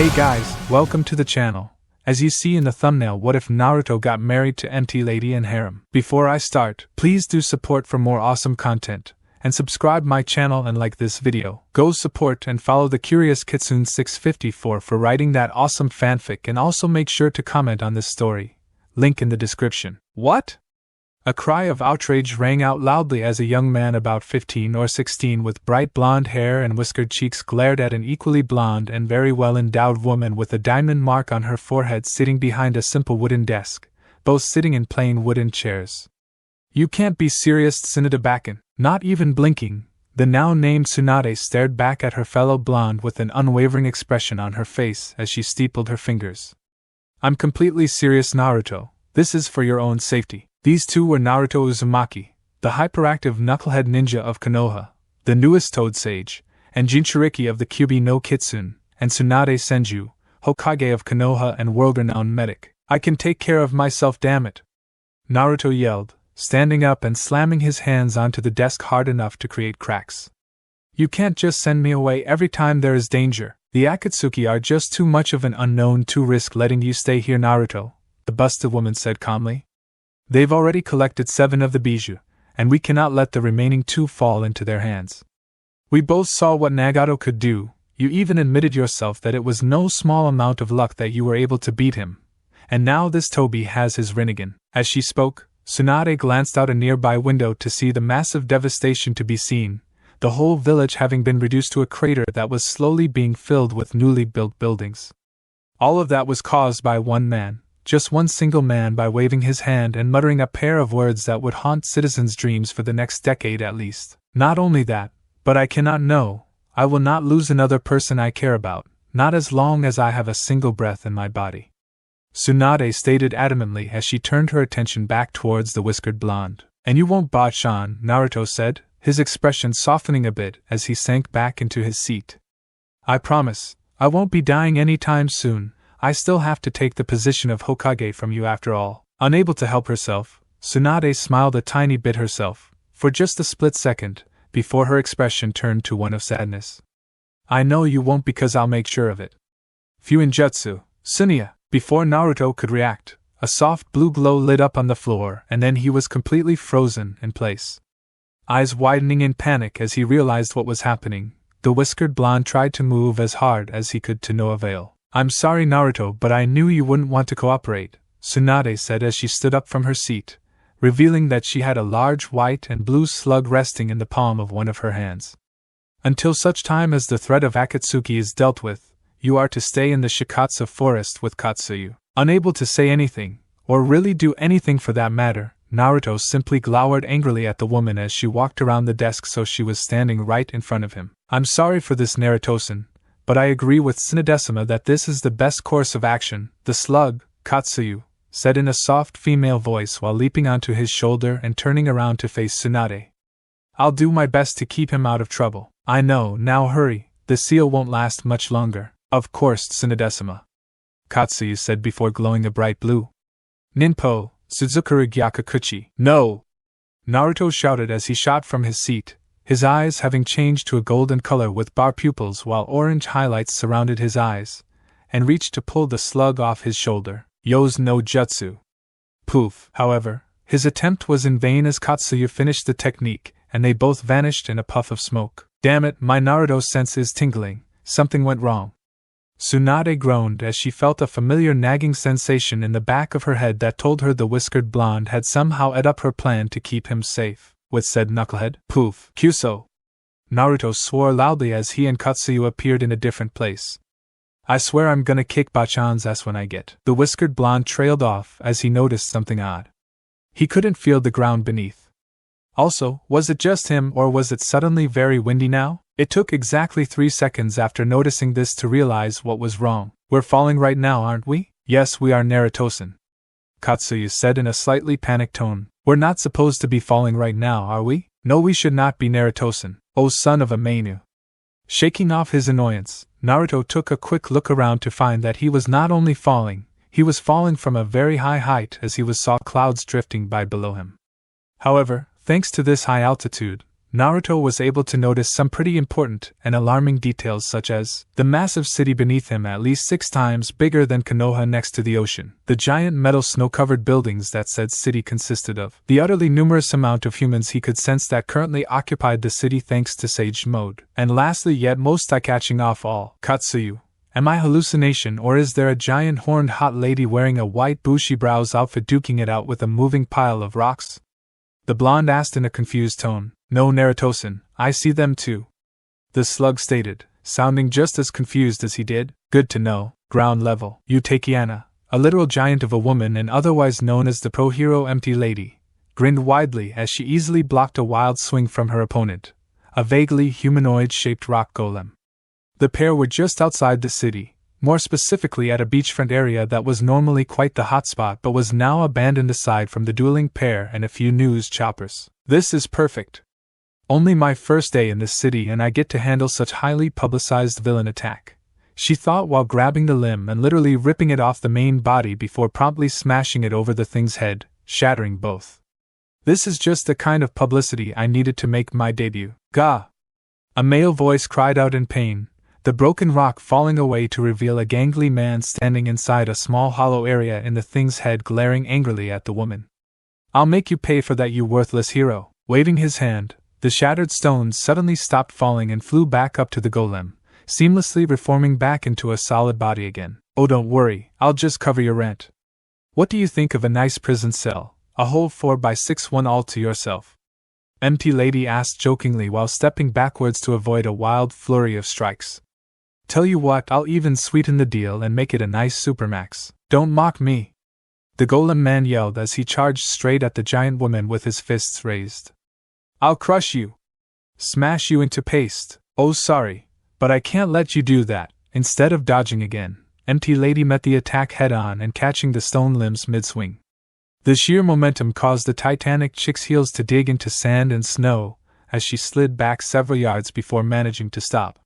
Hey guys, welcome to the channel. As you see in the thumbnail, what if Naruto got married to MT Lady in Harem? Before I start, please do support for more awesome content, and subscribe my channel and like this video. Go support and follow the Curious Kitsune 654 for writing that awesome fanfic, and also make sure to comment on this story. Link in the description. What? A cry of outrage rang out loudly as a young man about 15 or 16 with bright blonde hair and whiskered cheeks glared at an equally blonde and very well-endowed woman with a diamond mark on her forehead sitting behind a simple wooden desk, both sitting in plain wooden chairs. "You can't be serious, Tsunade-baken." Not even blinking, the now-named Tsunade stared back at her fellow blonde with an unwavering expression on her face as she steepled her fingers. "I'm completely serious, Naruto. This is for your own safety." These two were Naruto Uzumaki, the hyperactive knucklehead ninja of Konoha, the newest Toad Sage, and Jinchuriki of the Kyubi no Kitsune, and Tsunade Senju, Hokage of Konoha and world-renowned medic. "I can take care of myself, damn it!" Naruto yelled, standing up and slamming his hands onto the desk hard enough to create cracks. "You can't just send me away every time there is danger. The Akatsuki are just too much of an unknown to risk letting you stay here, Naruto," the busted woman said calmly. "They've already collected 7 of the bijou, and we cannot let the remaining 2 fall into their hands. We both saw what Nagato could do. You even admitted yourself that it was no small amount of luck that you were able to beat him. And now this Toby has his Rinnegan." As she spoke, Tsunade glanced out a nearby window to see the massive devastation to be seen, the whole village having been reduced to a crater that was slowly being filled with newly built buildings. All of that was caused by one man. Just one single man, by waving his hand and muttering a pair of words that would haunt citizens' dreams for the next decade at least. "Not only that, but I cannot know. I will not lose another person I care about, not as long as I have a single breath in my body," Tsunade stated adamantly as she turned her attention back towards the whiskered blonde. "And you won't, Bachan," Naruto said, his expression softening a bit as he sank back into his seat. "I promise, I won't be dying anytime soon. I still have to take the position of Hokage from you after all." Unable to help herself, Tsunade smiled a tiny bit herself, for just a split second, before her expression turned to one of sadness. "I know you won't, because I'll make sure of it." Fuinjutsu, Sunya. Before Naruto could react, a soft blue glow lit up on the floor, and then he was completely frozen in place. Eyes widening in panic as he realized what was happening, the whiskered blonde tried to move as hard as he could to no avail. "I'm sorry, Naruto, but I knew you wouldn't want to cooperate," Tsunade said as she stood up from her seat, revealing that she had a large white and blue slug resting in the palm of one of her hands. "Until such time as the threat of Akatsuki is dealt with, you are to stay in the Shikatsu forest with Katsuyu." Unable to say anything, or really do anything for that matter, Naruto simply glowered angrily at the woman as she walked around the desk so she was standing right in front of him. "I'm sorry for this, Naruto-san, but I agree with Tsunade that this is the best course of action," the slug, Katsuyu, said in a soft female voice while leaping onto his shoulder and turning around to face Tsunade. "I'll do my best to keep him out of trouble." "I know, now hurry, the seal won't last much longer." "Of course, Tsunade-sama," Katsuyu said before glowing a bright blue. "Ninpo, Suzukuru Gyakukuchi." "No!" Naruto shouted as he shot from his seat, his eyes having changed to a golden color with bar pupils while orange highlights surrounded his eyes, and reached to pull the slug off his shoulder. "Yo's no jutsu." Poof! However, his attempt was in vain as Katsuyu finished the technique, and they both vanished in a puff of smoke. "Damn it, my Naruto sense is tingling. Something went wrong." Tsunade groaned as she felt a familiar nagging sensation in the back of her head that told her the whiskered blonde had somehow ed up her plan to keep him safe. With said knucklehead, "Poof, Kyuso!" Naruto swore loudly as he and Katsuyu appeared in a different place. "I swear I'm gonna kick Bachan's ass when I get." The whiskered blonde trailed off as he noticed something odd. He couldn't feel the ground beneath. Also, was it just him, or was it suddenly very windy now? It took exactly 3 seconds after noticing this to realize what was wrong. "We're falling right now, aren't we?" "Yes, we are, Naruto-san," Katsuyu said in a slightly panicked tone. "We're not supposed to be falling right now, are we?" "No, we should not be, Naruto-san, oh son of a Mainu." Shaking off his annoyance, Naruto took a quick look around to find that he was not only falling, he was falling from a very high height as he saw clouds drifting by below him. However, thanks to this high altitude, Naruto was able to notice some pretty important and alarming details, such as the massive city beneath him at least 6 times bigger than Konoha next to the ocean, the giant metal snow-covered buildings that said city consisted of, the utterly numerous amount of humans he could sense that currently occupied the city thanks to Sage Mode, and lastly yet most eye-catching of all, Katsuyu. Am I hallucination, or is there a giant horned hot lady wearing a white bushy brows outfit duking it out with a moving pile of rocks? The blonde asked in a confused tone. No, Naruto-san, I see them too. The slug stated, sounding just as confused as he did. Good to know. Ground level. Utakiana, a literal giant of a woman and otherwise known as the pro-hero Empty Lady, grinned widely as she easily blocked a wild swing from her opponent, a vaguely humanoid-shaped rock golem. The pair were just outside the city, more specifically at a beachfront area that was normally quite the hotspot but was now abandoned aside from the dueling pair and a few news choppers. This is perfect. Only my first day in this city and I get to handle such highly publicized villain attack, she thought while grabbing the limb and literally ripping it off the main body before promptly smashing it over the thing's head, shattering both. This is just the kind of publicity I needed to make my debut. Gah! A male voice cried out in pain, the broken rock falling away to reveal a gangly man standing inside a small hollow area in the thing's head glaring angrily at the woman. I'll make you pay for that, you worthless hero. Waving his hand, the shattered stones suddenly stopped falling and flew back up to the golem, seamlessly reforming back into a solid body again. Oh, don't worry, I'll just cover your rent. What do you think of a nice prison cell, a whole 4x6 one all to yourself? Empty Lady asked jokingly while stepping backwards to avoid a wild flurry of strikes. Tell you what, I'll even sweeten the deal and make it a nice supermax. Don't mock me. The golem man yelled as he charged straight at the giant woman with his fists raised. I'll crush you. Smash you into paste. Oh, sorry, but I can't let you do that. Instead of dodging again, Empty Lady met the attack head-on and catching the stone limbs mid-swing. The sheer momentum caused the Titanic chick's heels to dig into sand and snow as she slid back several yards before managing to stop.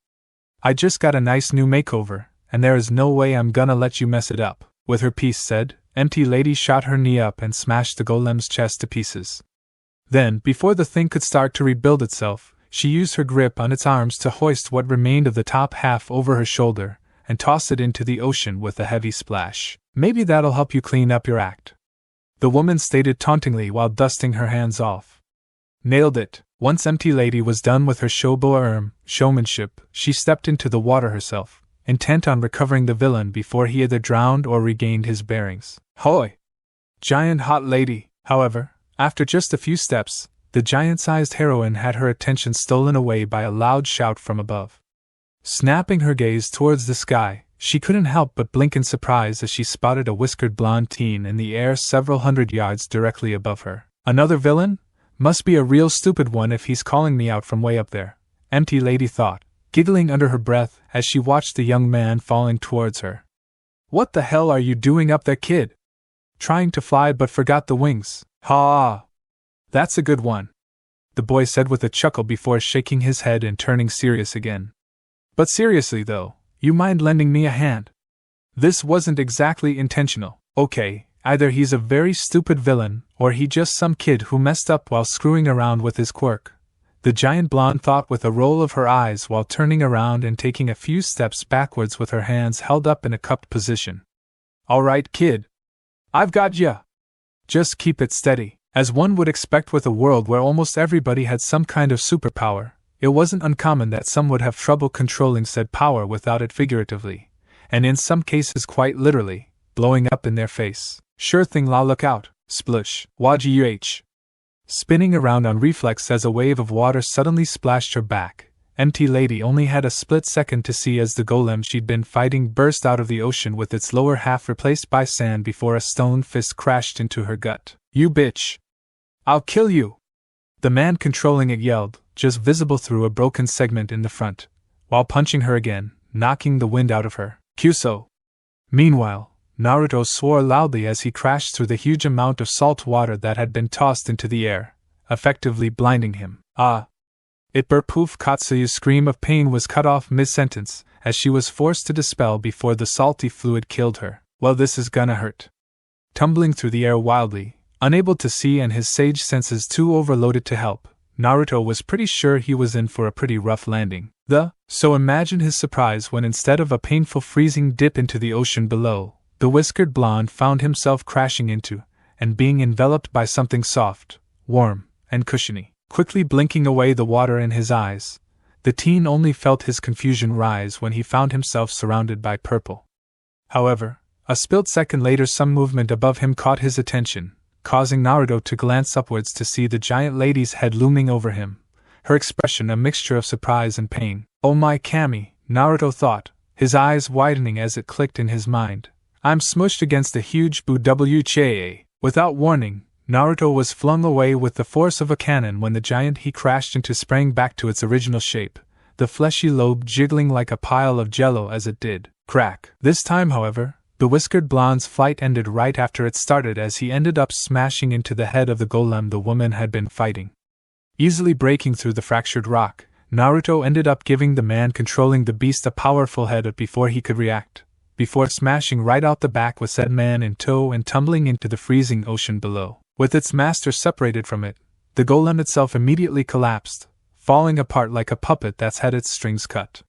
I just got a nice new makeover, and there is no way I'm gonna let you mess it up. With her piece said, Empty Lady shot her knee up and smashed the golem's chest to pieces. Then, before the thing could start to rebuild itself, she used her grip on its arms to hoist what remained of the top half over her shoulder and toss it into the ocean with a heavy splash. Maybe that'll help you clean up your act, the woman stated tauntingly while dusting her hands off. Nailed it. Once Empty Lady was done with her showmanship, she stepped into the water herself, intent on recovering the villain before he either drowned or regained his bearings. Hoy! Giant hot lady! However, after just a few steps, the giant-sized heroine had her attention stolen away by a loud shout from above. Snapping her gaze towards the sky, she couldn't help but blink in surprise as she spotted a whiskered blonde teen in the air several hundred yards directly above her. Another villain? Must be a real stupid one if he's calling me out from way up there, Empty Lady thought, giggling under her breath as she watched the young man falling towards her. What the hell are you doing up there, kid? Trying to fly but forgot the wings. Ha! That's a good one, the boy said with a chuckle before shaking his head and turning serious again. But seriously though, you mind lending me a hand? This wasn't exactly intentional. Okay, either he's a very stupid villain, or he just some kid who messed up while screwing around with his quirk, the giant blonde thought with a roll of her eyes while turning around and taking a few steps backwards with her hands held up in a cupped position. Alright, kid. I've got ya. Just keep it steady. As one would expect with a world where almost everybody had some kind of superpower, it wasn't uncommon that some would have trouble controlling said power without it figuratively, and in some cases quite literally, blowing up in their face. Sure thing, la, look out. Splush. Wagh. Spinning around on reflex as a wave of water suddenly splashed her back, Empty Lady only had a split second to see as the golem she'd been fighting burst out of the ocean with its lower half replaced by sand before a stone fist crashed into her gut. You bitch! I'll kill you! The man controlling it yelled, just visible through a broken segment in the front, while punching her again, knocking the wind out of her. Kyuso! Meanwhile, Naruto swore loudly as he crashed through the huge amount of salt water that had been tossed into the air, effectively blinding him. Ah! It burp poof. Katsuyu's scream of pain was cut off mid-sentence, as she was forced to dispel before the salty fluid killed her. Well, this is gonna hurt. Tumbling through the air wildly, unable to see and his sage senses too overloaded to help, Naruto was pretty sure he was in for a pretty rough landing. So imagine his surprise when instead of a painful freezing dip into the ocean below, the whiskered blonde found himself crashing into, and being enveloped by something soft, warm, and cushiony. Quickly blinking away the water in his eyes, the teen only felt his confusion rise when he found himself surrounded by purple. However, a split second later some movement above him caught his attention, causing Naruto to glance upwards to see the giant lady's head looming over him, her expression a mixture of surprise and pain. "Oh my Kami," Naruto thought, his eyes widening as it clicked in his mind. "I'm smushed against a huge WHA." Without warning, Naruto was flung away with the force of a cannon when the giant he crashed into sprang back to its original shape, the fleshy lobe jiggling like a pile of jello as it did. Crack. This time, however, the whiskered blonde's flight ended right after it started as he ended up smashing into the head of the golem the woman had been fighting. Easily breaking through the fractured rock, Naruto ended up giving the man controlling the beast a powerful head before he could react, before smashing right out the back with said man in tow and tumbling into the freezing ocean below. With its master separated from it, the golem itself immediately collapsed, falling apart like a puppet that's had its strings cut.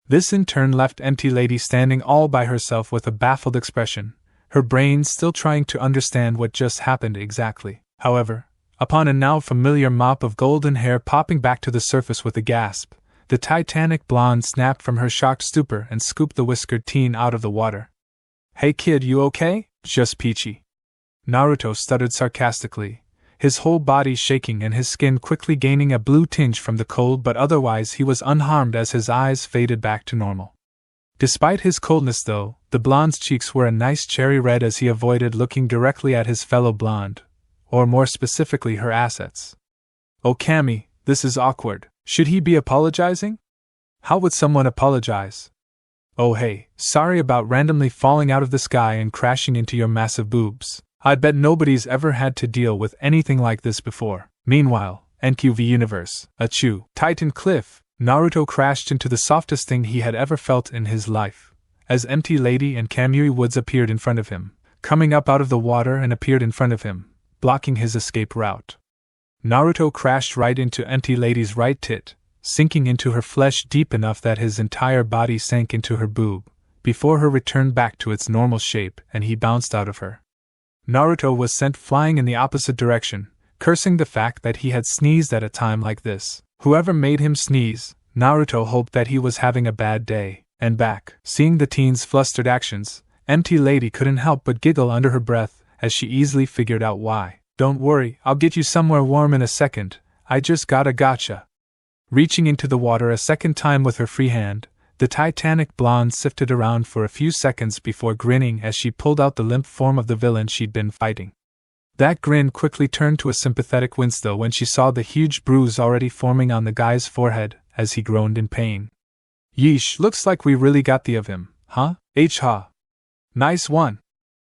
This in turn left Empty Lady standing all by herself with a baffled expression, her brain still trying to understand what just happened exactly. However, upon a now familiar mop of golden hair popping back to the surface with a gasp, the titanic blonde snapped from her shocked stupor and scooped the whiskered teen out of the water. "Hey kid, you okay? Just peachy," Naruto stuttered sarcastically, his whole body shaking and his skin quickly gaining a blue tinge from the cold, but otherwise he was unharmed as his eyes faded back to normal. Despite his coldness though, the blonde's cheeks were a nice cherry red as he avoided looking directly at his fellow blonde, or more specifically her assets. "Oh Kami, this is awkward. Should he be apologizing? How would someone apologize? Oh hey, sorry about randomly falling out of the sky and crashing into your massive boobs. I bet nobody's ever had to deal with anything like this before." Meanwhile, NQV Universe, Achoo, Titan Cliff, Naruto crashed into the softest thing he had ever felt in his life, as Empty Lady and Kamui Woods appeared in front of him, coming up out of the water and appeared in front of him, blocking his escape route. Naruto crashed right into Empty Lady's right tit, sinking into her flesh deep enough that his entire body sank into her boob, before her returned back to its normal shape and he bounced out of her. Naruto was sent flying in the opposite direction, cursing the fact that he had sneezed at a time like this. Whoever made him sneeze, Naruto hoped that he was having a bad day, and back. Seeing the teen's flustered actions, Empty Lady couldn't help but giggle under her breath as she easily figured out why. "Don't worry, I'll get you somewhere warm in a second, I just got a gotcha." Reaching into the water a second time with her free hand, the titanic blonde sifted around for a few seconds before grinning as she pulled out the limp form of the villain she'd been fighting. That grin quickly turned to a sympathetic wince when she saw the huge bruise already forming on the guy's forehead as he groaned in pain. "Yeesh, looks like we really got the of him, huh? Ha. Nice one,"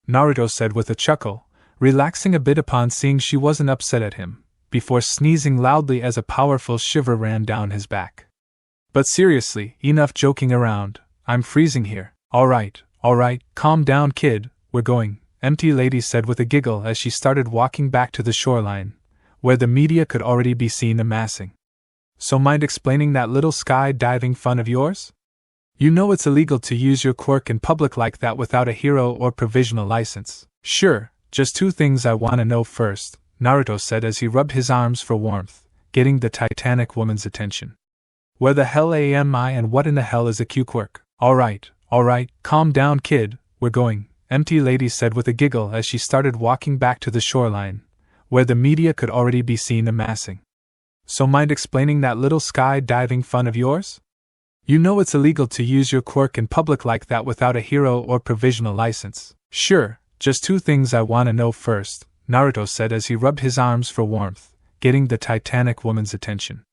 Naruto said with a chuckle, relaxing a bit upon seeing she wasn't upset at him, before sneezing loudly as a powerful shiver ran down his back. "But seriously, enough joking around, I'm freezing here." Alright, calm down kid, we're going," Empty Lady said with a giggle as she started walking back to the shoreline, where the media could already be seen amassing. "So mind explaining that little sky-diving fun of yours? You know it's illegal to use your quirk in public like that without a hero or provisional license." "Sure, just two things I want to know first," Naruto said as he rubbed his arms for warmth, getting the titanic woman's attention. "Where the hell am I and what in the hell is a Q quirk?" Alright, calm down kid, we're going," Empty Lady said with a giggle as she started walking back to the shoreline, where the media could already be seen amassing. "So mind explaining that little sky-diving fun of yours? You know it's illegal to use your quirk in public like that without a hero or provisional license." "Sure, just two things I want to know first," Naruto said as he rubbed his arms for warmth, getting the titanic woman's attention.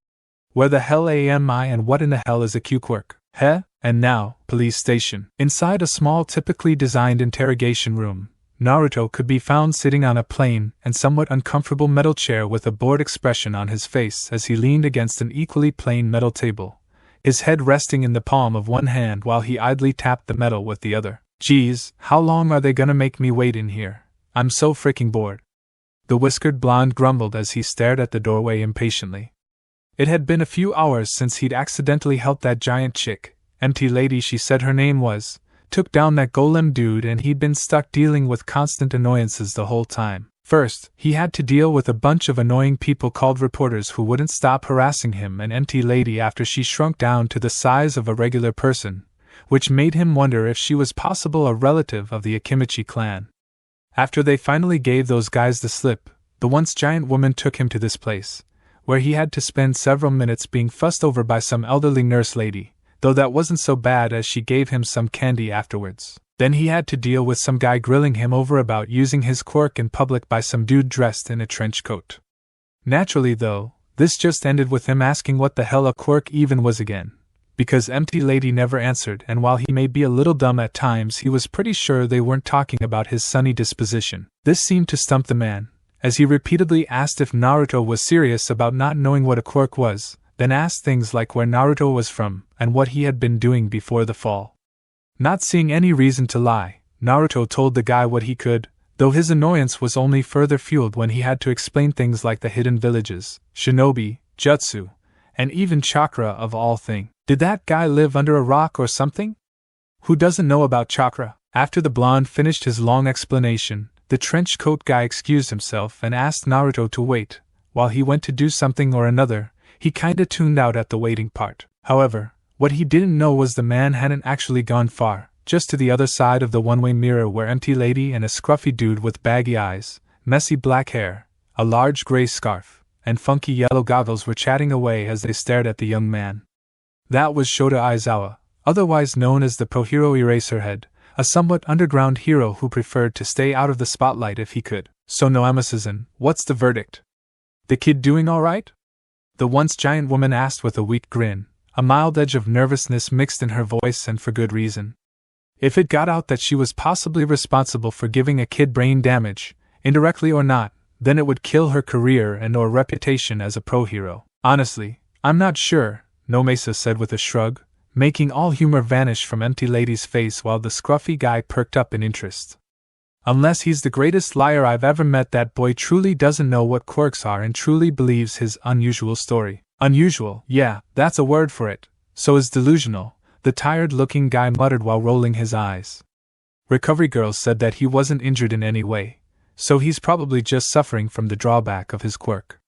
"Where the hell am I and what in the hell is a Q quirk? Heh?" And now, police station. Inside a small typically designed interrogation room, Naruto could be found sitting on a plain and somewhat uncomfortable metal chair with a bored expression on his face as he leaned against an equally plain metal table, his head resting in the palm of one hand while he idly tapped the metal with the other. "Geez, how long are they gonna make me wait in here? I'm so freaking bored." the whiskered blonde grumbled as he stared at the doorway impatiently. It had been a few hours since he'd accidentally helped that giant chick, empty lady she said her name was, took down that golem dude, and he'd been stuck dealing with constant annoyances the whole time. First, he had to deal with a bunch of annoying people called reporters who wouldn't stop harassing him and empty lady after she shrunk down to the size of a regular person, which made him wonder if she was possible a relative of the Akimichi clan. After they finally gave those guys the slip, the once giant woman took him to this place, where he had to spend several minutes being fussed over by some elderly nurse lady, though that wasn't so bad as she gave him some candy afterwards. Then he had to deal with some guy grilling him over about using his quirk in public by some dude dressed in a trench coat. Naturally though, this just ended with him asking what the hell a quirk even was again, because empty lady never answered, and while he may be a little dumb at times, he was pretty sure they weren't talking about his sunny disposition. This seemed to stump the man, as he repeatedly asked if Naruto was serious about not knowing what a quirk was, then asked things like where Naruto was from and what he had been doing before the fall. Not seeing any reason to lie, Naruto told the guy what he could, though his annoyance was only further fueled when he had to explain things like the hidden villages, shinobi, jutsu, and even chakra of all things. Did that guy live under a rock or something? Who doesn't know about chakra? After the blonde finished his long explanation, the trench coat guy excused himself and asked Naruto to wait, while he went to do something or another. He kinda tuned out at the waiting part. However, what he didn't know was the man hadn't actually gone far, just to the other side of the one-way mirror where empty lady and a scruffy dude with baggy eyes, messy black hair, a large gray scarf, and funky yellow goggles were chatting away as they stared at the young man. That was Shota Aizawa, otherwise known as the pro-hero Eraserhead, a somewhat underground hero who preferred to stay out of the spotlight if he could. So Noama-san, what's the verdict? The kid doing alright? The once giant woman asked with a weak grin, a mild edge of nervousness mixed in her voice, and for good reason. If it got out that she was possibly responsible for giving a kid brain damage, indirectly or not, then it would kill her career and or reputation as a pro-hero. Honestly, I'm not sure, Nomesa said with a shrug, making all humor vanish from empty lady's face while the scruffy guy perked up in interest. Unless he's the greatest liar I've ever met, that boy truly doesn't know what quirks are and truly believes his unusual story. Unusual, yeah, that's a word for it. So is delusional, the tired-looking guy muttered while rolling his eyes. Recovery girl said that he wasn't injured in any way, so he's probably just suffering from the drawback of his quirk.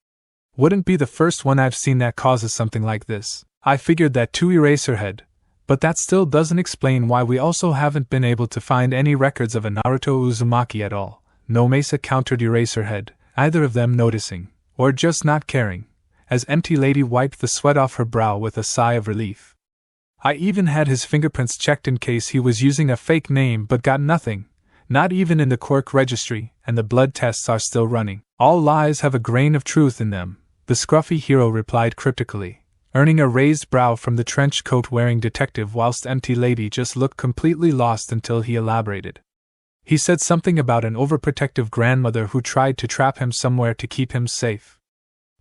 Wouldn't be the first one I've seen that causes something like this. I figured that too, Eraserhead, but that still doesn't explain why we also haven't been able to find any records of a Naruto Uzumaki at all, Nomesa countered Eraserhead, either of them noticing, or just not caring, as empty lady wiped the sweat off her brow with a sigh of relief. I even had his fingerprints checked in case he was using a fake name, but got nothing, not even in the quirk registry, and the blood tests are still running. All lies have a grain of truth in them, the scruffy hero replied cryptically, earning a raised brow from the trench coat wearing detective, whilst empty lady just looked completely lost until he elaborated. He said something about an overprotective grandmother who tried to trap him somewhere to keep him safe.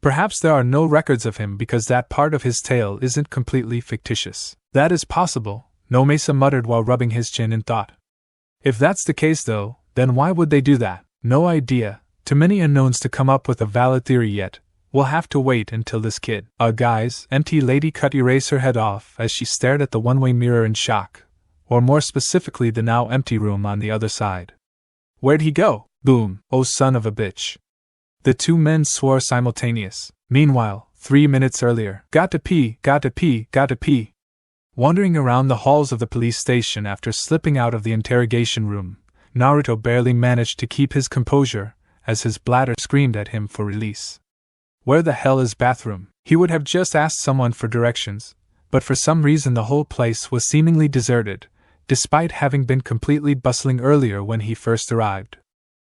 Perhaps there are no records of him because that part of his tale isn't completely fictitious. That is possible, Nomesa muttered while rubbing his chin in thought. If that's the case though, then why would they do that? No idea, too many unknowns to come up with a valid theory yet. We'll have to wait until this kid. Guys, empty lady cut Eraserhead off as she stared at the one-way mirror in shock, or more specifically the now empty room on the other side. Where'd he go? Boom, oh son of a bitch. The two men swore simultaneous. Meanwhile, 3 minutes earlier, got to pee, got to pee, got to pee. Wandering around the halls of the police station after slipping out of the interrogation room, Naruto barely managed to keep his composure as his bladder screamed at him for release. Where the hell is bathroom? He would have just asked someone for directions, but for some reason the whole place was seemingly deserted, despite having been completely bustling earlier when he first arrived.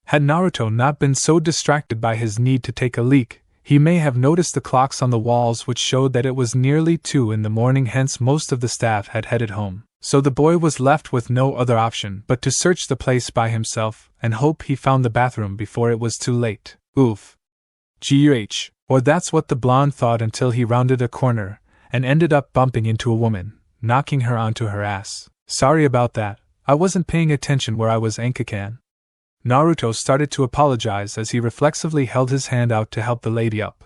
Had Naruto not been so distracted by his need to take a leak, he may have noticed the clocks on the walls which showed that it was nearly 2 in the morning, hence most of the staff had headed home. So the boy was left with no other option but to search the place by himself and hope he found the bathroom before it was too late. Oof. GH. Or that's what the blonde thought until he rounded a corner and ended up bumping into a woman, knocking her onto her ass. Sorry about that, I wasn't paying attention where I was, Ankakan. Naruto started to apologize as he reflexively held his hand out to help the lady up,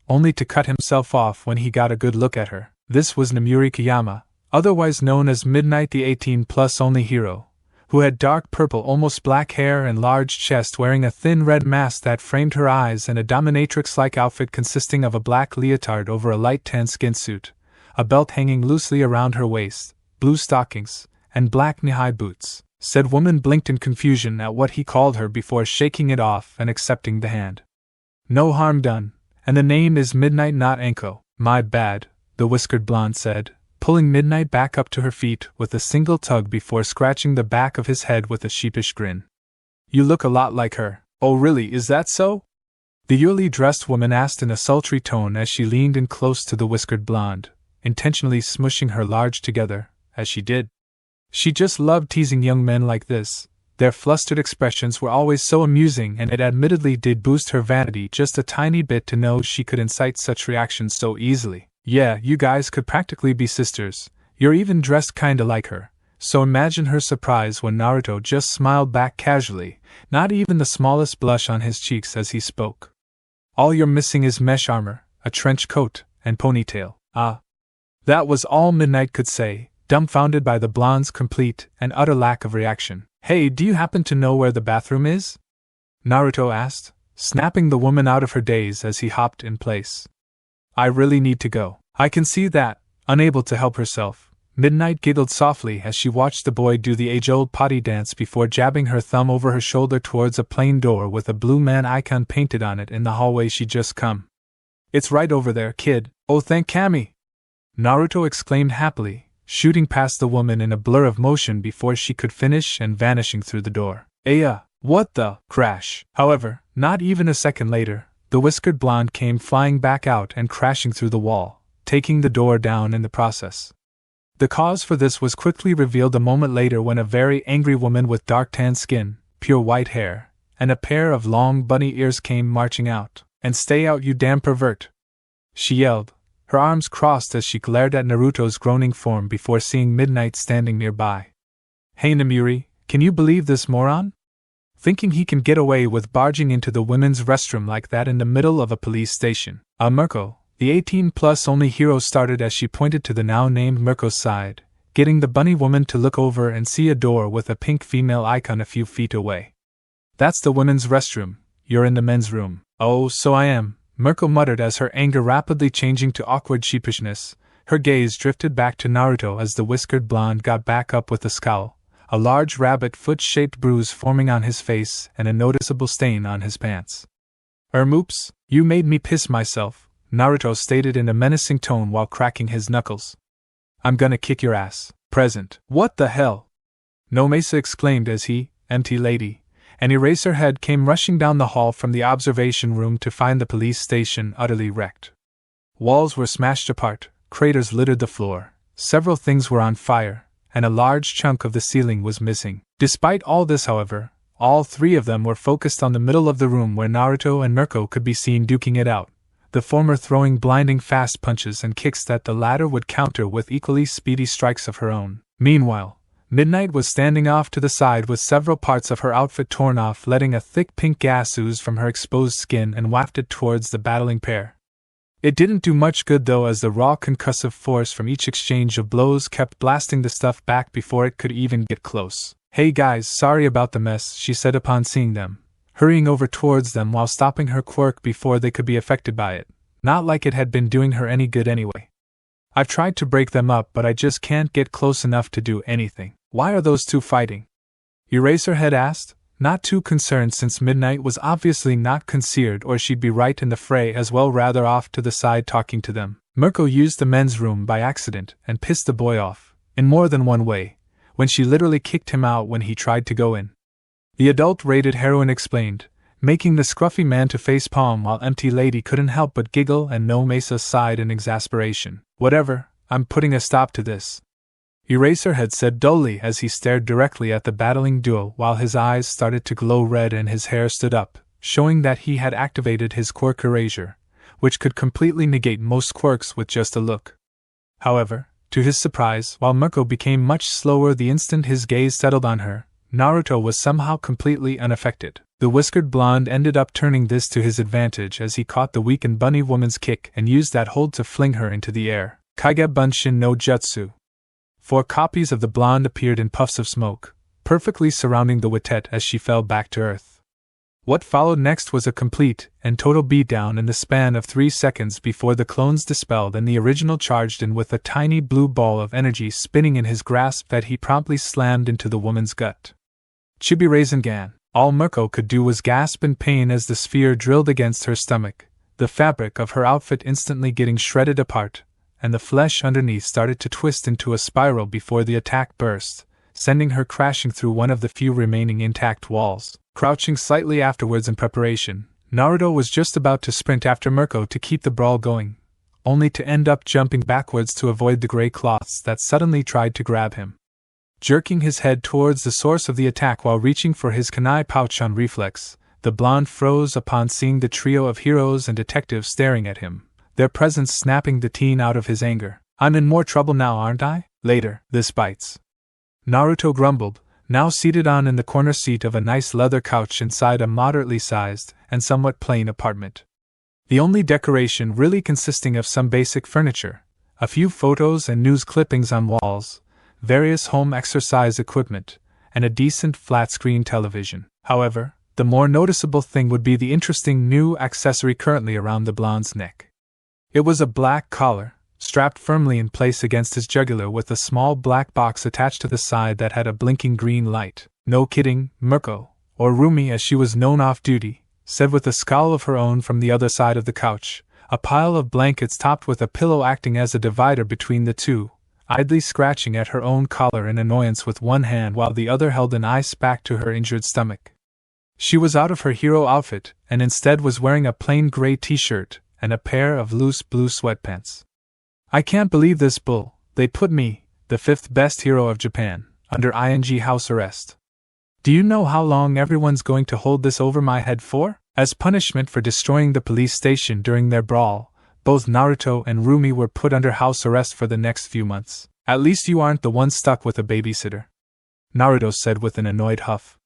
only to cut himself off when he got a good look at her. This was Namuri Kayama, otherwise known as Midnight, the 18+ only hero, who had dark purple almost black hair and large chest, wearing a thin red mask that framed her eyes and a dominatrix-like outfit consisting of a black leotard over a light tan skin suit, a belt hanging loosely around her waist, blue stockings, and black knee-high boots. Said woman blinked in confusion at what he called her before shaking it off and accepting the hand. No harm done, and the name is Midnight, not Anko. My bad, the whiskered blonde said, pulling Midnight back up to her feet with a single tug before scratching the back of his head with a sheepish grin. You look a lot like her. Oh really, is that so? The yuli dressed woman asked in a sultry tone as she leaned in close to the whiskered blonde, intentionally smushing her large together, as she did. She just loved teasing young men like this. Their flustered expressions were always so amusing, and it admittedly did boost her vanity just a tiny bit to know she could incite such reactions so easily. Yeah, you guys could practically be sisters. You're even dressed kinda like her. So imagine her surprise when Naruto just smiled back casually, not even the smallest blush on his cheeks as he spoke. All you're missing is mesh armor, a trench coat, and ponytail. Ah. That was all Midnight could say, dumbfounded by the blonde's complete and utter lack of reaction. Hey, do you happen to know where the bathroom is? Naruto asked, snapping the woman out of her daze as he hopped in place. I really need to go. I can see that. Unable to help herself, Midnight giggled softly as she watched the boy do the age-old potty dance before jabbing her thumb over her shoulder towards a plain door with a blue man icon painted on it in the hallway she'd just come. It's right over there, kid. Oh, thank Kami! Naruto exclaimed happily, shooting past the woman in a blur of motion before she could finish and vanishing through the door. Aya, what the crash? However, not even a second later, the whiskered blonde came flying back out and crashing through the wall, taking the door down in the process. The cause for this was quickly revealed a moment later when a very angry woman with dark tan skin, pure white hair, and a pair of long bunny ears came marching out. And stay out, you damn pervert! She yelled, her arms crossed as she glared at Naruto's groaning form before seeing Midnight standing nearby. Hey Namuri, can you believe this moron? Thinking he can get away with barging into the women's restroom like that in the middle of a police station. Mirko, the 18+ only hero, started as she pointed to the now named Mirko's side, getting the bunny woman to look over and see a door with a pink female icon a few feet away. That's the women's restroom. You're in the men's room. Oh, so I am, Mirko muttered as her anger rapidly changing to awkward sheepishness. Her gaze drifted back to Naruto as the whiskered blonde got back up with a scowl, a large rabbit foot-shaped bruise forming on his face and a noticeable stain on his pants. Oops, you made me piss myself, Naruto stated in a menacing tone while cracking his knuckles. I'm gonna kick your ass. Present. What the hell? Nomesa exclaimed as he, empty lady, and Eraserhead came rushing down the hall from the observation room to find the police station utterly wrecked. Walls were smashed apart, craters littered the floor, several things were on fire, and a large chunk of the ceiling was missing. Despite all this, however, all three of them were focused on the middle of the room where Naruto and Mirko could be seen duking it out, the former throwing blinding fast punches and kicks that the latter would counter with equally speedy strikes of her own. Meanwhile, Midnight was standing off to the side with several parts of her outfit torn off, letting a thick pink gas ooze from her exposed skin and wafted towards the battling pair. It didn't do much good though, as the raw concussive force from each exchange of blows kept blasting the stuff back before it could even get close. Hey guys, sorry about the mess, she said upon seeing them, hurrying over towards them while stopping her quirk before they could be affected by it. Not like it had been doing her any good anyway. I've tried to break them up, but I just can't get close enough to do anything. Why are those two fighting? Eraserhead asked, not too concerned since Midnight was obviously not concerned or she'd be right in the fray as well, rather off to the side talking to them. Mirko used the men's room by accident and pissed the boy off, in more than one way, when she literally kicked him out when he tried to go in. The adult-rated heroine explained, making the scruffy man to facepalm while empty lady couldn't help but giggle and Nomesa sighed in exasperation. Whatever, I'm putting a stop to this, Eraserhead said dully as he stared directly at the battling duo while his eyes started to glow red and his hair stood up, showing that he had activated his quirk Erasure, which could completely negate most quirks with just a look. However, to his surprise, while Mirko became much slower the instant his gaze settled on her, Naruto was somehow completely unaffected. The whiskered blonde ended up turning this to his advantage as he caught the weakened bunny woman's kick and used that hold to fling her into the air. Kage Bunshin no Jutsu. 4 copies of the blonde appeared in puffs of smoke, perfectly surrounding the Witette as she fell back to earth. What followed next was a complete and total beatdown in the span of 3 seconds before the clones dispelled and the original charged in with a tiny blue ball of energy spinning in his grasp that he promptly slammed into the woman's gut. Chibi Rasengan. All Mirko could do was gasp in pain as the sphere drilled against her stomach, the fabric of her outfit instantly getting shredded apart, and the flesh underneath started to twist into a spiral before the attack burst, sending her crashing through one of the few remaining intact walls. Crouching slightly afterwards in preparation, Naruto was just about to sprint after Mirko to keep the brawl going, only to end up jumping backwards to avoid the gray cloths that suddenly tried to grab him. Jerking his head towards the source of the attack while reaching for his kunai pouch on reflex, the blonde froze upon seeing the trio of heroes and detectives staring at him, their presence snapping the teen out of his anger. "I'm in more trouble now, aren't I? Later, this bites," Naruto grumbled, now seated in the corner seat of a nice leather couch inside a moderately sized and somewhat plain apartment. The only decoration really consisting of some basic furniture, a few photos and news clippings on walls, various home exercise equipment, and a decent flat-screen television. However, the more noticeable thing would be the interesting new accessory currently around the blonde's neck. It was a black collar, strapped firmly in place against his jugular with a small black box attached to the side that had a blinking green light. "No kidding, Mirko," or Rumi as she was known off-duty, said with a scowl of her own from the other side of the couch, a pile of blankets topped with a pillow acting as a divider between the two, idly scratching at her own collar in annoyance with one hand while the other held an ice pack to her injured stomach. She was out of her hero outfit, and instead was wearing a plain gray t-shirt and a pair of loose blue sweatpants. "I can't believe this bull. They put me, the 5th best hero of Japan, under ing house arrest. Do you know how long everyone's going to hold this over my head for?" As punishment for destroying the police station during their brawl, both Naruto and Rumi were put under house arrest for the next few months. "At least you aren't the one stuck with a babysitter," Naruto said with an annoyed huff.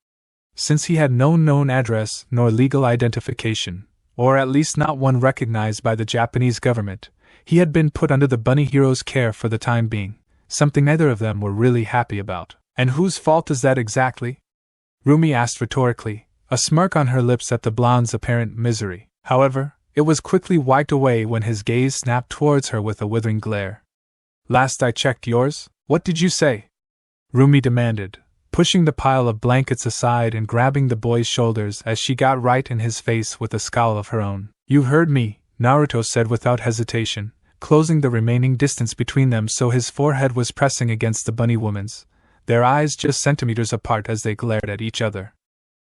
Since he had no known address nor legal identification, or at least not one recognized by the Japanese government, he had been put under the bunny hero's care for the time being, something neither of them were really happy about. "And whose fault is that exactly?" Rumi asked rhetorically, a smirk on her lips at the blonde's apparent misery. However, it was quickly wiped away when his gaze snapped towards her with a withering glare. "Last I checked, yours? What did you say?" Rumi demanded, pushing the pile of blankets aside and grabbing the boy's shoulders as she got right in his face with a scowl of her own. "You heard me," Naruto said without hesitation, closing the remaining distance between them so his forehead was pressing against the bunny woman's, their eyes just centimeters apart as they glared at each other.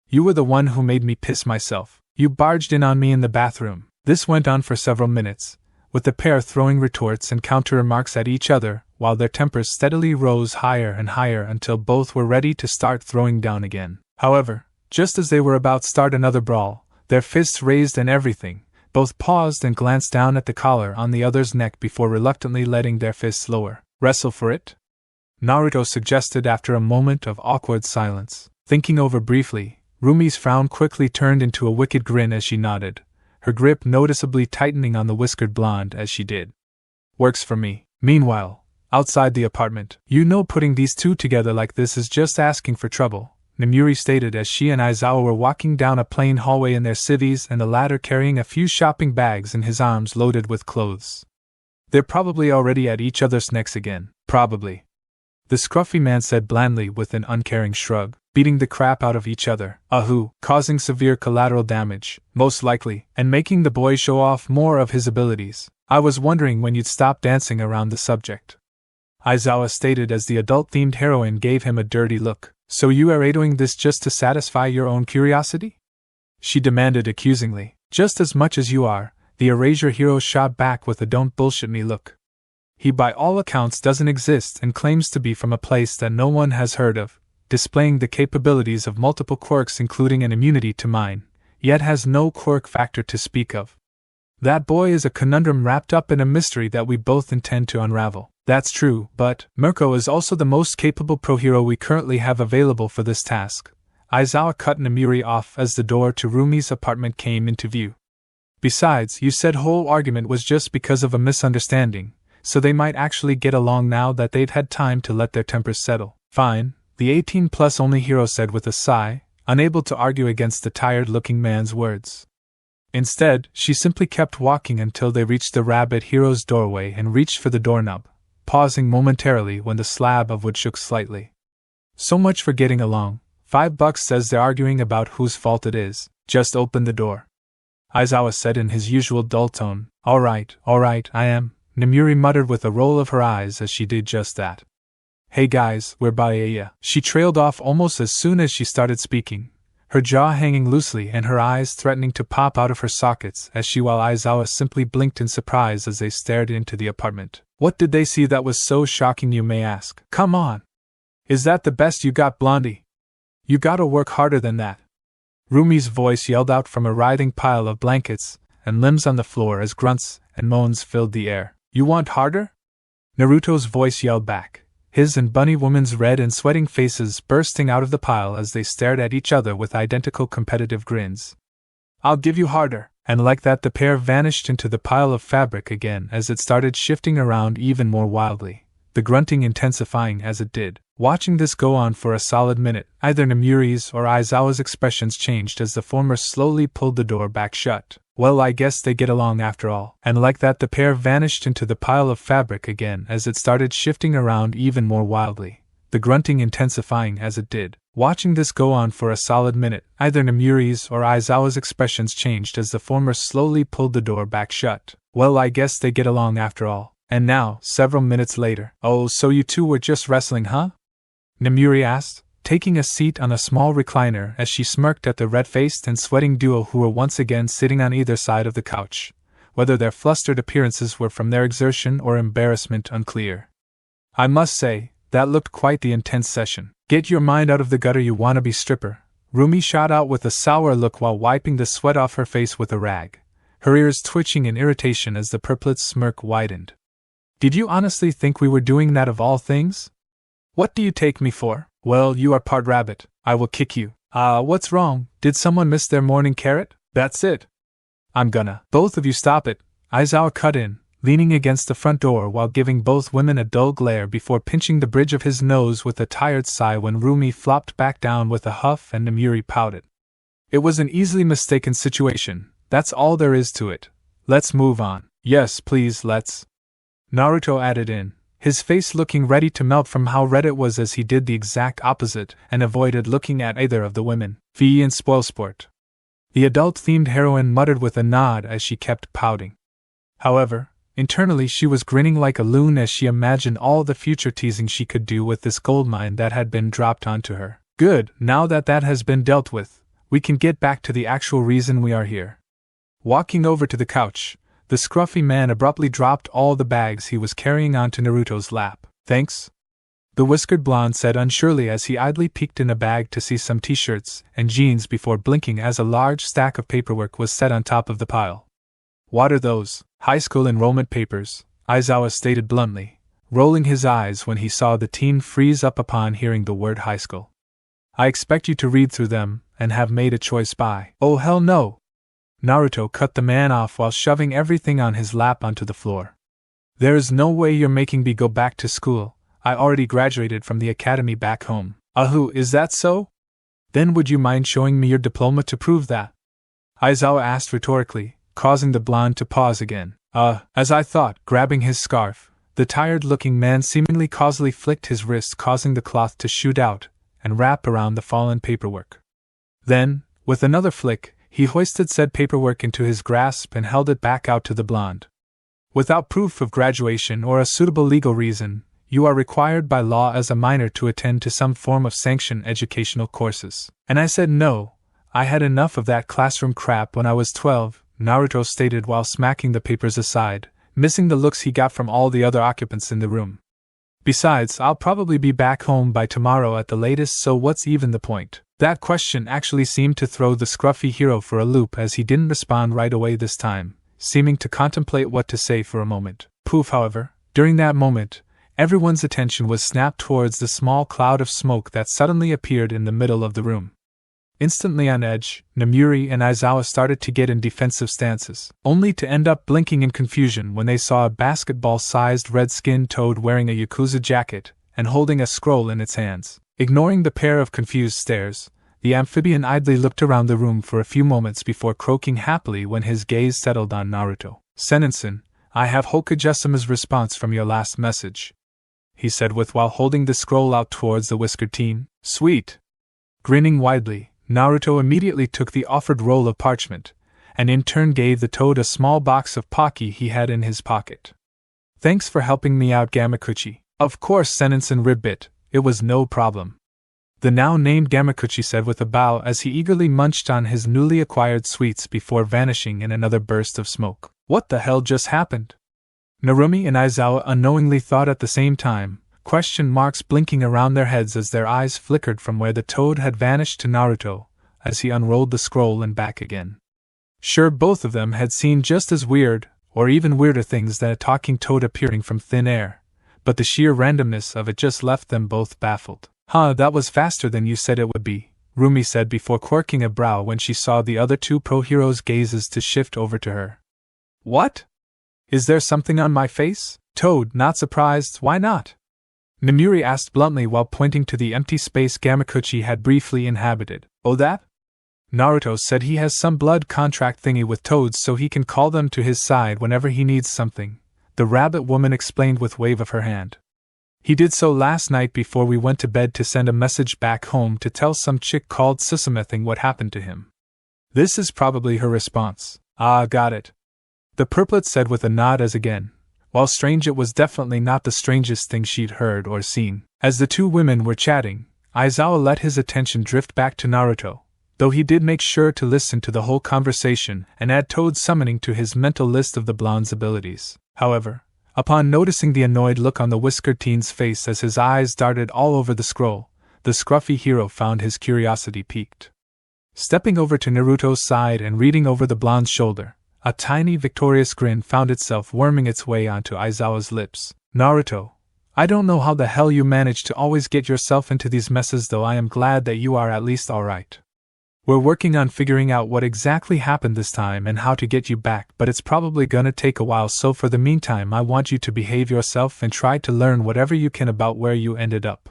"You were the one who made me piss myself. You barged in on me in the bathroom." This went on for several minutes, with the pair throwing retorts and counter-remarks at each other, while their tempers steadily rose higher and higher until both were ready to start throwing down again. However, just as they were about to start another brawl, their fists raised and everything, both paused and glanced down at the collar on the other's neck before reluctantly letting their fists lower. "Wrestle for it?" Naruto suggested after a moment of awkward silence. Thinking over briefly, Rumi's frown quickly turned into a wicked grin as she nodded, her grip noticeably tightening on the whiskered blonde as she did. "Works for me." Meanwhile, outside the apartment, "You know putting these two together like this is just asking for trouble," Namuri stated as she and Aizawa were walking down a plain hallway in their civvies and the latter carrying a few shopping bags in his arms loaded with clothes. "They're probably already at each other's necks again." "Probably," the scruffy man said blandly with an uncaring shrug. "Beating the crap out of each other, causing severe collateral damage, most likely, and making the boy show off more of his abilities. I was wondering when you'd stop dancing around the subject," Aizawa stated as the adult-themed heroine gave him a dirty look. "So you are doing this just to satisfy your own curiosity?" she demanded accusingly. "Just as much as you are," the Erasure hero shot back with a "don't bullshit me" look. "He by all accounts doesn't exist and claims to be from a place that no one has heard of, displaying the capabilities of multiple quirks including an immunity to mine, yet has no quirk factor to speak of. That boy is a conundrum wrapped up in a mystery that we both intend to unravel." That's true, but Mirko is also the most capable pro-hero we currently have available for this task. Aizawa cut Namiri off as the door to Rumi's apartment came into view. Besides, you said whole argument was just because of a misunderstanding, so they might actually get along now that they've had time to let their tempers settle. Fine, the 18-plus only hero said with a sigh, unable to argue against the tired-looking man's words. Instead, she simply kept walking until they reached the rabbit hero's doorway and reached for the doorknob, pausing momentarily when the slab of wood shook slightly. So much for getting along. $5 says they're arguing about whose fault it is. Just open the door. Aizawa said in his usual dull tone. All right, I am. Namiri muttered with a roll of her eyes as she did just that. Hey guys, we're Baeya. She trailed off almost as soon as she started speaking, her jaw hanging loosely and her eyes threatening to pop out of her sockets while Aizawa simply blinked in surprise as they stared into the apartment. What did they see that was so shocking, you may ask? Come on! Is that the best you got, Blondie? You gotta work harder than that. Rumi's voice yelled out from a writhing pile of blankets and limbs on the floor as grunts and moans filled the air. You want harder? Naruto's voice yelled back, his and Bunny Woman's red and sweating faces bursting out of the pile as they stared at each other with identical competitive grins. I'll give you harder. And like that the pair vanished into the pile of fabric again as it started shifting around even more wildly, the grunting intensifying as it did. Watching this go on for a solid minute, either Namiri's or Aizawa's expressions changed as the former slowly pulled the door back shut. Well, I guess they get along after all. And like that the pair vanished into the pile of fabric again as it started shifting around even more wildly, the grunting intensifying as it did. Watching this go on for a solid minute, either Namiri's or Aizawa's expressions changed as the former slowly pulled the door back shut. Well, I guess they get along after all. And now, several minutes later. Oh, so you two were just wrestling, huh? Namiri asked, taking a seat on a small recliner as she smirked at the red-faced and sweating duo who were once again sitting on either side of the couch, whether their flustered appearances were from their exertion or embarrassment unclear. I must say, that looked quite the intense session. Get your mind out of the gutter, you wannabe stripper, Rumi shot out with a sour look while wiping the sweat off her face with a rag, her ears twitching in irritation as the purplet's smirk widened. Did you honestly think we were doing that of all things? What do you take me for? Well, you are part rabbit. I will kick you. What's wrong? Did someone miss their morning carrot? That's it. I'm gonna. Both of you stop it. Aizawa cut in, leaning against the front door while giving both women a dull glare before pinching the bridge of his nose with a tired sigh when Rumi flopped back down with a huff and Namiri pouted. It was an easily mistaken situation. That's all there is to it. Let's move on. Yes, please, let's. Naruto added in, his face looking ready to melt from how red it was as he did the exact opposite and avoided looking at either of the women. V and Spoilsport. The adult-themed heroine muttered with a nod as she kept pouting. However, internally she was grinning like a loon as she imagined all the future teasing she could do with this goldmine that had been dropped onto her. Good, now that has been dealt with, we can get back to the actual reason we are here. Walking over to the couch, the scruffy man abruptly dropped all the bags he was carrying onto Naruto's lap. Thanks? The whiskered blonde said unsurely as he idly peeked in a bag to see some t-shirts and jeans before blinking as a large stack of paperwork was set on top of the pile. What are those? High school enrollment papers, Aizawa stated bluntly, rolling his eyes when he saw the teen freeze up upon hearing the word high school. I expect you to read through them and have made a choice by. Oh hell no! Naruto cut the man off while shoving everything on his lap onto the floor. There is no way you're making me go back to school. I already graduated from the academy back home. Ahoo, is that so? Then would you mind showing me your diploma to prove that? Aizawa asked rhetorically, causing the blonde to pause again. As I thought, grabbing his scarf, the tired-looking man seemingly causally flicked his wrist, causing the cloth to shoot out and wrap around the fallen paperwork. Then, with another flick, he hoisted said paperwork into his grasp and held it back out to the blonde. Without proof of graduation or a suitable legal reason, you are required by law as a minor to attend to some form of sanctioned educational courses. And I said no, I had enough of that classroom crap when I was 12, Naruto stated while smacking the papers aside, missing the looks he got from all the other occupants in the room. Besides, I'll probably be back home by tomorrow at the latest, so what's even the point? That question actually seemed to throw the scruffy hero for a loop as he didn't respond right away this time, seeming to contemplate what to say for a moment. Poof, however, during that moment, everyone's attention was snapped towards the small cloud of smoke that suddenly appeared in the middle of the room. Instantly on edge, Namuri and Aizawa started to get in defensive stances, only to end up blinking in confusion when they saw a basketball-sized red-skinned toad wearing a Yakuza jacket and holding a scroll in its hands. Ignoring the pair of confused stares, the amphibian idly looked around the room for a few moments before croaking happily when his gaze settled on Naruto. "Senen-san, I have Hokage-sama's response from your last message," he said while holding the scroll out towards the whiskered teen. "Sweet." Grinning widely, Naruto immediately took the offered roll of parchment, and in turn gave the toad a small box of Pocky he had in his pocket. "Thanks for helping me out, Gamakuchi." "Of course," Senen-san ribbit, "it was no problem," the now named Gamakuchi said with a bow as he eagerly munched on his newly acquired sweets before vanishing in another burst of smoke. "What the hell just happened?" Narumi and Aizawa unknowingly thought at the same time, question marks blinking around their heads as their eyes flickered from where the toad had vanished to Naruto, as he unrolled the scroll and back again. Sure, both of them had seen just as weird, or even weirder things than a talking toad appearing from thin air, but the sheer randomness of it just left them both baffled. "Huh, that was faster than you said it would be," Rumi said before quirking a brow when she saw the other two pro-heroes' gazes to shift over to her. "What? Is there something on my face?" Toad, not surprised. "Why not?" Namuri asked bluntly while pointing to the empty space Gamakuchi had briefly inhabited. "Oh, that?" Naruto said he has some blood contract thingy with toads so he can call them to his side whenever he needs something, the rabbit woman explained with wave of her hand. "He did so last night before we went to bed to send a message back home to tell some chick called Susamething what happened to him. This is probably her response." "Ah, got it," the purplet said with a nod as again, while strange, it was definitely not the strangest thing she'd heard or seen. As the two women were chatting, Aizawa let his attention drift back to Naruto, though he did make sure to listen to the whole conversation and add Toad summoning to his mental list of the blonde's abilities. However, upon noticing the annoyed look on the whiskered teen's face as his eyes darted all over the scroll, the scruffy hero found his curiosity piqued. Stepping over to Naruto's side and reading over the blonde's shoulder, a tiny victorious grin found itself worming its way onto Aizawa's lips. "Naruto, I don't know how the hell you manage to always get yourself into these messes, though I am glad that you are at least alright. We're working on figuring out what exactly happened this time and how to get you back, but it's probably gonna take a while, so for the meantime I want you to behave yourself and try to learn whatever you can about where you ended up.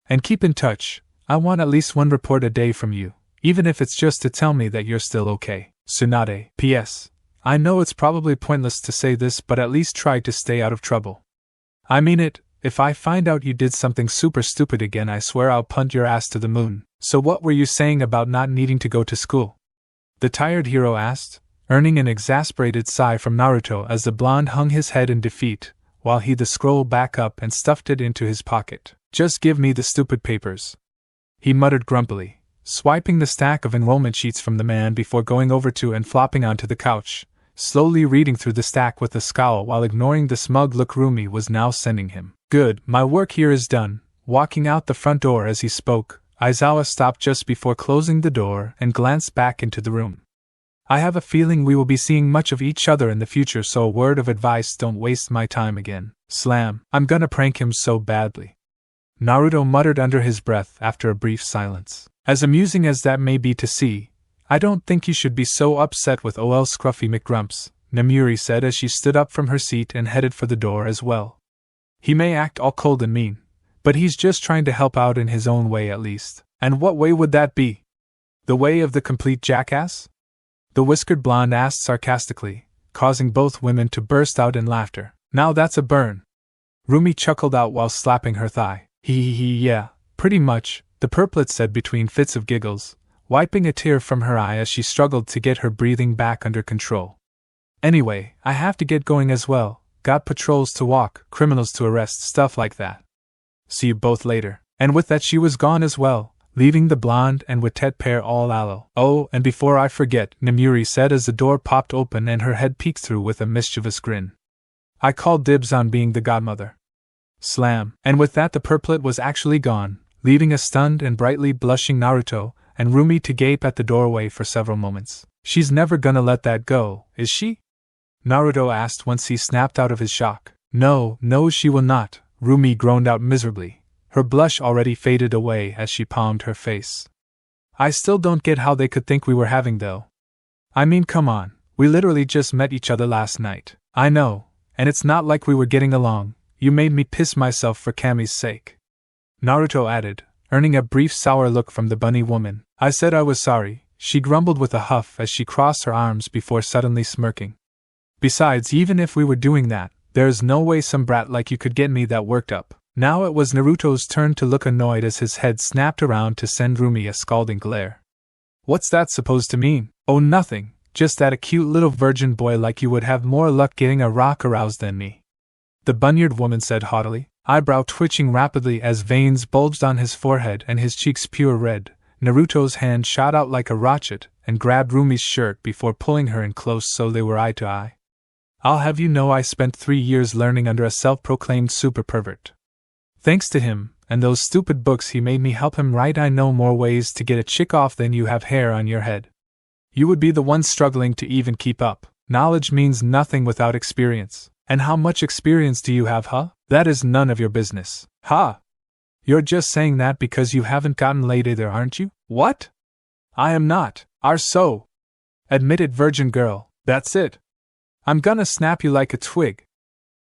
And keep in touch. I want at least one report a day from you, even if it's just to tell me that you're still okay. Tsunade. P.S. I know it's probably pointless to say this, but at least try to stay out of trouble. I mean it, if I find out you did something super stupid again, I swear I'll punt your ass to the moon." "So what were you saying about not needing to go to school?" the tired hero asked, earning an exasperated sigh from Naruto as the blonde hung his head in defeat, while he the scroll back up and stuffed it into his pocket. "Just give me the stupid papers," he muttered grumpily, swiping the stack of enrollment sheets from the man before going over to and flopping onto the couch, slowly reading through the stack with a scowl while ignoring the smug look Rumi was now sending him. "Good, my work here is done." Walking out the front door as he spoke, Aizawa stopped just before closing the door and glanced back into the room. "I have a feeling we will be seeing much of each other in the future, so a word of advice: don't waste my time again." "Slam, I'm gonna prank him so badly," Naruto muttered under his breath after a brief silence. "As amusing as that may be to see, I don't think you should be so upset with ol Scruffy McGrumps," Namuri said as she stood up from her seat and headed for the door as well. "He may act all cold and mean, but he's just trying to help out in his own way at least." "And what way would that be? The way of the complete jackass?" the whiskered blonde asked sarcastically, causing both women to burst out in laughter. "Now that's a burn," Rumi chuckled out while slapping her thigh. Yeah, pretty much," the purplet said between fits of giggles, wiping a tear from her eye as she struggled to get her breathing back under control. "Anyway, I have to get going as well. Got patrols to walk, criminals to arrest, stuff like that. See you both later." And with that she was gone as well, leaving the blonde and Wittet pair all aloe. "Oh, and before I forget," Namuri said as the door popped open and her head peeked through with a mischievous grin, "I called dibs on being the godmother." Slam. And with that the purplet was actually gone, leaving a stunned and brightly blushing Naruto and Rumi to gape at the doorway for several moments. "She's never gonna let that go, is she?" Naruto asked once he snapped out of his shock. No, she will not," Rumi groaned out miserably. Her blush already faded away as she palmed her face. I still don't get how they could think we were having though. I mean, come on, we literally just met each other last night. I know, and it's not like we were getting along. You made me piss myself for Kami's sake. Naruto added, earning a brief sour look from the bunny woman. I said I was sorry, she grumbled with a huff as she crossed her arms before suddenly smirking. Besides, even if we were doing that, there's no way some brat like you could get me that worked up. Now it was Naruto's turn to look annoyed as his head snapped around to send Rumi a scalding glare. What's that supposed to mean? Oh, nothing, just that a cute little virgin boy like you would have more luck getting a rock aroused than me. The bunyard woman said haughtily, eyebrow twitching rapidly as veins bulged on his forehead and his cheeks pure red. Naruto's hand shot out like a rocket and grabbed Rumi's shirt before pulling her in close so they were eye to eye. I'll have you know I spent 3 years learning under a self-proclaimed super pervert. Thanks to him, and those stupid books he made me help him write, I know more ways to get a chick off than you have hair on your head. You would be the one struggling to even keep up. Knowledge means nothing without experience. And how much experience do you have, huh? That is none of your business. Ha! You're just saying that because you haven't gotten laid either, aren't you? What? I am not. Are so. Admitted virgin girl. That's it. I'm gonna snap you like a twig,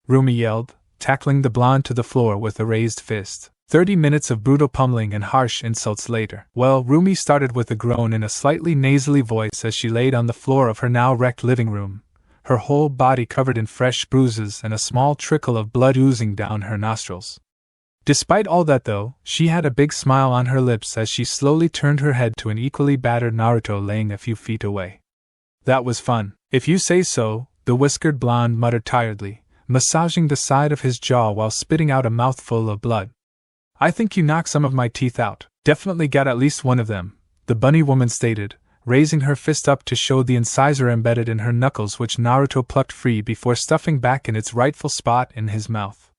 Rumi yelled, tackling the blonde to the floor with a raised fist. 30 minutes of brutal pummeling and harsh insults later. Well, Rumi started with a groan in a slightly nasally voice as she laid on the floor of her now wrecked living room, her whole body covered in fresh bruises and a small trickle of blood oozing down her nostrils. Despite all that though, she had a big smile on her lips as she slowly turned her head to an equally battered Naruto laying a few feet away. That was fun, if you say so, the whiskered blonde muttered tiredly, massaging the side of his jaw while spitting out a mouthful of blood. I think you knocked some of my teeth out. Definitely got at least one of them, the bunny woman stated, raising her fist up to show the incisor embedded in her knuckles, which Naruto plucked free before stuffing back in its rightful spot in his mouth.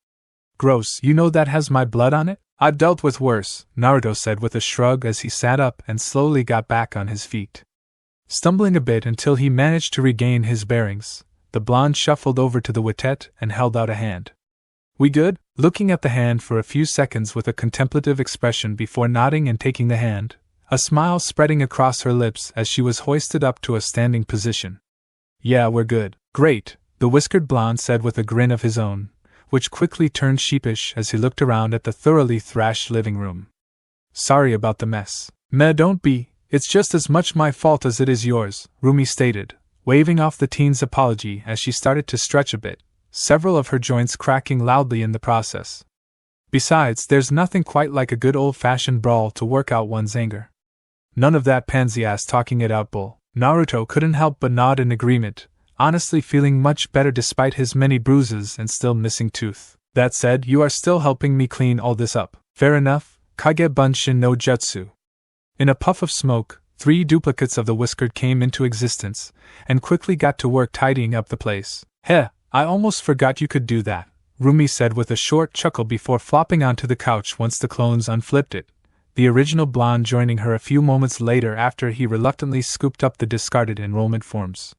Gross, you know that has my blood on it? I've dealt with worse, Naruto said with a shrug as he sat up and slowly got back on his feet. Stumbling a bit until he managed to regain his bearings, the blonde shuffled over to the witet and held out a hand. We good? Looking at the hand for a few seconds with a contemplative expression before nodding and taking the hand, a smile spreading across her lips as she was hoisted up to a standing position. Yeah, we're good. Great, the whiskered blonde said with a grin of his own, which quickly turned sheepish as he looked around at the thoroughly thrashed living room. Sorry about the mess. Meh, don't be, it's just as much my fault as it is yours, Rumi stated, waving off the teen's apology as she started to stretch a bit, several of her joints cracking loudly in the process. Besides, there's nothing quite like a good old-fashioned brawl to work out one's anger. None of that pansy-ass talking it out bull. Naruto couldn't help but nod in agreement, honestly feeling much better despite his many bruises and still missing tooth. That said, you are still helping me clean all this up. Fair enough, Kage Bunshin no Jutsu. In a puff of smoke, 3 duplicates of the whiskered came into existence, and quickly got to work tidying up the place. Heh, I almost forgot you could do that, Rumi said with a short chuckle before flopping onto the couch once the clones unflipped it, the original blonde joining her a few moments later after he reluctantly scooped up the discarded enrollment forms.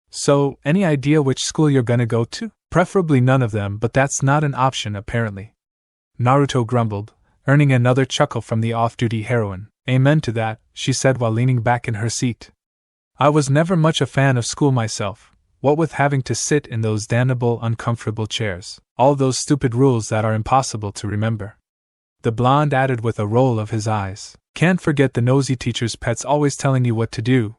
So, any idea which school you're gonna go to? Preferably none of them, but that's not an option apparently, Naruto grumbled, earning another chuckle from the off-duty heroine. Amen to that, she said while leaning back in her seat. I was never much a fan of school myself, what with having to sit in those damnable uncomfortable chairs, all those stupid rules that are impossible to remember. The blonde added with a roll of his eyes. Can't forget the nosy teacher's pets always telling you what to do,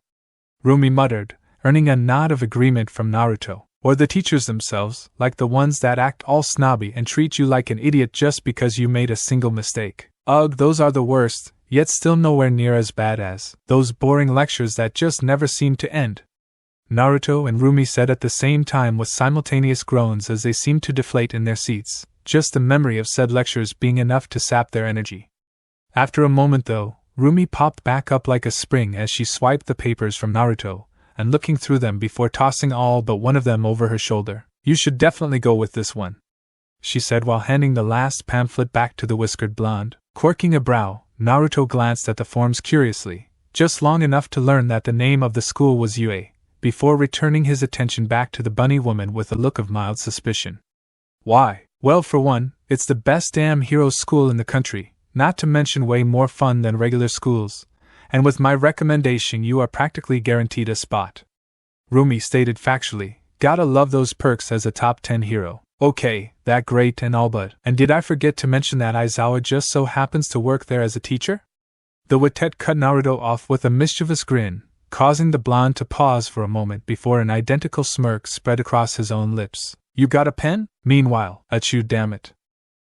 Rumi muttered, earning a nod of agreement from Naruto. Or the teachers themselves, like the ones that act all snobby and treat you like an idiot just because you made a single mistake. Ugh, those are the worst, yet still nowhere near as bad as those boring lectures that just never seem to end, Naruto and Rumi said at the same time with simultaneous groans as they seemed to deflate in their seats, just the memory of said lectures being enough to sap their energy. After a moment though, Rumi popped back up like a spring as she swiped the papers from Naruto, and looking through them before tossing all but one of them over her shoulder. You should definitely go with this one, she said while handing the last pamphlet back to the whiskered blonde. Quirking a brow, Naruto glanced at the forms curiously, just long enough to learn that the name of the school was Yue, before returning his attention back to the bunny woman with a look of mild suspicion. Why? Well, for one, It's the best damn hero school in the country, not to mention way more fun than regular schools, and with my recommendation you are practically guaranteed a spot. Rumi stated factually, gotta love those perks as a top 10 hero. Okay, that great and all but. And did I forget to mention that Aizawa just so happens to work there as a teacher? The Watet cut Naruto off with a mischievous grin, causing the blonde to pause for a moment before an identical smirk spread across his own lips. You got a pen? Meanwhile, achoo dammit.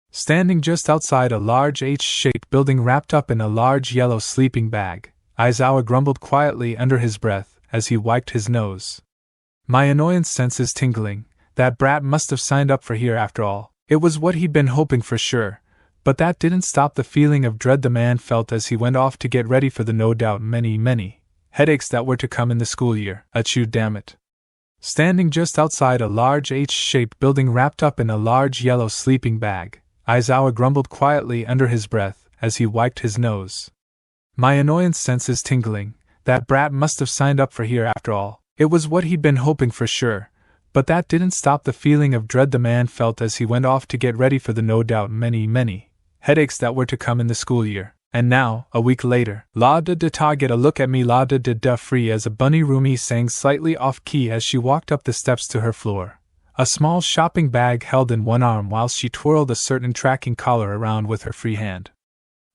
Standing just outside a large H-shaped building wrapped up in a large yellow sleeping bag, Aizawa grumbled quietly under his breath as he wiped his nose. My annoyance senses tingling. That brat must have signed up for here after all. It was what he'd been hoping for sure, but that didn't stop the feeling of dread the man felt as he went off to get ready for the no doubt many headaches that were to come in the school year. Achoo dammit. Standing just outside a large H-shaped building wrapped up in a large yellow sleeping bag, Aizawa grumbled quietly under his breath as he wiped his nose. My annoyance senses tingling. That brat must have signed up for here after all. It was what he'd been hoping for sure, but that didn't stop the feeling of dread the man felt as he went off to get ready for the no doubt many headaches that were to come in the school year. And now, a week later, la da da get a look at me la da da free as a bunny. Rumi sang slightly off-key as she walked up the steps to her floor, a small shopping bag held in one arm while she twirled a certain tracking collar around with her free hand.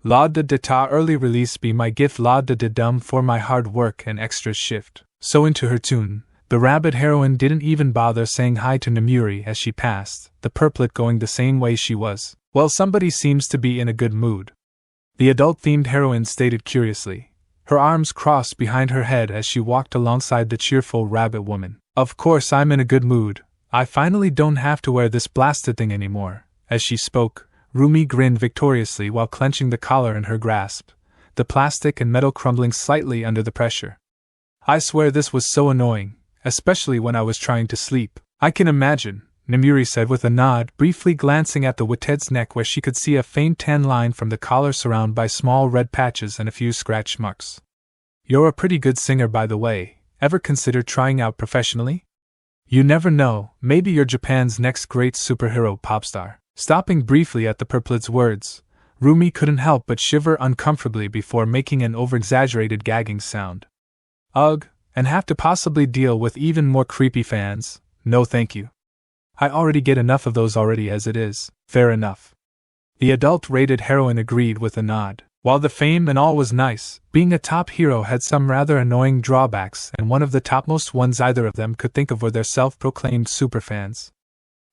La da da early release be my gift la da da dum for my hard work and extra shift. So into her tune, the rabbit heroine didn't even bother saying hi to Namuri as she passed, the purplet going the same way she was. Well, somebody seems to be in a good mood. The adult-themed heroine stated curiously, her arms crossed behind her head as she walked alongside the cheerful rabbit woman. Of course I'm in a good mood. I finally don't have to wear this blasted thing anymore. As she spoke, Rumi grinned victoriously while clenching the collar in her grasp, the plastic and metal crumbling slightly under the pressure. I swear this was so annoying, especially when I was trying to sleep. I can imagine, Namuri said with a nod, briefly glancing at the Watet's neck where she could see a faint tan line from the collar surrounded by small red patches and a few scratch marks. You're a pretty good singer, by the way. Ever considered trying out professionally? You never know, maybe you're Japan's next great superhero pop star. Stopping briefly at the purplet's words, Rumi couldn't help but shiver uncomfortably before making an over-exaggerated gagging sound. Ugh, and have to possibly deal with even more creepy fans? No thank you. I already get enough of those already as it is. Fair enough. The adult-rated heroine agreed with a nod. While the fame and all was nice, being a top hero had some rather annoying drawbacks, and one of the topmost ones either of them could think of were their self-proclaimed superfans.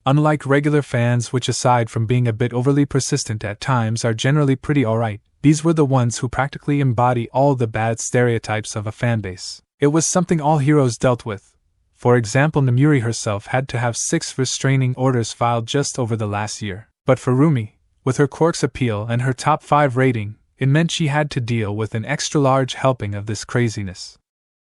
Unlike regular fans, which aside from being a bit overly persistent at times are generally pretty alright, these were the ones who practically embody all the bad stereotypes of a fanbase. It was something all heroes dealt with. For example, Namuri herself had to have 6 restraining orders filed just over the last year. But for Rumi, with her quirk's appeal and her top 5 rating, it meant she had to deal with an extra-large helping of this craziness.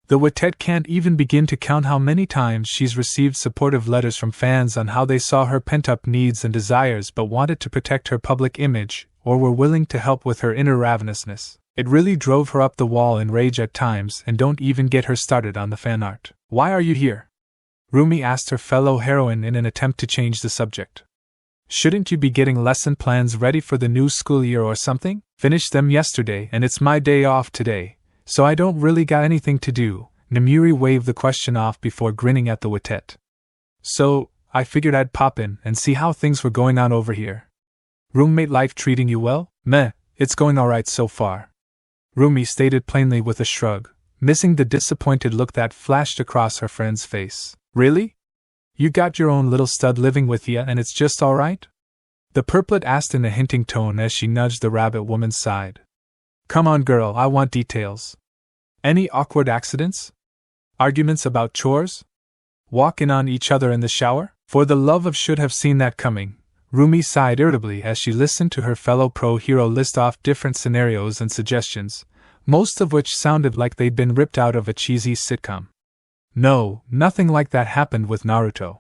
The Watet can't even begin to count how many times she's received supportive letters from fans on how they saw her pent-up needs and desires but wanted to protect her public image, or were willing to help with her inner ravenousness. It really drove her up the wall in rage at times, and don't even get her started on the fan art. Why are you here? Rumi asked her fellow heroine in an attempt to change the subject. Shouldn't you be getting lesson plans ready for the new school year or something? Finished them yesterday and it's my day off today, so I don't really got anything to do. Namuri waved the question off before grinning at the Watet. So, I figured I'd pop in and see how things were going on over here. Roommate life treating you well? Meh, it's going alright so far. Rumi stated plainly with a shrug, missing the disappointed look that flashed across her friend's face. Really? You got your own little stud living with ya and it's just alright? The purplet asked in a hinting tone as she nudged the rabbit woman's side. Come on girl, I want details. Any awkward accidents? Arguments about chores? Walking on each other in the shower? For the love of should have seen that coming. Rumi sighed irritably as she listened to her fellow pro-hero list off different scenarios and suggestions, most of which sounded like they'd been ripped out of a cheesy sitcom. No, nothing like that happened with Naruto.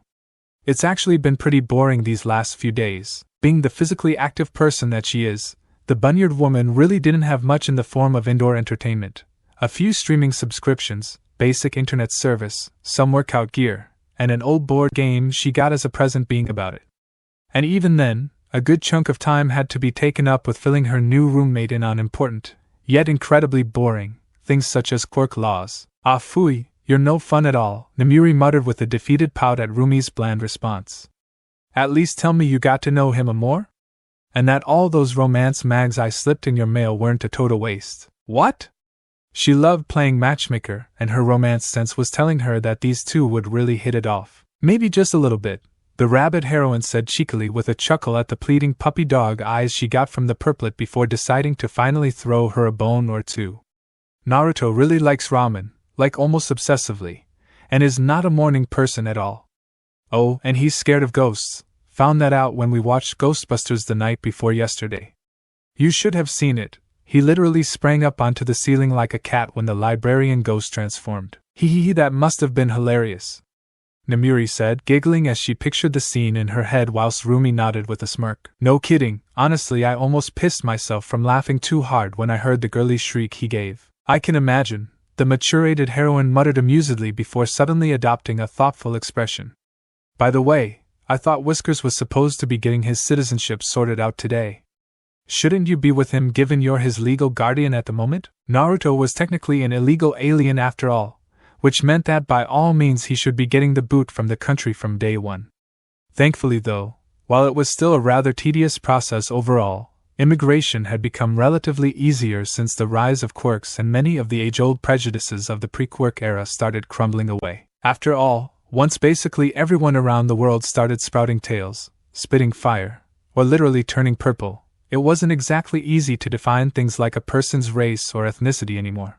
It's actually been pretty boring these last few days. Being the physically active person that she is, the bunyard woman really didn't have much in the form of indoor entertainment. A few streaming subscriptions, basic internet service, some workout gear, and an old board game she got as a present being about it. And even then, A good chunk of time had to be taken up with filling her new roommate in on important, yet incredibly boring, things such as quirk laws. Ah phooey, you're no fun at all, Namuri muttered with a defeated pout at Rumi's bland response. At least tell me you got to know him a more? And that all those romance mags I slipped in your mail weren't a total waste. What? She loved playing matchmaker, and her romance sense was telling her that these two would really hit it off. Maybe just a little bit, the rabbit heroine said cheekily with a chuckle at the pleading puppy dog eyes she got from the purplet before deciding to finally throw her a bone or two. Naruto really likes ramen, like almost obsessively, and is not a morning person at all. Oh, and he's scared of ghosts. Found that out when we watched Ghostbusters the night before yesterday. You should have seen it. He literally sprang up onto the ceiling like a cat when the librarian ghost transformed. Hee, that must have been hilarious, Namuri said, giggling as she pictured the scene in her head whilst Rumi nodded with a smirk. No kidding, honestly I almost pissed myself from laughing too hard when I heard the girly shriek he gave. I can imagine, the maturated heroine muttered amusedly before suddenly adopting a thoughtful expression. By the way, I thought Whiskers was supposed to be getting his citizenship sorted out today. Shouldn't you be with him given you're his legal guardian at the moment? Naruto was technically an illegal alien after all, which meant that by all means he should be getting the boot from the country from day one. Thankfully though, while it was still a rather tedious process overall, immigration had become relatively easier since the rise of quirks and many of the age-old prejudices of the pre-quirk era started crumbling away. After all, once basically everyone around the world started sprouting tails, spitting fire, or literally turning purple, it wasn't exactly easy to define things like a person's race or ethnicity anymore.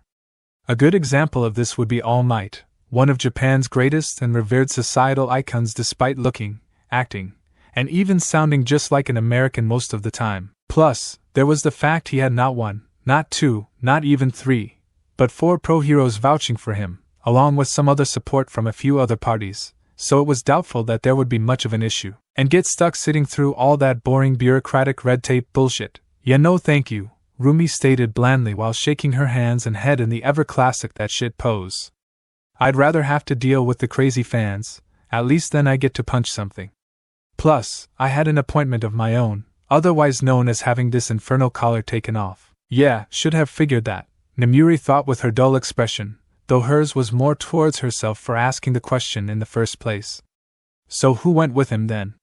A good example of this would be All Might, one of Japan's greatest and revered societal icons despite looking, acting, and even sounding just like an American most of the time. Plus, there was the fact he had not one, not two, not even three, but 4 pro-heroes vouching for him, along with some other support from a few other parties, so it was doubtful that there would be much of an issue. And get stuck sitting through all that boring bureaucratic red tape bullshit. Yeah, no thank you, Rumi stated blandly while shaking her hands and head in the ever-classic that shit pose. I'd rather have to deal with the crazy fans, at least then I get to punch something. Plus, I had an appointment of my own, otherwise known as having this infernal collar taken off. Yeah, should have figured that, Namuri thought with her dull expression, though hers was more towards herself for asking the question in the first place. So who went with him then?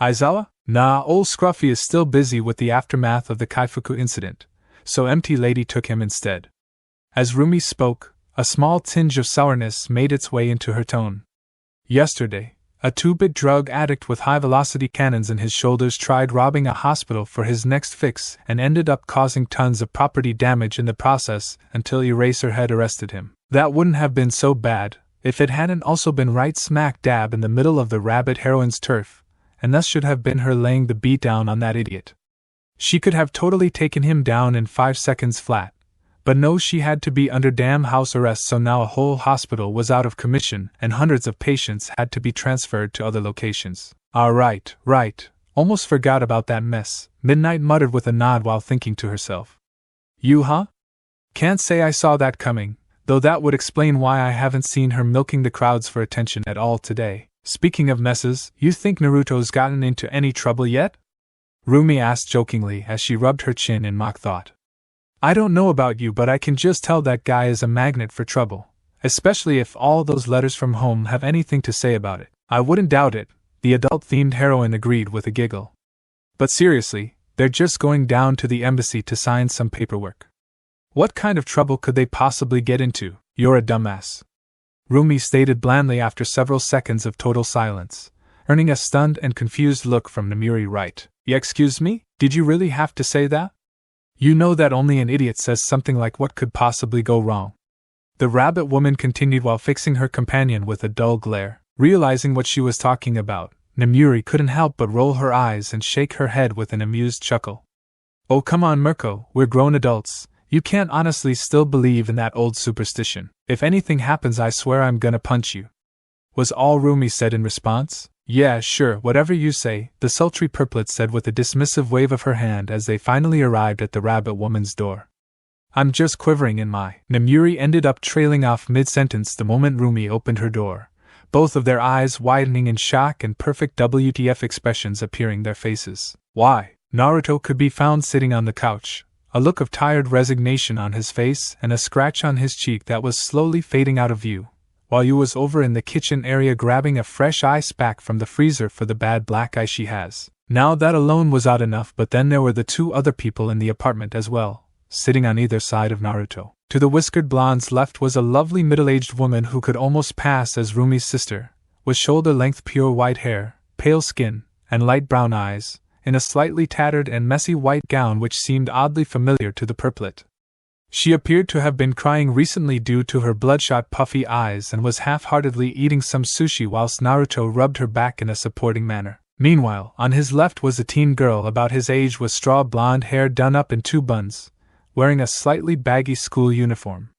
Aizawa? Nah, old Scruffy is still busy with the aftermath of the Kaifuku incident, so Empty Lady took him instead. As Rumi spoke, a small tinge of sourness made its way into her tone. Yesterday, a 2-bit drug addict with high-velocity cannons in his shoulders tried robbing a hospital for his next fix and ended up causing tons of property damage in the process until Eraserhead arrested him. That wouldn't have been so bad if it hadn't also been right smack dab in the middle of the rabbit heroine's turf, and thus should have been her laying the beat down on that idiot. She could have totally taken him down in 5 seconds flat, but no, she had to be under damn house arrest, so now a whole hospital was out of commission and hundreds of patients had to be transferred to other locations. Right, almost forgot about that mess, Midnight muttered with a nod while thinking to herself. You huh? Can't say I saw that coming, though that would explain why I haven't seen her milking the crowds for attention at all today. Speaking of messes, you think Naruto's gotten into any trouble yet? Rumi asked jokingly as she rubbed her chin in mock thought. I don't know about you, but I can just tell that guy is a magnet for trouble, especially if all those letters from home have anything to say about it. I wouldn't doubt it, the adult-themed heroine agreed with a giggle. But seriously, they're just going down to the embassy to sign some paperwork. What kind of trouble could they possibly get into? You're a dumbass, Rumi stated blandly after several seconds of total silence, earning a stunned and confused look from Namuri right. Excuse me? Did you really have to say that? You know that only an idiot says something like what could possibly go wrong. The rabbit woman continued while fixing her companion with a dull glare. Realizing what she was talking about, Namuri couldn't help but roll her eyes and shake her head with an amused chuckle. Oh come on Mirko, we're grown adults. You can't honestly still believe in that old superstition. If anything happens I swear I'm gonna punch you, was all Rumi said in response. Yeah, sure, whatever you say, the sultry purplet said with a dismissive wave of her hand as they finally arrived at the rabbit woman's door. I'm just quivering in my... Namuri ended up trailing off mid-sentence the moment Rumi opened her door, both of their eyes widening in shock and perfect WTF expressions appearing their faces. Why? Naruto could be found sitting on the couch, a look of tired resignation on his face and a scratch on his cheek that was slowly fading out of view, while you was over in the kitchen area grabbing a fresh ice pack from the freezer for the bad black eye she has. Now that alone was odd enough, but then there were the two other people in the apartment as well, sitting on either side of Naruto. To the whiskered blonde's left was a lovely middle-aged woman who could almost pass as Rumi's sister, with shoulder-length pure white hair, pale skin, and light brown eyes, in a slightly tattered and messy white gown which seemed oddly familiar to the purplet. She appeared to have been crying recently due to her bloodshot puffy eyes and was half-heartedly eating some sushi whilst Naruto rubbed her back in a supporting manner. Meanwhile, on his left was a teen girl about his age with straw blonde hair done up in two buns, wearing a slightly baggy school uniform.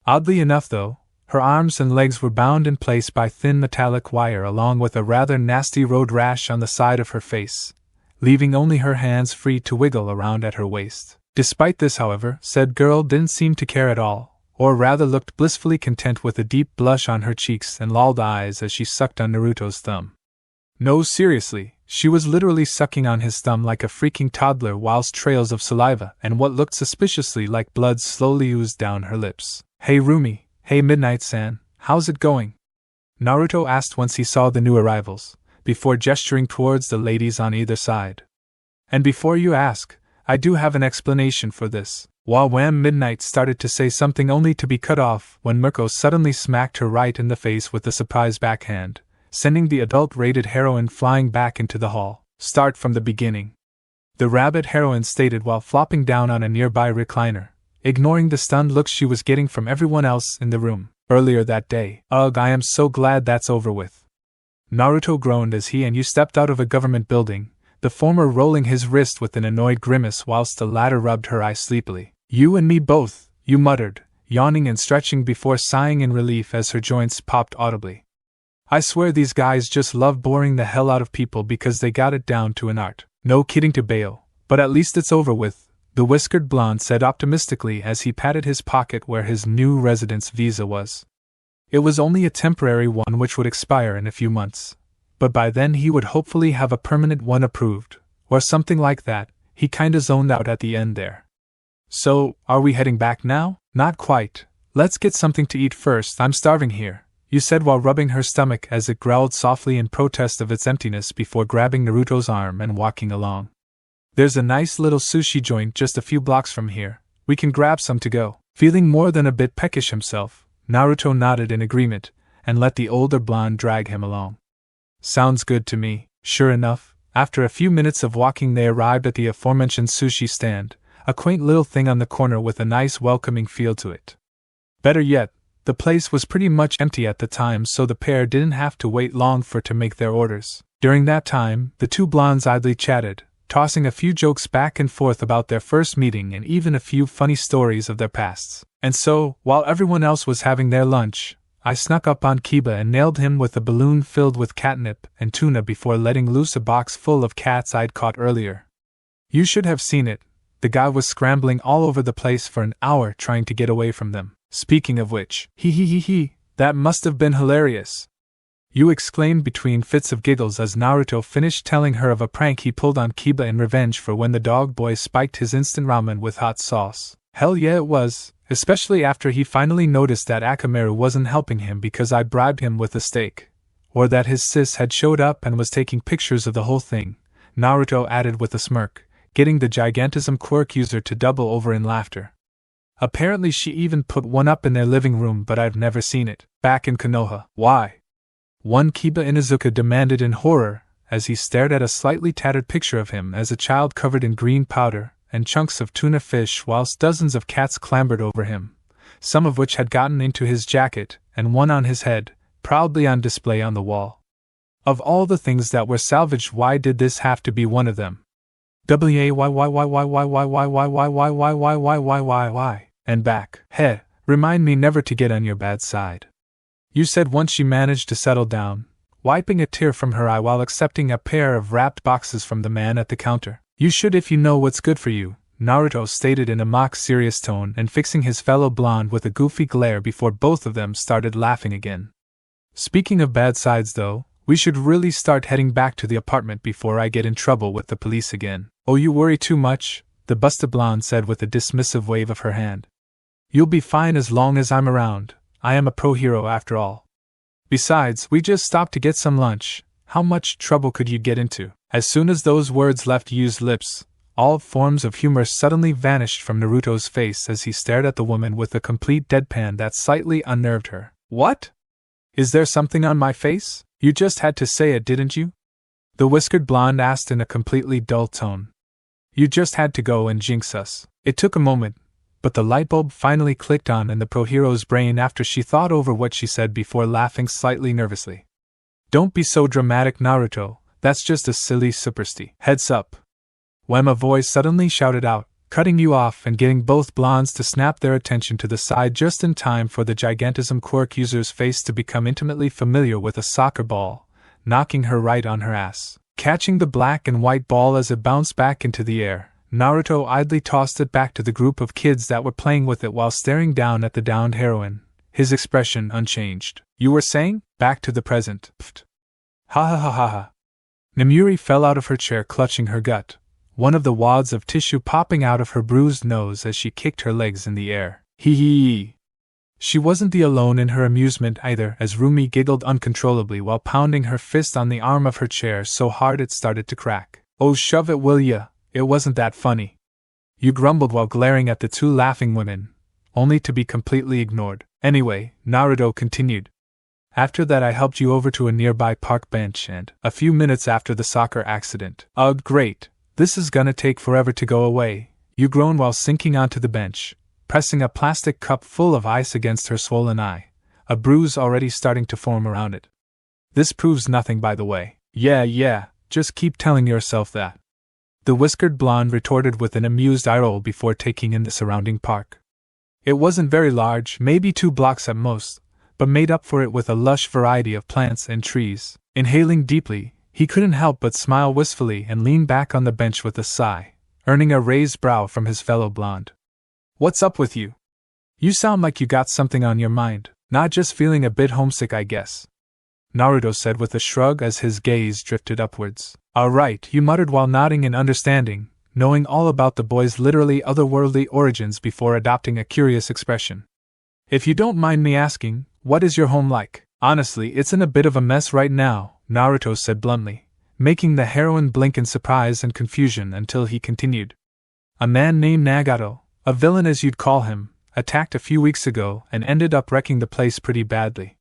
Oddly enough though, her arms and legs were bound in place by thin metallic wire along with a rather nasty road rash on the side of her face, leaving only her hands free to wiggle around at her waist. Despite this, however, said girl didn't seem to care at all, or rather looked blissfully content with a deep blush on her cheeks and lolled eyes as she sucked on Naruto's thumb. No, seriously, she was literally sucking on his thumb like a freaking toddler whilst trails of saliva and what looked suspiciously like blood slowly oozed down her lips. Hey Rumi, hey Midnight-san, how's it going? Naruto asked once he saw the new arrivals, before gesturing towards the ladies on either side. And before you ask, I do have an explanation for this. While Wham Midnight started to say something only to be cut off when Mirko suddenly smacked her right in the face with a surprise backhand, sending the adult-rated heroine flying back into the hall. Start from the beginning. The rabbit heroine stated while flopping down on a nearby recliner, ignoring the stunned looks she was getting from everyone else in the room. Earlier that day. Ugh, I am so glad that's over with. Naruto groaned as he and you stepped out of a government building, the former rolling his wrist with an annoyed grimace whilst the latter rubbed her eyes sleepily. You and me both, you muttered, yawning and stretching before sighing in relief as her joints popped audibly. I swear these guys just love boring the hell out of people because they got it down to an art. No kidding to Bayo, but at least it's over with, the whiskered blonde said optimistically as he patted his pocket where his new residence visa was. It was only a temporary one which would expire in a few months, but by then he would hopefully have a permanent one approved, or something like that. He kinda zoned out at the end there. So, are we heading back now? Not quite. Let's get something to eat first, I'm starving here, you said while rubbing her stomach as it growled softly in protest of its emptiness before grabbing Naruto's arm and walking along. There's a nice little sushi joint just a few blocks from here, we can grab some to go. Feeling more than a bit peckish himself, Naruto nodded in agreement, and let the older blonde drag him along. Sounds good to me. Sure enough, after a few minutes of walking they arrived at the aforementioned sushi stand, a quaint little thing on the corner with a nice welcoming feel to it. Better yet, the place was pretty much empty at the time, so the pair didn't have to wait long to make their orders. During that time, the two blondes idly chatted, tossing a few jokes back and forth about their first meeting and even a few funny stories of their pasts. And so, while everyone else was having their lunch, I snuck up on Kiba and nailed him with a balloon filled with catnip and tuna before letting loose a box full of cats I'd caught earlier. You should have seen it. The guy was scrambling all over the place for an hour trying to get away from them. Speaking of which, that must have been hilarious. You exclaimed between fits of giggles as Naruto finished telling her of a prank he pulled on Kiba in revenge for when the dog boy spiked his instant ramen with hot sauce. Hell yeah it was, especially after he finally noticed that Akamaru wasn't helping him because I bribed him with a steak. Or that his sis had showed up and was taking pictures of the whole thing, Naruto added with a smirk, getting the Gigantism quirk user to double over in laughter. Apparently she even put one up in their living room, but I've never seen it. Back in Konoha. Why? One Kiba Inuzuka demanded in horror, as he stared at a slightly tattered picture of him as a child covered in green powder and chunks of tuna fish whilst dozens of cats clambered over him, some of which had gotten into his jacket, and one on his head, proudly on display on the wall. Of all the things that were salvaged, why did this have to be one of them? Why? And back. Heh, remind me never to get on your bad side. You said once she managed to settle down, wiping a tear from her eye while accepting a pair of wrapped boxes from the man at the counter. You should if you know what's good for you, Naruto stated in a mock-serious tone and fixing his fellow blonde with a goofy glare before both of them started laughing again. Speaking of bad sides though, we should really start heading back to the apartment before I get in trouble with the police again. Oh, you worry too much, the busted blonde said with a dismissive wave of her hand. You'll be fine as long as I'm around. I am a pro hero after all. Besides, we just stopped to get some lunch. How much trouble could you get into? As soon as those words left Yu's lips, all forms of humor suddenly vanished from Naruto's face as he stared at the woman with a complete deadpan that slightly unnerved her. What? Is there something on my face? You just had to say it, didn't you? The whiskered blonde asked in a completely dull tone. You just had to go and jinx us. It took a moment, but the light bulb finally clicked on in the pro hero's brain after she thought over what she said before laughing slightly nervously. Don't be so dramatic, Naruto, that's just a silly superstition. Heads up. When a voice suddenly shouted out, cutting you off and getting both blondes to snap their attention to the side just in time for the Gigantism quirk user's face to become intimately familiar with a soccer ball, knocking her right on her ass. Catching the black and white ball as it bounced back into the air, Naruto idly tossed it back to the group of kids that were playing with it while staring down at the downed heroine, his expression unchanged. You were saying? Back to the present. Pfft. Ha ha ha ha ha. Nemuri fell out of her chair clutching her gut, one of the wads of tissue popping out of her bruised nose as she kicked her legs in the air. Hee hee. She wasn't the alone in her amusement either, as Rumi giggled uncontrollably while pounding her fist on the arm of her chair so hard it started to crack. Oh, shove it, will ya? It wasn't that funny. You grumbled while glaring at the two laughing women, only to be completely ignored. Anyway, Naruto continued. After that I helped you over to a nearby park bench and, a few minutes after the soccer accident. Ugh, great. This is gonna take forever to go away, you groaned while sinking onto the bench, pressing a plastic cup full of ice against her swollen eye, a bruise already starting to form around it. This proves nothing, by the way. Yeah, just keep telling yourself that. The whiskered blonde retorted with an amused eye roll before taking in the surrounding park. It wasn't very large, maybe 2 blocks at most, but made up for it with a lush variety of plants and trees. Inhaling deeply, he couldn't help but smile wistfully and lean back on the bench with a sigh, earning a raised brow from his fellow blonde. What's up with you? You sound like you got something on your mind, not just feeling a bit homesick, I guess. Naruto said with a shrug as his gaze drifted upwards. Alright, you muttered while nodding in understanding, knowing all about the boy's literally otherworldly origins before adopting a curious expression. If you don't mind me asking, what is your home like? Honestly, it's in a bit of a mess right now, Naruto said bluntly, making the heroine blink in surprise and confusion until he continued. A man named Nagato, a villain as you'd call him, attacked a few weeks ago and ended up wrecking the place pretty badly.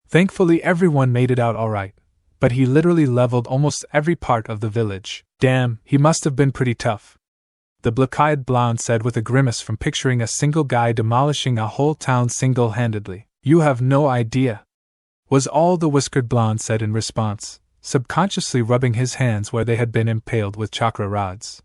Thankfully everyone made it out alright, but he literally leveled almost every part of the village. Damn, he must have been pretty tough. The black-eyed blonde said with a grimace from picturing a single guy demolishing a whole town single-handedly. You have no idea, was all the whiskered blonde said in response, subconsciously rubbing his hands where they had been impaled with chakra rods.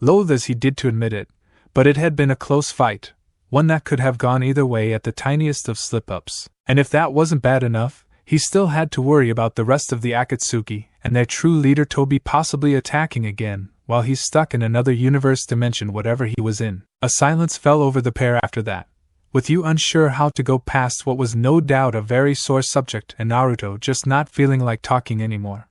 Loath as he did to admit it, but it had been a close fight, one that could have gone either way at the tiniest of slip-ups. And if that wasn't bad enough, he still had to worry about the rest of the Akatsuki and their true leader Tobi possibly attacking again, while he's stuck in another universe dimension whatever he was in. A silence fell over the pair after that, with Yu unsure how to go past what was no doubt a very sore subject and Naruto just not feeling like talking anymore.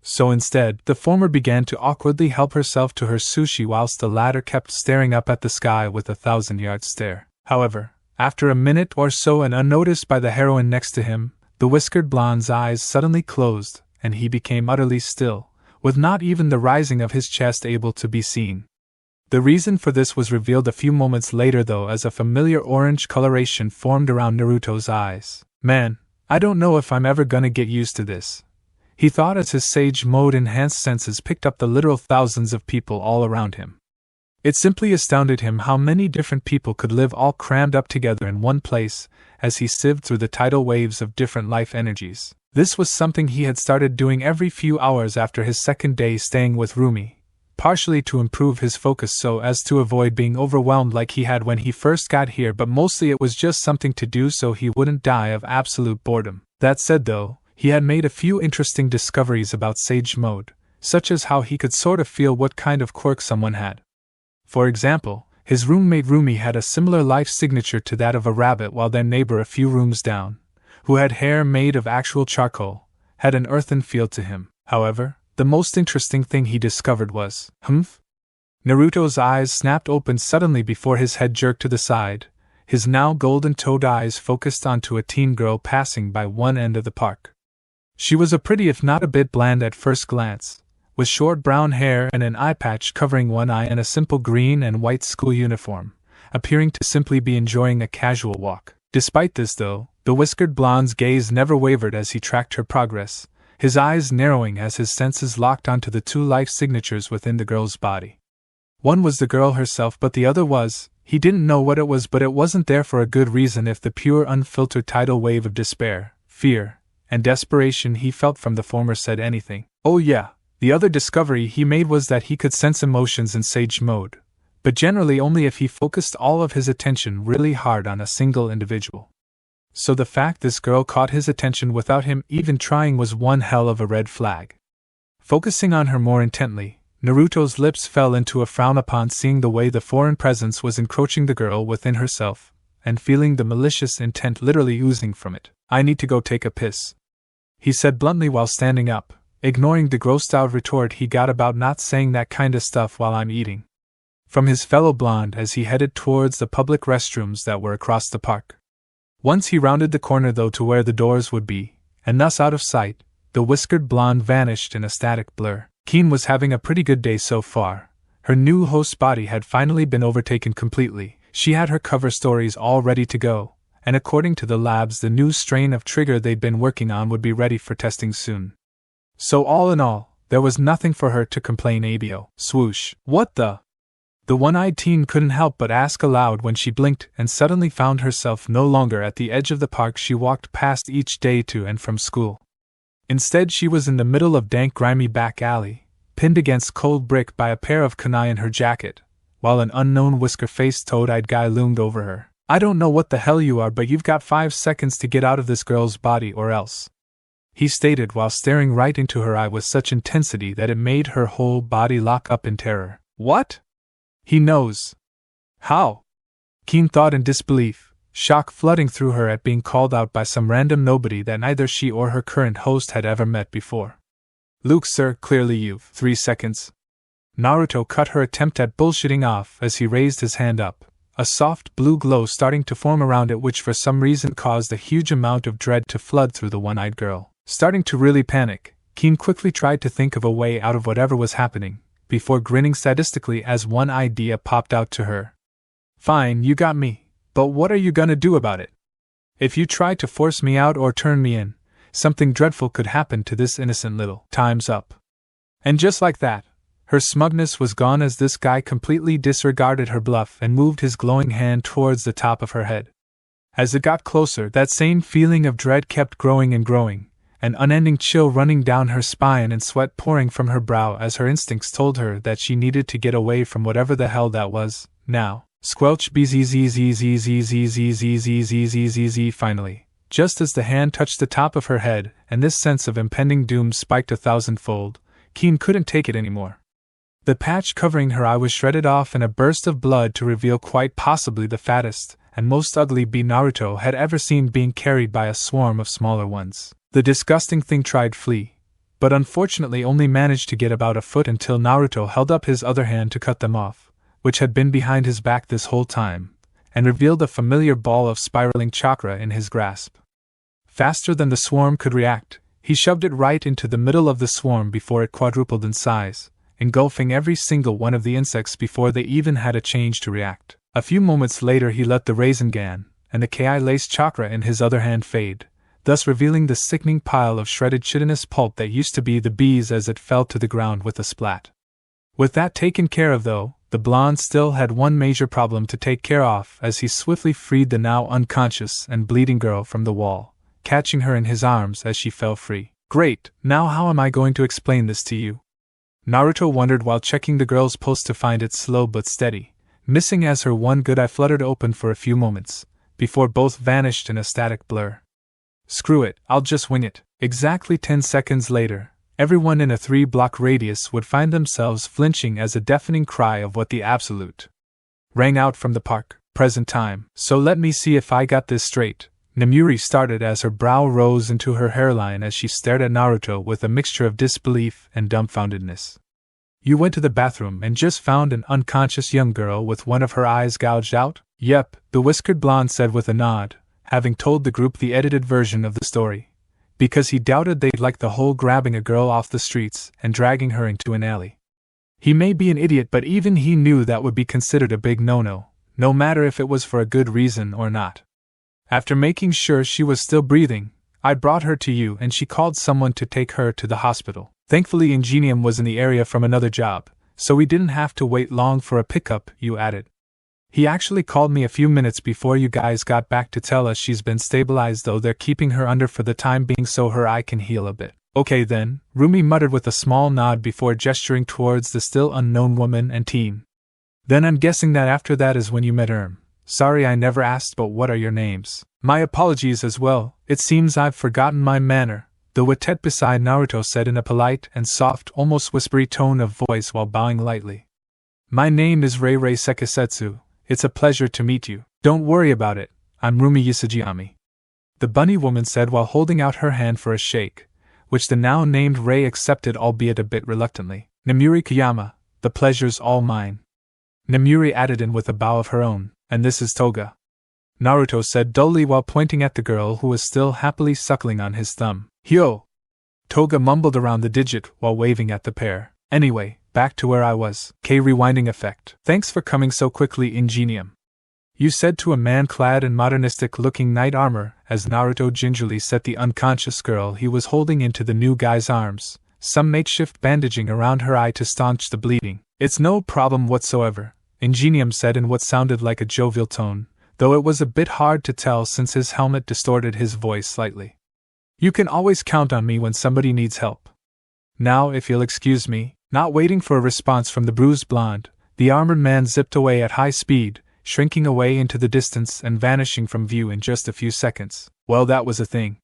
So instead, the former began to awkwardly help herself to her sushi whilst the latter kept staring up at the sky with a 1,000-yard stare. However, after a minute or so and unnoticed by the heroine next to him, the whiskered blonde's eyes suddenly closed, and he became utterly still, with not even the rising of his chest able to be seen. The reason for this was revealed a few moments later though, as a familiar orange coloration formed around Naruto's eyes. Man, I don't know if I'm ever gonna get used to this, he thought as his sage mode enhanced senses picked up the literal thousands of people all around him. It simply astounded him how many different people could live all crammed up together in one place, as he sieved through the tidal waves of different life energies. This was something he had started doing every few hours after his second day staying with Rumi, partially to improve his focus so as to avoid being overwhelmed like he had when he first got here, but mostly it was just something to do so he wouldn't die of absolute boredom. That said though, he had made a few interesting discoveries about Sage Mode, such as how he could sort of feel what kind of quirk someone had. For example, his roommate Rumi had a similar life signature to that of a rabbit, while their neighbor a few rooms down, who had hair made of actual charcoal, had an earthen feel to him. However, the most interesting thing he discovered was, humph? Naruto's eyes snapped open suddenly before his head jerked to the side, his now golden-toed eyes focused onto a teen girl passing by one end of the park. She was a pretty if not a bit bland at first glance, with short brown hair and an eye patch covering one eye and a simple green and white school uniform, appearing to simply be enjoying a casual walk. Despite this though, the whiskered blonde's gaze never wavered as he tracked her progress, his eyes narrowing as his senses locked onto the two life signatures within the girl's body. One was the girl herself, but the other was, he didn't know what it was, but it wasn't there for a good reason if the pure unfiltered tidal wave of despair, fear, and desperation he felt from the former said anything. Oh yeah, the other discovery he made was that he could sense emotions in sage mode, but generally only if he focused all of his attention really hard on a single individual. So the fact this girl caught his attention without him even trying was one hell of a red flag. Focusing on her more intently, Naruto's lips fell into a frown upon seeing the way the foreign presence was encroaching the girl within herself, and feeling the malicious intent literally oozing from it. I need to go take a piss, he said bluntly while standing up, ignoring the grossed-out retort he got about not saying that kinda stuff while I'm eating, from his fellow blonde as he headed towards the public restrooms that were across the park. Once he rounded the corner though to where the doors would be, and thus out of sight, the whiskered blonde vanished in a static blur. Keen was having a pretty good day so far. Her new host's body had finally been overtaken completely, she had her cover stories all ready to go, and according to the labs the new strain of trigger they'd been working on would be ready for testing soon. So all in all, there was nothing for her to complain about. Swoosh. What the? The one-eyed teen couldn't help but ask aloud when she blinked and suddenly found herself no longer at the edge of the park she walked past each day to and from school. Instead she was in the middle of dank grimy back alley, pinned against cold brick by a pair of kunai in her jacket, while an unknown whisker-faced toad-eyed guy loomed over her. I don't know what the hell you are, but you've got 5 seconds to get out of this girl's body or else, he stated while staring right into her eye with such intensity that it made her whole body lock up in terror. What? He knows. How? Keen thought in disbelief, shock flooding through her at being called out by some random nobody that neither she or her current host had ever met before. Luke, sir, clearly you've 3 seconds. Naruto cut her attempt at bullshitting off as he raised his hand up, a soft blue glow starting to form around it which for some reason caused a huge amount of dread to flood through the one-eyed girl. Starting to really panic, Keen quickly tried to think of a way out of whatever was happening, before grinning sadistically as one idea popped out to her. Fine, you got me, but what are you gonna do about it? If you try to force me out or turn me in, something dreadful could happen to this innocent little. Time's up. And just like that, her smugness was gone as this guy completely disregarded her bluff and moved his glowing hand towards the top of her head. As it got closer, that same feeling of dread kept growing and growing, an unending chill running down her spine and sweat pouring from her brow as her instincts told her that she needed to get away from whatever the hell that was, now. Squelch bzzzzzzzzzzzzzzzzzzz finally, just as the hand touched the top of her head and this sense of impending doom spiked 1,000-fold, Keen couldn't take it anymore. The patch covering her eye was shredded off in a burst of blood to reveal quite possibly the fattest and most ugly bee Naruto had ever seen being carried by a swarm of smaller ones. The disgusting thing tried flee, but unfortunately only managed to get about a foot until Naruto held up his other hand to cut them off, which had been behind his back this whole time, and revealed a familiar ball of spiraling chakra in his grasp. Faster than the swarm could react, he shoved it right into the middle of the swarm before it quadrupled in size, engulfing every single one of the insects before they even had a chance to react. A few moments later he let the Rasengan and the Ki-laced chakra in his other hand fade, thus revealing the sickening pile of shredded chitinous pulp that used to be the bees as it fell to the ground with a splat. With that taken care of though, the blonde still had one major problem to take care of as he swiftly freed the now unconscious and bleeding girl from the wall, catching her in his arms as she fell free. Great, now how am I going to explain this to you? Naruto wondered while checking the girl's pulse to find it slow but steady, missing as her one good eye fluttered open for a few moments, before both vanished in a static blur. Screw it, I'll just wing it. Exactly 10 seconds later, everyone in a 3-block radius would find themselves flinching as a deafening cry of what the absolute rang out from the park. Present time. So let me see if I got this straight. Nemuri started as her brow rose into her hairline as she stared at Naruto with a mixture of disbelief and dumbfoundedness. You went to the bathroom and just found an unconscious young girl with one of her eyes gouged out? Yep, the whiskered blonde said with a nod, having told the group the edited version of the story, because he doubted they'd like the whole grabbing a girl off the streets and dragging her into an alley. He may be an idiot, but even he knew that would be considered a big no-no, no matter if it was for a good reason or not. After making sure she was still breathing, I brought her to you and she called someone to take her to the hospital. Thankfully Ingenium was in the area from another job, so we didn't have to wait long for a pickup, you added. He actually called me a few minutes before you guys got back to tell us she's been stabilized, though they're keeping her under for the time being so her eye can heal a bit. Okay then, Rumi muttered with a small nod before gesturing towards the still unknown woman and teen. Then I'm guessing that after that is when you met Sorry I never asked, but what are your names? My apologies as well, it seems I've forgotten my manner, the Watet beside Naruto said in a polite and soft, almost whispery tone of voice while bowing lightly. My name is Ray Sekisetsu, it's a pleasure to meet you. Don't worry about it, I'm Rumi Yasujiami. The bunny woman said while holding out her hand for a shake, which the now named Ray accepted albeit a bit reluctantly. Nemuri Kiyama, the pleasure's all mine. Nemuri added in with a bow of her own, and this is Toga. Naruto said dully while pointing at the girl who was still happily suckling on his thumb. Hyo! Toga mumbled around the digit while waving at the pair. Anyway, back to where I was. Rewinding effect. Thanks for coming so quickly, Ingenium. You said to a man clad in modernistic-looking knight armor as Naruto gingerly set the unconscious girl he was holding into the new guy's arms, some makeshift bandaging around her eye to staunch the bleeding. It's no problem whatsoever, Ingenium said in what sounded like a jovial tone, though it was a bit hard to tell since his helmet distorted his voice slightly. You can always count on me when somebody needs help. Now, if you'll excuse me. Not waiting for a response from the bruised blonde, the armored man zipped away at high speed, shrinking away into the distance and vanishing from view in just a few seconds. Well, that was a thing,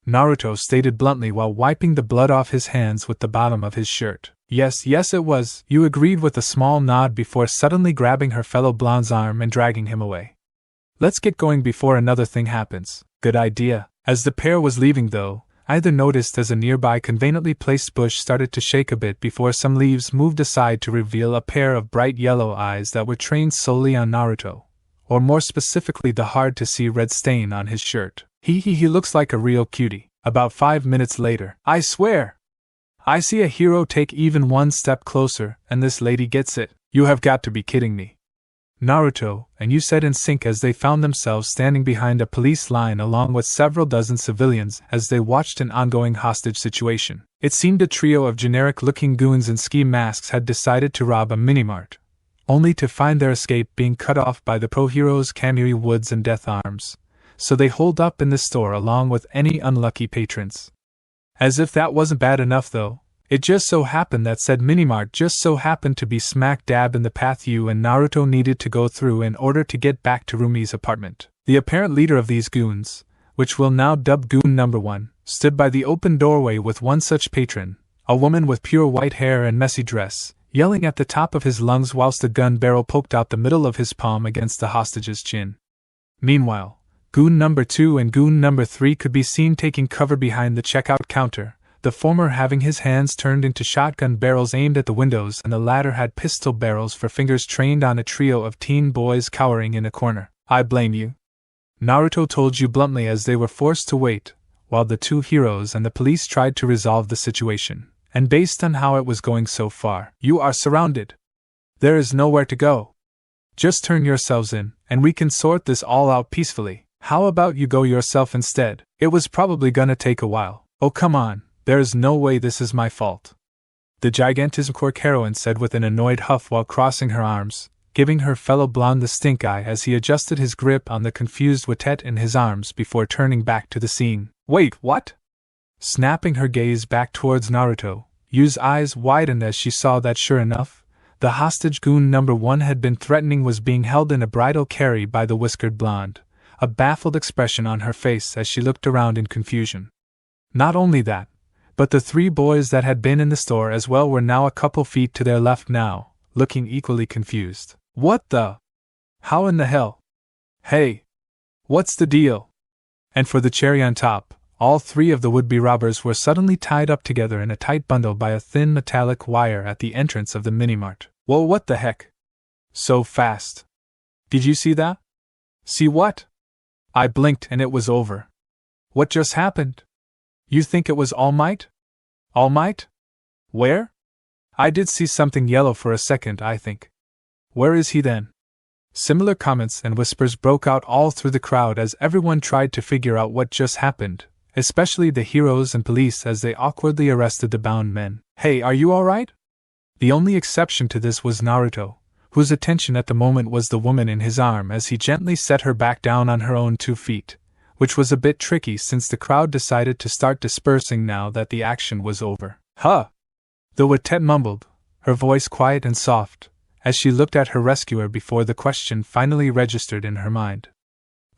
Naruto stated bluntly while wiping the blood off his hands with the bottom of his shirt. Yes, it was, you agreed with a small nod before suddenly grabbing her fellow blonde's arm and dragging him away. Let's get going before another thing happens. Good idea. As the pair was leaving though, either noticed as a nearby conveniently placed bush started to shake a bit before some leaves moved aside to reveal a pair of bright yellow eyes that were trained solely on Naruto, or more specifically the hard-to-see red stain on his shirt. He looks like a real cutie. About 5 minutes later, I swear! I see a hero take even one step closer, and this lady gets it. You have got to be kidding me. Naruto and you said in sync as they found themselves standing behind a police line along with several dozen civilians as they watched an ongoing hostage situation. It seemed a trio of generic-looking goons in ski masks had decided to rob a minimart, only to find their escape being cut off by the pro-heroes Kamui Woods and Death Arms, so they holed up in the store along with any unlucky patrons. As if that wasn't bad enough though, it just so happened that said minimart just so happened to be smack dab in the path you and Naruto needed to go through in order to get back to Rumi's apartment. The apparent leader of these goons, which we'll now dub Goon Number 1, stood by the open doorway with one such patron, a woman with pure white hair and messy dress, yelling at the top of his lungs whilst a gun barrel poked out the middle of his palm against the hostage's chin. Meanwhile, Goon Number 2 and Goon Number 3 could be seen taking cover behind the checkout counter, the former having his hands turned into shotgun barrels aimed at the windows and the latter had pistol barrels for fingers trained on a trio of teen boys cowering in a corner. I blame you, Naruto told you bluntly as they were forced to wait, while the two heroes and the police tried to resolve the situation. And based on how it was going so far, you are surrounded. There is nowhere to go. Just turn yourselves in, and we can sort this all out peacefully. How about you go yourself instead? It was probably gonna take a while. Oh come on. There is no way this is my fault, the Gigantism Cork heroine said with an annoyed huff while crossing her arms, giving her fellow blonde the stink eye as he adjusted his grip on the confused Watet in his arms before turning back to the scene. Wait, what? Snapping her gaze back towards Naruto, Yu's eyes widened as she saw that sure enough, the hostage Goon Number 1 had been threatening was being held in a bridal carry by the whiskered blonde, a baffled expression on her face as she looked around in confusion. Not only that, but the three boys that had been in the store as well were now a couple feet to their left now, looking equally confused. What the? How in the hell? Hey! What's the deal? And for the cherry on top, all three of the would-be robbers were suddenly tied up together in a tight bundle by a thin metallic wire at the entrance of the minimart. Whoa, what the heck? So fast. Did you see that? See what? I blinked and it was over. What just happened? You think it was All Might? All Might? Where? I did see something yellow for a second, I think. Where is he then? Similar comments and whispers broke out all through the crowd as everyone tried to figure out what just happened, especially the heroes and police as they awkwardly arrested the bound men. Hey, are you alright? The only exception to this was Naruto, whose attention at the moment was the woman in his arm as he gently set her back down on her own 2 feet, which was a bit tricky since the crowd decided to start dispersing now that the action was over. Huh! The Watet mumbled, her voice quiet and soft, as she looked at her rescuer before the question finally registered in her mind.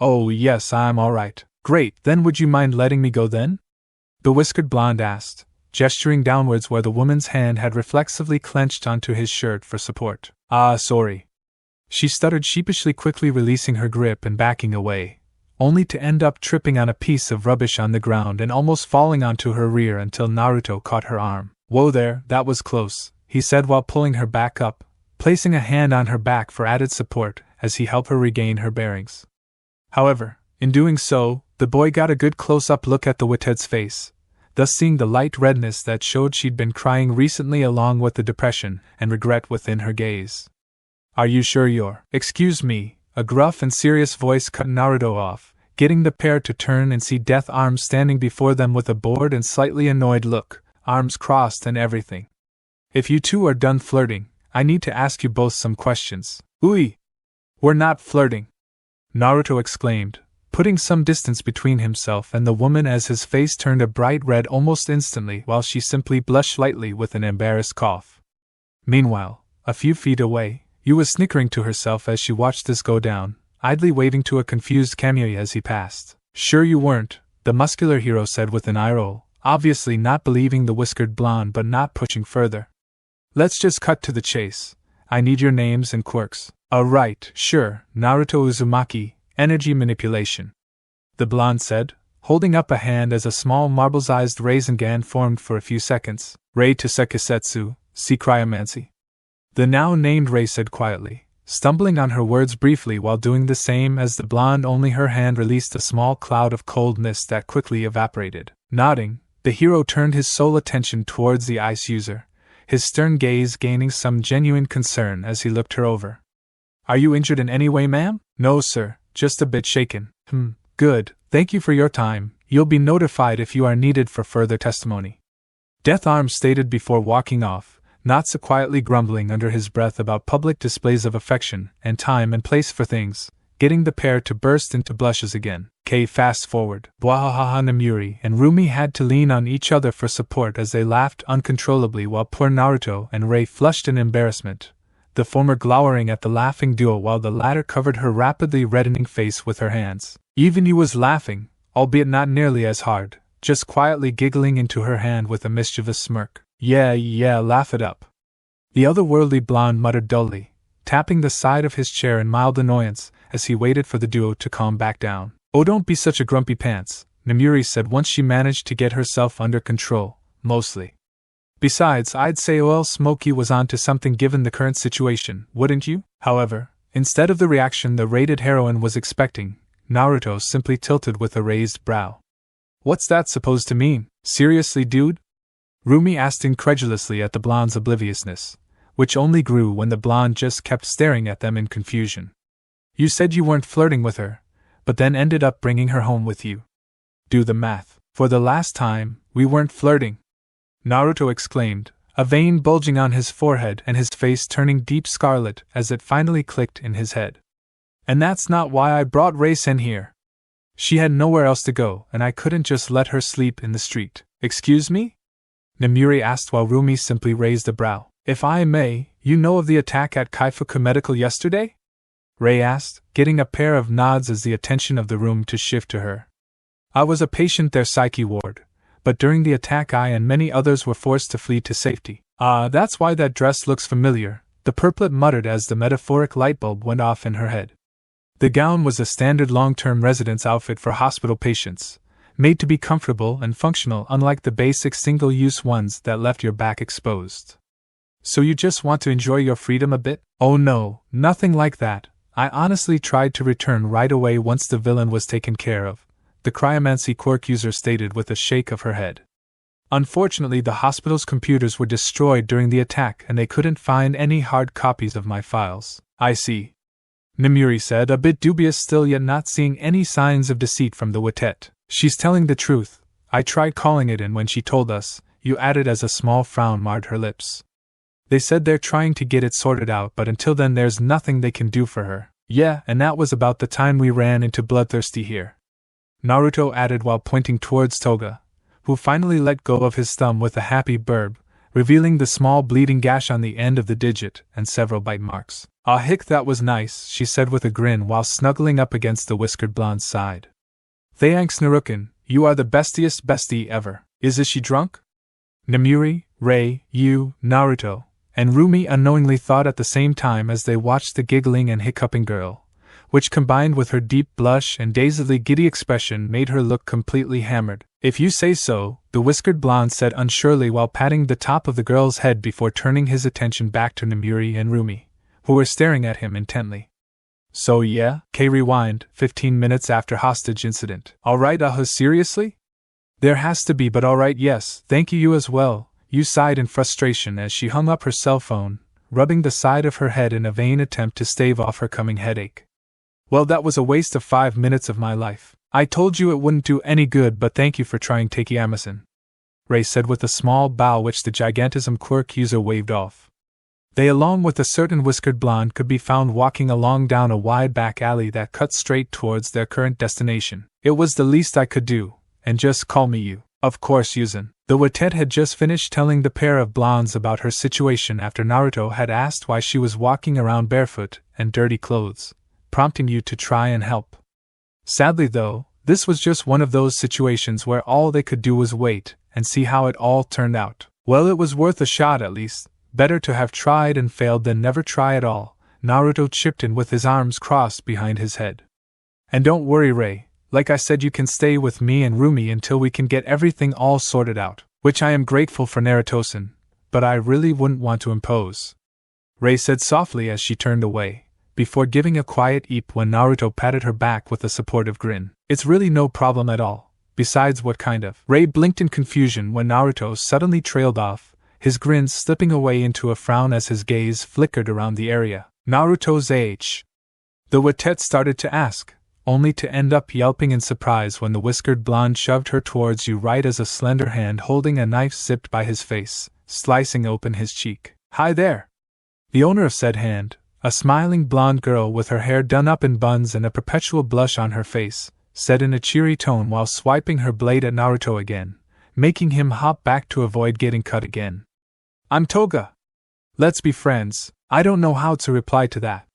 Oh yes, I'm alright. Great, then would you mind letting me go then? The whiskered blonde asked, gesturing downwards where the woman's hand had reflexively clenched onto his shirt for support. Ah, sorry. She stuttered sheepishly, quickly releasing her grip and backing away, only to end up tripping on a piece of rubbish on the ground and almost falling onto her rear until Naruto caught her arm. Whoa there, that was close, he said while pulling her back up, placing a hand on her back for added support as he helped her regain her bearings. However, in doing so, the boy got a good close-up look at the Watet's face, thus seeing the light redness that showed she'd been crying recently along with the depression and regret within her gaze. Are you sure you're— Excuse me, a gruff and serious voice cut Naruto off, getting the pair to turn and see Death Arms standing before them with a bored and slightly annoyed look, arms crossed and everything. If you two are done flirting, I need to ask you both some questions. Ooh! We're not flirting! Naruto exclaimed, putting some distance between himself and the woman as his face turned a bright red almost instantly while she simply blushed slightly with an embarrassed cough. Meanwhile, a few feet away, Yu was snickering to herself as she watched this go down, idly waving to a confused Kamui as he passed. Sure you weren't, the muscular hero said with an eye roll, obviously not believing the whiskered blonde but not pushing further. Let's just cut to the chase. I need your names and quirks. Right, sure, Naruto Uzumaki, energy manipulation. The blonde said, holding up a hand as a small marble-sized Rasengan formed for a few seconds. Rei Tosekisetsu, see cryomancy. The now named Rei said quietly, stumbling on her words briefly while doing the same as the blonde, only her hand released a small cloud of cold mist that quickly evaporated. Nodding, the hero turned his sole attention towards the ice user, his stern gaze gaining some genuine concern as he looked her over. Are you injured in any way, ma'am? No, sir, just a bit shaken. Good, thank you for your time, you'll be notified if you are needed for further testimony. Death Arms stated before walking off, not so quietly grumbling under his breath about public displays of affection and time and place for things, getting the pair to burst into blushes again. Fast forward. Bwahaha Namuri and Rumi had to lean on each other for support as they laughed uncontrollably while poor Naruto and Rei flushed in embarrassment, the former glowering at the laughing duo while the latter covered her rapidly reddening face with her hands. Even Yu was laughing, albeit not nearly as hard, just quietly giggling into her hand with a mischievous smirk. Yeah, laugh it up. The otherworldly blonde muttered dully, tapping the side of his chair in mild annoyance as he waited for the duo to calm back down. Oh, don't be such a grumpy pants, Namuri said once she managed to get herself under control, mostly. Besides, I'd say Oil Smokey was onto something given the current situation, wouldn't you? However, instead of the reaction the rated heroine was expecting, Naruto simply tilted with a raised brow. What's that supposed to mean? Seriously, dude? Rumi asked incredulously at the blonde's obliviousness, which only grew when the blonde just kept staring at them in confusion. You said you weren't flirting with her, but then ended up bringing her home with you. Do the math. For the last time, we weren't flirting, Naruto exclaimed, a vein bulging on his forehead and his face turning deep scarlet as it finally clicked in his head. And that's not why I brought Rei-sen here. She had nowhere else to go, and I couldn't just let her sleep in the street. Excuse me? Namuri asked while Rumi simply raised a brow. If I may, you know of the attack at Kaifuku Medical yesterday? Rei asked, getting a pair of nods as the attention of the room to shift to her. I was a patient there, psyche ward, but during the attack I and many others were forced to flee to safety. That's why that dress looks familiar, the purplet muttered as the metaphoric lightbulb went off in her head. The gown was a standard long-term residence outfit for hospital patients, made to be comfortable and functional unlike the basic single-use ones that left your back exposed. So you just want to enjoy your freedom a bit? Oh no, nothing like that. I honestly tried to return right away once the villain was taken care of, the cryomancy quirk user stated with a shake of her head. Unfortunately, the hospital's computers were destroyed during the attack and they couldn't find any hard copies of my files. I see. Nemuri said, a bit dubious still yet not seeing any signs of deceit from the Watet. She's telling the truth. I tried calling it in when she told us, you added as a small frown marred her lips. They said they're trying to get it sorted out, but until then there's nothing they can do for her. Yeah, and that was about the time we ran into Bloodthirsty here. Naruto added while pointing towards Toga, who finally let go of his thumb with a happy burb, revealing the small bleeding gash on the end of the digit and several bite marks. Ah hick, that was nice, she said with a grin while snuggling up against the whiskered blonde's side. Thanks Narukin, you are the bestiest bestie ever. Is she drunk? Nemuri, Ray, you, Naruto, and Rumi unknowingly thought at the same time as they watched the giggling and hiccuping girl, which combined with her deep blush and dazedly giddy expression made her look completely hammered. If you say so, the whiskered blonde said unsurely while patting the top of the girl's head before turning his attention back to Nemuri and Rumi, who were staring at him intently. So yeah, K rewind, 15 minutes after hostage incident. Alright, seriously? There has to be, but alright, yes, thank you as well, you sighed in frustration as she hung up her cell phone, rubbing the side of her head in a vain attempt to stave off her coming headache. Well, that was a waste of 5 minutes of my life. I told you it wouldn't do any good, but thank you for trying, Takeyama-san, Ray said with a small bow which the Gigantism quirk user waved off. They, along with a certain whiskered blonde, could be found walking along down a wide back alley that cut straight towards their current destination. It was the least I could do, and just call me you. Of course, Yuzan. The Watet had just finished telling the pair of blondes about her situation after Naruto had asked why she was walking around barefoot and dirty clothes, prompting you to try and help. Sadly though, this was just one of those situations where all they could do was wait and see how it all turned out. Well, it was worth a shot at least. Better to have tried and failed than never try at all, Naruto chipped in with his arms crossed behind his head. And don't worry, Ray, like I said, you can stay with me and Rumi until we can get everything all sorted out, which I am grateful for, Naruto-san, but I really wouldn't want to impose, Ray said softly as she turned away, before giving a quiet eep when Naruto patted her back with a supportive grin. It's really no problem at all. Besides, what kind of? Ray blinked in confusion when Naruto suddenly trailed off, his grin slipping away into a frown as his gaze flickered around the area. Naruto's age? The Watet started to ask, only to end up yelping in surprise when the whiskered blonde shoved her towards you right as a slender hand holding a knife zipped by his face, slicing open his cheek. Hi there! The owner of said hand, a smiling blonde girl with her hair done up in buns and a perpetual blush on her face, said in a cheery tone while swiping her blade at Naruto again, making him hop back to avoid getting cut again. I'm Toga. Let's be friends. I don't know how to reply to that,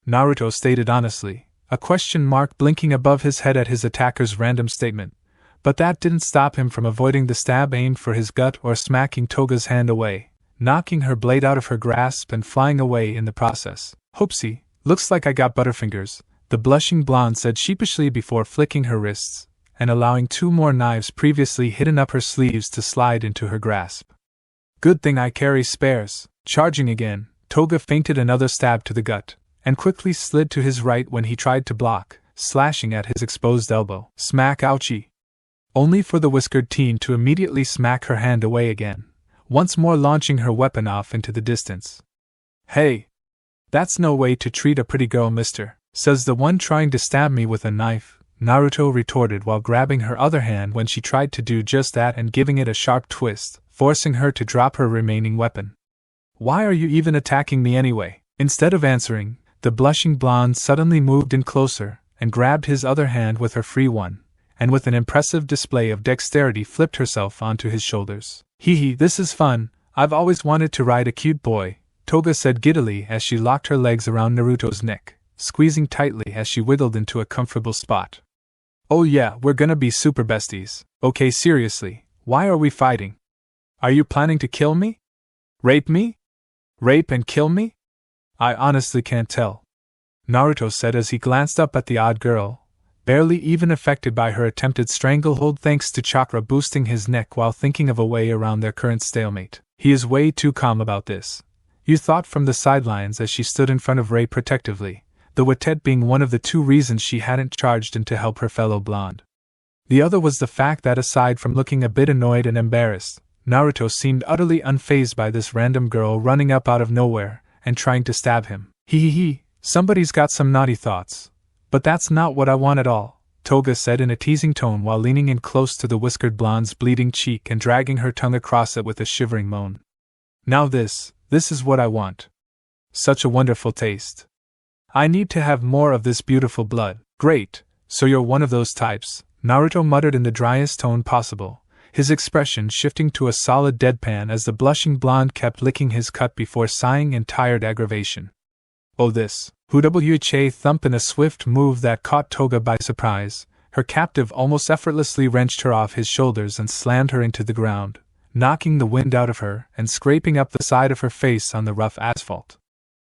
Naruto stated honestly, a question mark blinking above his head at his attacker's random statement, but that didn't stop him from avoiding the stab aimed for his gut or smacking Toga's hand away, knocking her blade out of her grasp and flying away in the process. Hoopsie, looks like I got butterfingers, the blushing blonde said sheepishly before flicking her wrists, and allowing 2 more knives previously hidden up her sleeves to slide into her grasp. Good thing I carry spares. Charging again, Toga feinted another stab to the gut, and quickly slid to his right when he tried to block, slashing at his exposed elbow. Smack, ouchie! Only for the whiskered teen to immediately smack her hand away again, once more launching her weapon off into the distance. Hey! That's no way to treat a pretty girl, mister, says the one trying to stab me with a knife, Naruto retorted while grabbing her other hand when she tried to do just that and giving it a sharp twist, forcing her to drop her remaining weapon. Why are you even attacking me anyway? Instead of answering, the blushing blonde suddenly moved in closer and grabbed his other hand with her free one, and with an impressive display of dexterity flipped herself onto his shoulders. Hee, this is fun. I've always wanted to ride a cute boy, Toga said giddily as she locked her legs around Naruto's neck, squeezing tightly as she wiggled into a comfortable spot. Oh yeah, we're gonna be super besties. Okay, seriously, why are we fighting? Are you planning to kill me? Rape me? Rape and kill me? I honestly can't tell. Naruto said as he glanced up at the odd girl, barely even affected by her attempted stranglehold thanks to chakra boosting his neck while thinking of a way around their current stalemate. He is way too calm about this, you thought from the sidelines as she stood in front of Ray protectively, the Watet being one of the two reasons she hadn't charged in to help her fellow blonde. The other was the fact that aside from looking a bit annoyed and embarrassed, Naruto seemed utterly unfazed by this random girl running up out of nowhere and trying to stab him. He, somebody's got some naughty thoughts. But that's not what I want at all, Toga said in a teasing tone while leaning in close to the whiskered blonde's bleeding cheek and dragging her tongue across it with a shivering moan. Now this is what I want. Such a wonderful taste. I need to have more of this beautiful blood. Great, so you're one of those types, Naruto muttered in the driest tone possible, his expression shifting to a solid deadpan as the blushing blonde kept licking his cut before sighing in tired aggravation. Oh this. Wha thump in a swift move that caught Toga by surprise, her captive almost effortlessly wrenched her off his shoulders and slammed her into the ground, knocking the wind out of her and scraping up the side of her face on the rough asphalt.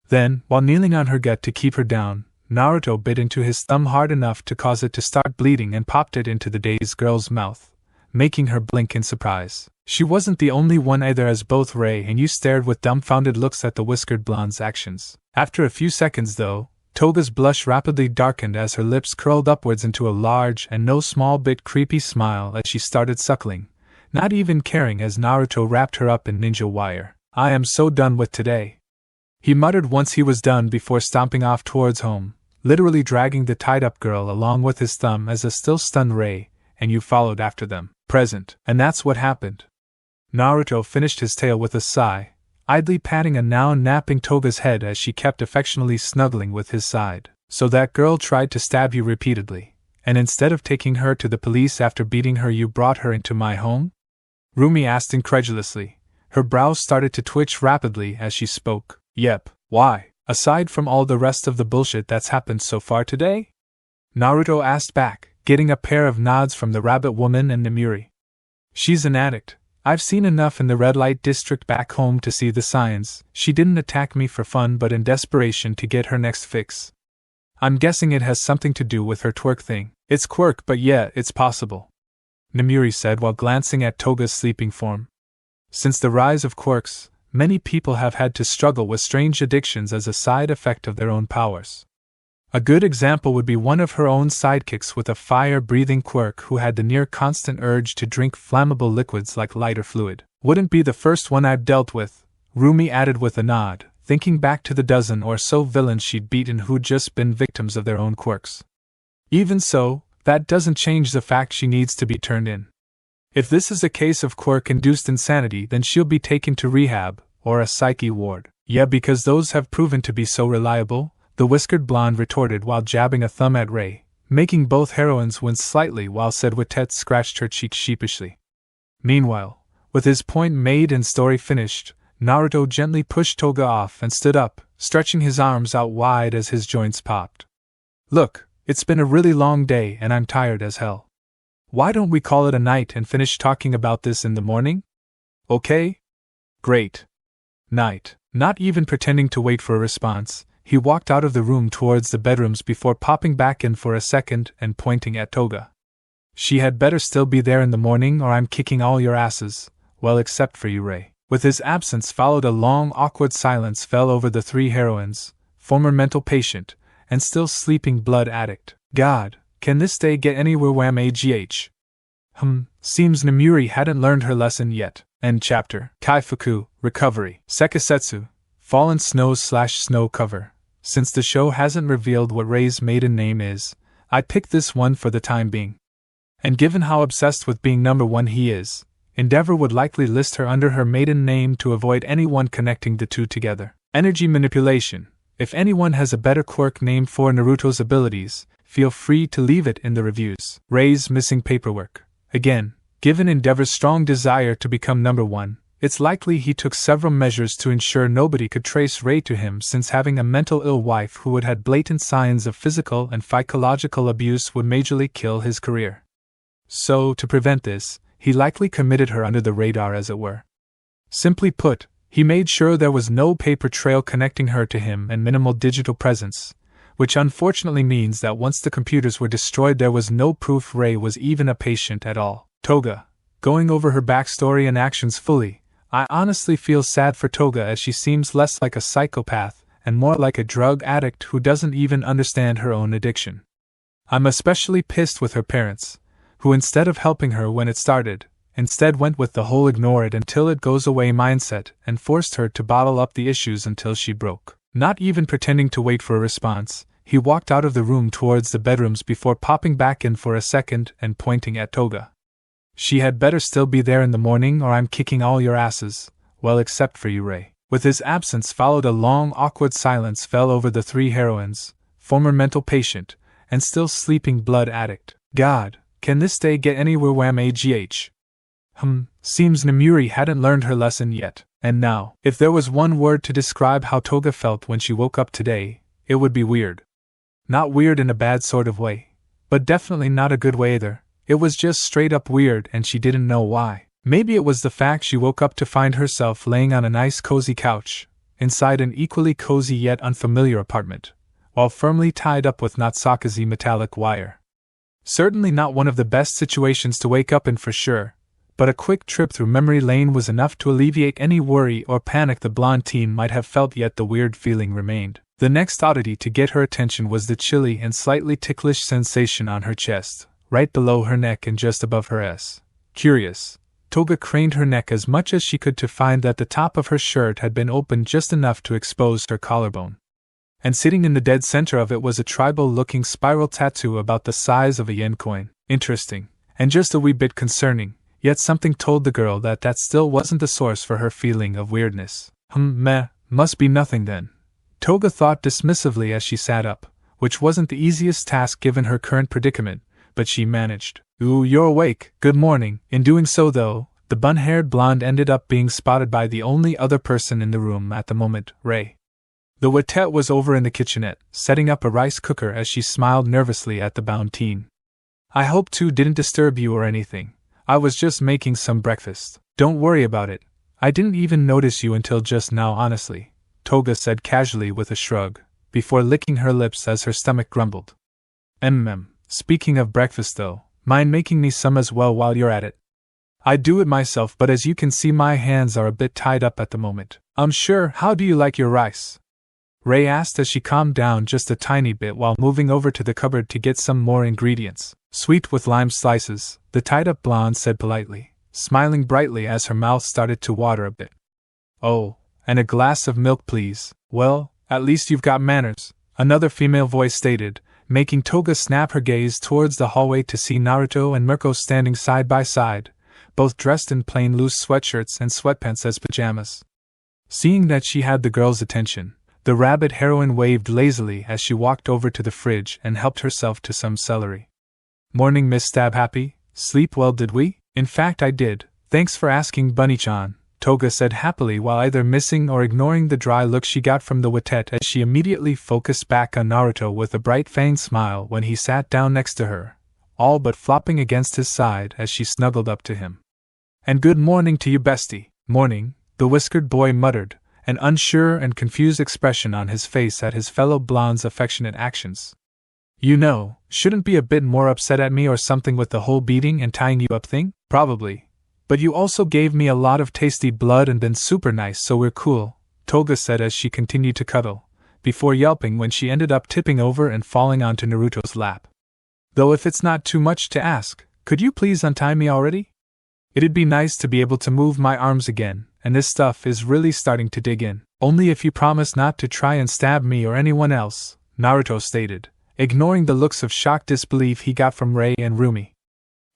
Then, while kneeling on her gut to keep her down, Naruto bit into his thumb hard enough to cause it to start bleeding and popped it into the dazed girl's mouth, making her blink in surprise. She wasn't the only one either as both Ray and Yu stared with dumbfounded looks at the whiskered blonde's actions. After a few seconds though, Toga's blush rapidly darkened as her lips curled upwards into a large and no small bit creepy smile as she started suckling, not even caring as Naruto wrapped her up in ninja wire. I am so done with today, he muttered once he was done before stomping off towards home, literally dragging the tied-up girl along with his thumb as a still-stunned Ray and Yu followed after them. Present. And that's what happened. Naruto finished his tale with a sigh, idly patting a now napping Toga's head as she kept affectionately snuggling with his side. So that girl tried to stab you repeatedly, and instead of taking her to the police after beating her you brought her into my home? Rumi asked incredulously. Her brows started to twitch rapidly as she spoke. Yep, why? Aside from all the rest of the bullshit that's happened so far today? Naruto asked back, getting a pair of nods from the rabbit woman and Nemuri. She's an addict. I've seen enough in the red light district back home to see the signs. She didn't attack me for fun but in desperation to get her next fix. I'm guessing it has something to do with her twerk thing. It's quirk but yeah, it's possible, Nemuri said while glancing at Toga's sleeping form. Since the rise of quirks, many people have had to struggle with strange addictions as a side effect of their own powers. A good example would be one of her own sidekicks with a fire-breathing quirk who had the near-constant urge to drink flammable liquids like lighter fluid. Wouldn't be the first one I've dealt with, Rumi added with a nod, thinking back to the dozen or so villains she'd beaten who'd just been victims of their own quirks. Even so, that doesn't change the fact she needs to be turned in. If this is a case of quirk-induced insanity then she'll be taken to rehab, or a psyche ward. Yeah, because those have proven to be so reliable, the whiskered blonde retorted while jabbing a thumb at Ray, making both heroines wince slightly while said Watet scratched her cheek sheepishly. Meanwhile, with his point made and story finished, Naruto gently pushed Toga off and stood up, stretching his arms out wide as his joints popped. Look, it's been a really long day and I'm tired as hell. Why don't we call it a night and finish talking about this in the morning? Okay? Great. Night. Not even pretending to wait for a response, he walked out of the room towards the bedrooms before popping back in for a second and pointing at Toga. She had better still be there in the morning or I'm kicking all your asses, well except for you, Ray. With his absence followed a long awkward silence fell over the three heroines, former mental patient, and still sleeping blood addict. God, can this day get anywhere wham agh? Seems Nemuri hadn't learned her lesson yet. End chapter. Kaifuku, Recovery. Sekisetsu, Fallen Snow/Snow Cover. Since the show hasn't revealed what Ray's maiden name is, I picked this one for the time being. And given how obsessed with being number one he is, Endeavor would likely list her under her maiden name to avoid anyone connecting the two together. Energy Manipulation. If anyone has a better quirk name for Naruto's abilities, feel free to leave it in the reviews. Ray's Missing Paperwork. Again, given Endeavor's strong desire to become number one, it's likely he took several measures to ensure nobody could trace Ray to him, since having a mental ill wife who would had blatant signs of physical and psychological abuse would majorly kill his career. So, to prevent this, he likely committed her under the radar, as it were. Simply put, he made sure there was no paper trail connecting her to him and minimal digital presence, which unfortunately means that once the computers were destroyed there was no proof Ray was even a patient at all. Toga. Going over her backstory and actions fully, I honestly feel sad for Toga as she seems less like a psychopath and more like a drug addict who doesn't even understand her own addiction. I'm especially pissed with her parents, who instead of helping her when it started, instead went with the whole ignore it until it goes away mindset and forced her to bottle up the issues until she broke. Not even pretending to wait for a response, he walked out of the room towards the bedrooms before popping back in for a second and pointing at Toga. She had better still be there in the morning or I'm kicking all your asses, well except for you, Ray. With his absence followed a long awkward silence fell over the three heroines, former mental patient, and still sleeping blood addict. God, can this day get anywhere wham agh? Seems Namuri hadn't learned her lesson yet. And now, if there was one word to describe how Toga felt when she woke up today, it would be weird. Not weird in a bad sort of way, but definitely not a good way either. It was just straight up weird and she didn't know why. Maybe it was the fact she woke up to find herself laying on a nice cozy couch, inside an equally cozy yet unfamiliar apartment, while firmly tied up with not Sakazi metallic wire. Certainly not one of the best situations to wake up in for sure, but a quick trip through memory lane was enough to alleviate any worry or panic the blonde teen might have felt, yet the weird feeling remained. The next oddity to get her attention was the chilly and slightly ticklish sensation on her chest, right below her neck and just above her S. Curious, Toga craned her neck as much as she could to find that the top of her shirt had been opened just enough to expose her collarbone. And sitting in the dead center of it was a tribal-looking spiral tattoo about the size of a yen coin. Interesting, and just a wee bit concerning, yet something told the girl that still wasn't the source for her feeling of weirdness. Must be nothing then, Toga thought dismissively as she sat up, which wasn't the easiest task given her current predicament, but she managed. Ooh, you're awake, good morning. In doing so though, the bun-haired blonde ended up being spotted by the only other person in the room at the moment, Ray. The Watette was over in the kitchenette, setting up a rice cooker as she smiled nervously at the bound teen. I hope to didn't disturb you or anything. I was just making some breakfast. Don't worry about it. I didn't even notice you until just now, honestly, Toga said casually with a shrug, before licking her lips as her stomach grumbled. Speaking of breakfast though, mind making me some as well while you're at it? I'd do it myself, but as you can see my hands are a bit tied up at the moment. Sure, how do you like your rice? Ray asked as she calmed down just a tiny bit while moving over to the cupboard to get some more ingredients. Sweet with lime slices, the tied-up blonde said politely, smiling brightly as her mouth started to water a bit. Oh, and a glass of milk please. Well, at least you've got manners, another female voice stated, making Toga snap her gaze towards the hallway to see Naruto and Mirko standing side by side, both dressed in plain loose sweatshirts and sweatpants as pajamas. Seeing that she had the girl's attention, the rabbit heroine waved lazily as she walked over to the fridge and helped herself to some celery. Morning, Miss Stab Happy. Sleep well, did we? In fact, I did. Thanks for asking, Bunny-chan, Toga said happily while either missing or ignoring the dry look she got from the Watette as she immediately focused back on Naruto with a bright feigned smile when he sat down next to her, all but flopping against his side as she snuggled up to him. And good morning to you, bestie. Morning, the whiskered boy muttered, an unsure and confused expression on his face at his fellow blonde's affectionate actions. You know, shouldn't be a bit more upset at me or something with the whole beating and tying you up thing? Probably. But you also gave me a lot of tasty blood and been super nice, so we're cool, Toga said as she continued to cuddle, before yelping when she ended up tipping over and falling onto Naruto's lap. Though if it's not too much to ask, could you please untie me already? It'd be nice to be able to move my arms again, and this stuff is really starting to dig in. Only if you promise not to try and stab me or anyone else, Naruto stated, ignoring the looks of shocked disbelief he got from Ray and Rumi.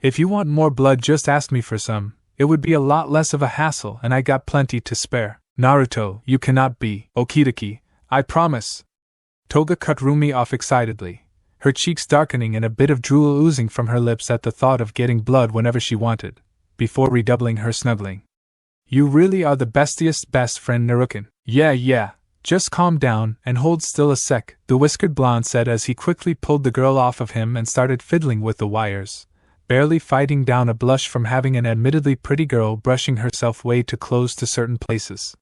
If you want more blood, just ask me for some. It would be a lot less of a hassle and I got plenty to spare. Naruto, you cannot be. Okidoki, I promise. Toga cut Rumi off excitedly, her cheeks darkening and a bit of drool oozing from her lips at the thought of getting blood whenever she wanted, before redoubling her snuggling. You really are the bestiest best friend, Narukin. Yeah, just calm down and hold still a sec, the whiskered blonde said as he quickly pulled the girl off of him and started fiddling with the wires, barely fighting down a blush from having an admittedly pretty girl brushing herself way too close to certain places.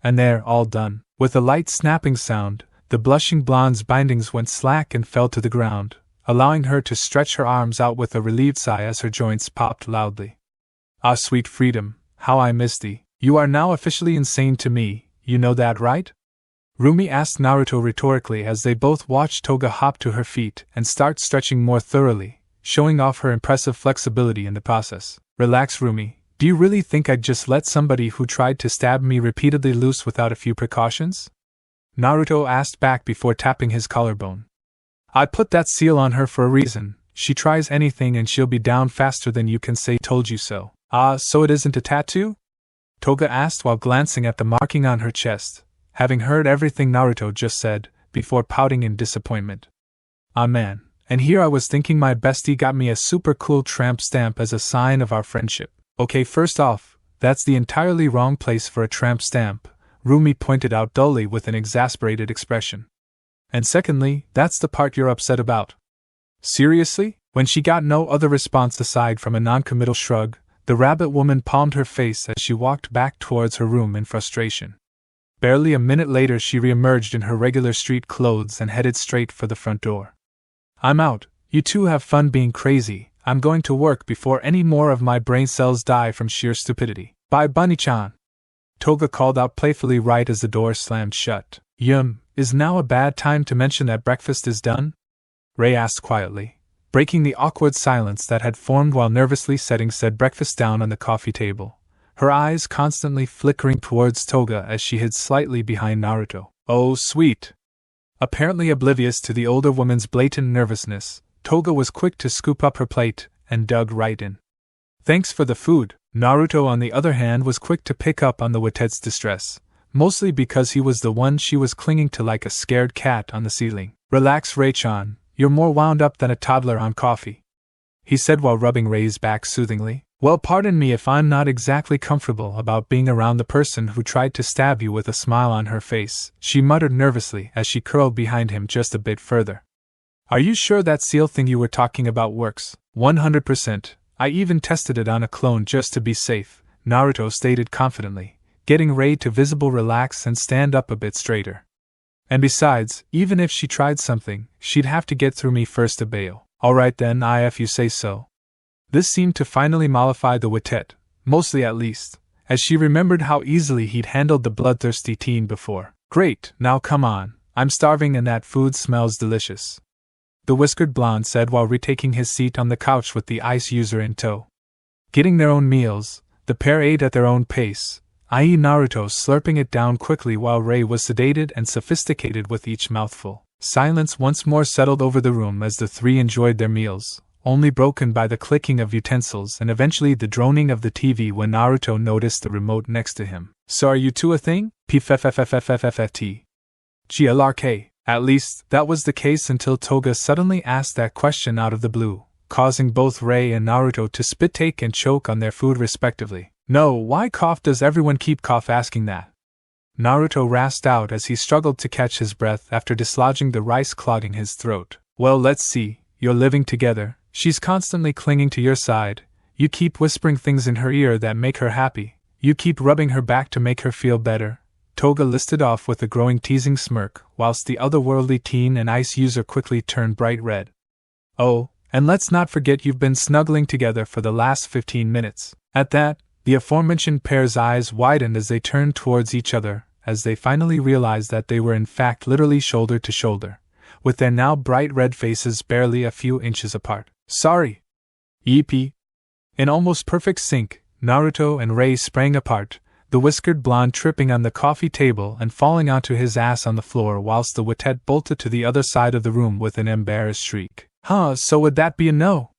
And there, all done. With a light snapping sound, The blushing blonde's bindings went slack and fell to the ground, allowing her to stretch her arms out with a relieved sigh as her joints popped loudly. Ah, sweet freedom, how I miss thee. You are now officially insane to me, you know that, right? Rumi asked Naruto rhetorically as they both watched Toga hop to her feet and start stretching more thoroughly, showing off her impressive flexibility in the process. Relax, Rumi. Do you really think I'd just let somebody who tried to stab me repeatedly loose without a few precautions? Naruto asked back before tapping his collarbone. I put that seal on her for a reason. She tries anything and she'll be down faster than you can say told you so. Ah, so it isn't a tattoo? Toga asked while glancing at the marking on her chest, having heard everything Naruto just said, before pouting in disappointment. Ah man, and here I was thinking my bestie got me a super cool tramp stamp as a sign of our friendship. Okay, first off, that's the entirely wrong place for a tramp stamp, Rumi pointed out dully with an exasperated expression. And secondly, that's the part you're upset about. Seriously? When she got no other response aside from a non-committal shrug, the rabbit woman palmed her face as she walked back towards her room in frustration. Barely a minute later she reemerged in her regular street clothes and headed straight for the front door. I'm out, you two have fun being crazy, I'm going to work before any more of my brain cells die from sheer stupidity. Bye, Bunny-chan. Toga called out playfully right as the door slammed shut. Is now a bad time to mention that breakfast is done? Ray asked quietly, breaking the awkward silence that had formed while nervously setting said breakfast down on the coffee table, her eyes constantly flickering towards Toga as she hid slightly behind Naruto. Oh, sweet! Apparently oblivious to the older woman's blatant nervousness, Toga was quick to scoop up her plate and dug right in. Thanks for the food. Naruto, on the other hand, was quick to pick up on the Watet's distress, mostly because he was the one she was clinging to like a scared cat on the ceiling. Relax, Ray-chan, you're more wound up than a toddler on coffee, he said while rubbing Ray's back soothingly. Well, pardon me if I'm not exactly comfortable about being around the person who tried to stab you with a smile on her face, she muttered nervously as she curled behind him just a bit further. Are you sure that seal thing you were talking about works? 100%. I even tested it on a clone just to be safe, Naruto stated confidently, getting Ray to visibly relax and stand up a bit straighter. And besides, even if she tried something, she'd have to get through me first to bail. Alright then, if you say so. This seemed to finally mollify the Watet, mostly at least, as she remembered how easily he'd handled the bloodthirsty teen before. Great, now come on, I'm starving and that food smells delicious, the whiskered blonde said while retaking his seat on the couch with the ice user in tow. Getting their own meals, the pair ate at their own pace, i.e. Naruto slurping it down quickly while Ray was sedated and sophisticated with each mouthful. Silence once more settled over the room as the three enjoyed their meals, only broken by the clicking of utensils and eventually the droning of the TV when Naruto noticed the remote next to him. So are you two a thing? PFFFFFFFT. GLRK. At least, that was the case until Toga suddenly asked that question out of the blue, causing both Ray and Naruto to spit take and choke on their food respectively. No, why does everyone keep asking that? Naruto rasped out as he struggled to catch his breath after dislodging the rice clogging his throat. Well, let's see, you're living together, she's constantly clinging to your side, you keep whispering things in her ear that make her happy, you keep rubbing her back to make her feel better, Toga listed off with a growing teasing smirk, whilst the otherworldly teen and ice user quickly turned bright red. Oh, and let's not forget you've been snuggling together for the last 15 minutes. At that, the aforementioned pair's eyes widened as they turned towards each other, as they finally realized that they were in fact literally shoulder to shoulder, with their now bright red faces barely a few inches apart. Sorry. Yeepee. In almost perfect sync, Naruto and Ray sprang apart, the whiskered blonde tripping on the coffee table and falling onto his ass on the floor whilst the Watet bolted to the other side of the room with an embarrassed shriek. So would that be a no?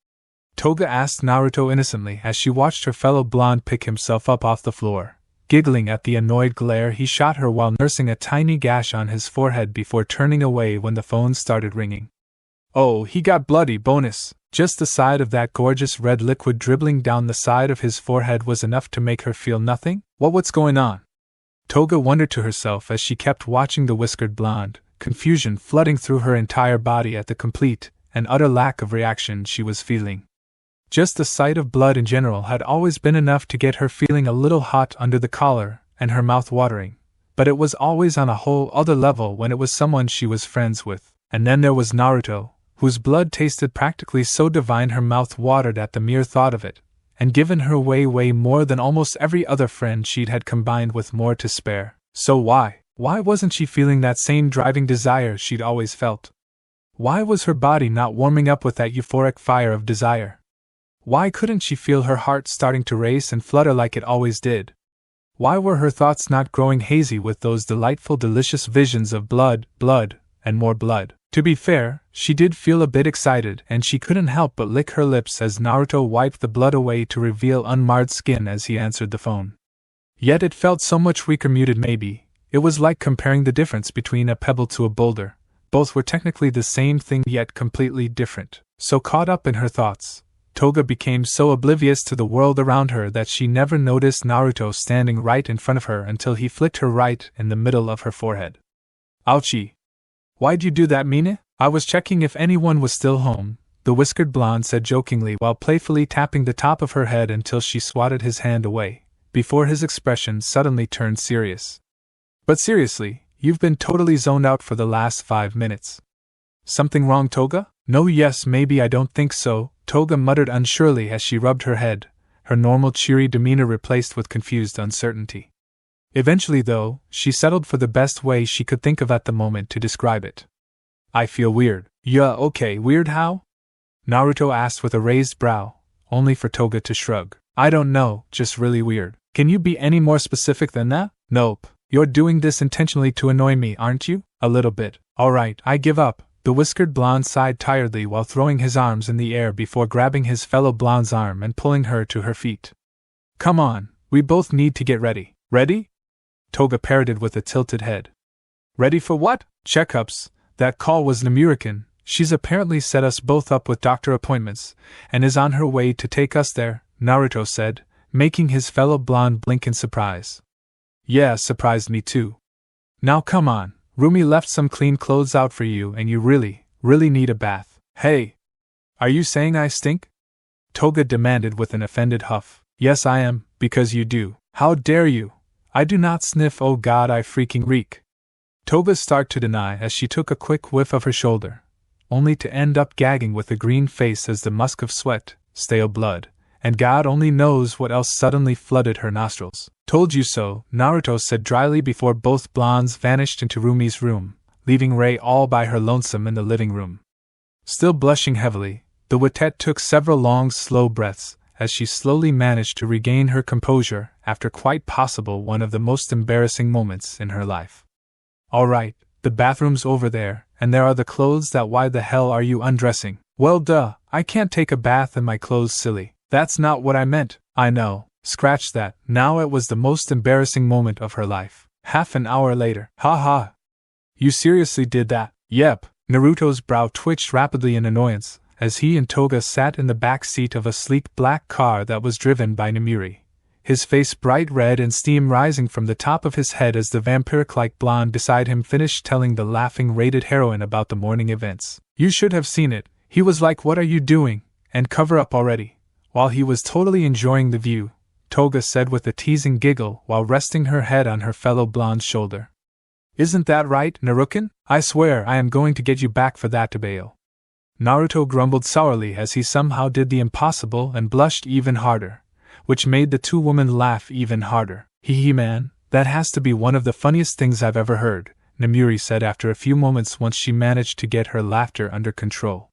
Toga asked Naruto innocently as she watched her fellow blonde pick himself up off the floor, giggling at the annoyed glare he shot her while nursing a tiny gash on his forehead before turning away when the phone started ringing. Oh, he got bloody bonus. Just the side of that gorgeous red liquid dribbling down the side of his forehead was enough to make her feel nothing? What's going on? Toga wondered to herself as she kept watching the whiskered blonde, confusion flooding through her entire body at the complete and utter lack of reaction she was feeling. Just the sight of blood in general had always been enough to get her feeling a little hot under the collar and her mouth watering, but it was always on a whole other level when it was someone she was friends with. And then there was Naruto, whose blood tasted practically so divine her mouth watered at the mere thought of it, and given her way more than almost every other friend she'd had combined with more to spare. So why wasn't she feeling that same driving desire she'd always felt? Why was her body not warming up with that euphoric fire of desire? Why couldn't she feel her heart starting to race and flutter like it always did? Why were her thoughts not growing hazy with those delightful, delicious visions of blood, and more blood? To be fair, she did feel a bit excited, and she couldn't help but lick her lips as Naruto wiped the blood away to reveal unmarred skin as he answered the phone. Yet it felt so much weaker muted maybe. It was like comparing the difference between a pebble to a boulder. Both were technically the same thing yet completely different. So caught up in her thoughts, Toga became so oblivious to the world around her that she never noticed Naruto standing right in front of her until he flicked her right in the middle of her forehead. Ouchie! Why'd you do that, Mine? I was checking if anyone was still home, the whiskered blonde said jokingly while playfully tapping the top of her head until she swatted his hand away, before his expression suddenly turned serious. But seriously, you've been totally zoned out for the last 5 minutes. Something wrong, Toga? No, yes, maybe, I don't think so, Toga muttered unsurely as she rubbed her head, her normal cheery demeanor replaced with confused uncertainty. Eventually, though, she settled for the best way she could think of at the moment to describe it. I feel weird. Yeah, okay, weird how? Naruto asked with a raised brow, only for Toga to shrug. I don't know, just really weird. Can you be any more specific than that? Nope. You're doing this intentionally to annoy me, aren't you? A little bit. Alright, I give up. The whiskered blonde sighed tiredly while throwing his arms in the air before grabbing his fellow blonde's arm and pulling her to her feet. Come on, we both need to get ready. Ready? Toga parroted with a tilted head. Ready for what? Checkups. That call was Namurican. She's apparently set us both up with doctor appointments, and is on her way to take us there, Naruto said, making his fellow blonde blink in surprise. Yeah, surprised me too. Now come on, Rumi left some clean clothes out for you and you really need a bath. Hey! Are you saying I stink? Toga demanded with an offended huff. Yes I am, because you do. How dare you? I do not sniff, oh god I freaking reek. Toga started to deny as she took a quick whiff of her shoulder, only to end up gagging with a green face as the musk of sweat, stale blood, and God only knows what else suddenly flooded her nostrils. Told you so, Naruto said dryly before both blondes vanished into Rumi's room, leaving Ray all by her lonesome in the living room. Still blushing heavily, the Witette took several long, slow breaths as she slowly managed to regain her composure after quite possible one of the most embarrassing moments in her life. Alright, the bathroom's over there, and there are the clothes that why the hell are you undressing? Well duh, I can't take a bath in my clothes silly. That's not what I meant, I know, scratch that, now it was the most embarrassing moment of her life. Half an hour later, ha. You seriously did that? Yep, Naruto's brow twitched rapidly in annoyance, as he and Toga sat in the back seat of a sleek black car that was driven by Namuri, his face bright red and steam rising from the top of his head as the vampiric-like blonde beside him finished telling the laughing rated heroine about the morning events. You should have seen it, he was like what are you doing, and cover up already. While he was totally enjoying the view, Toga said with a teasing giggle while resting her head on her fellow blonde's shoulder. Isn't that right, Narukin? I swear I am going to get you back for that bail. Naruto grumbled sourly as he somehow did the impossible and blushed even harder, which made the two women laugh even harder. Hee man, that has to be one of the funniest things I've ever heard, Namuri said after a few moments once she managed to get her laughter under control.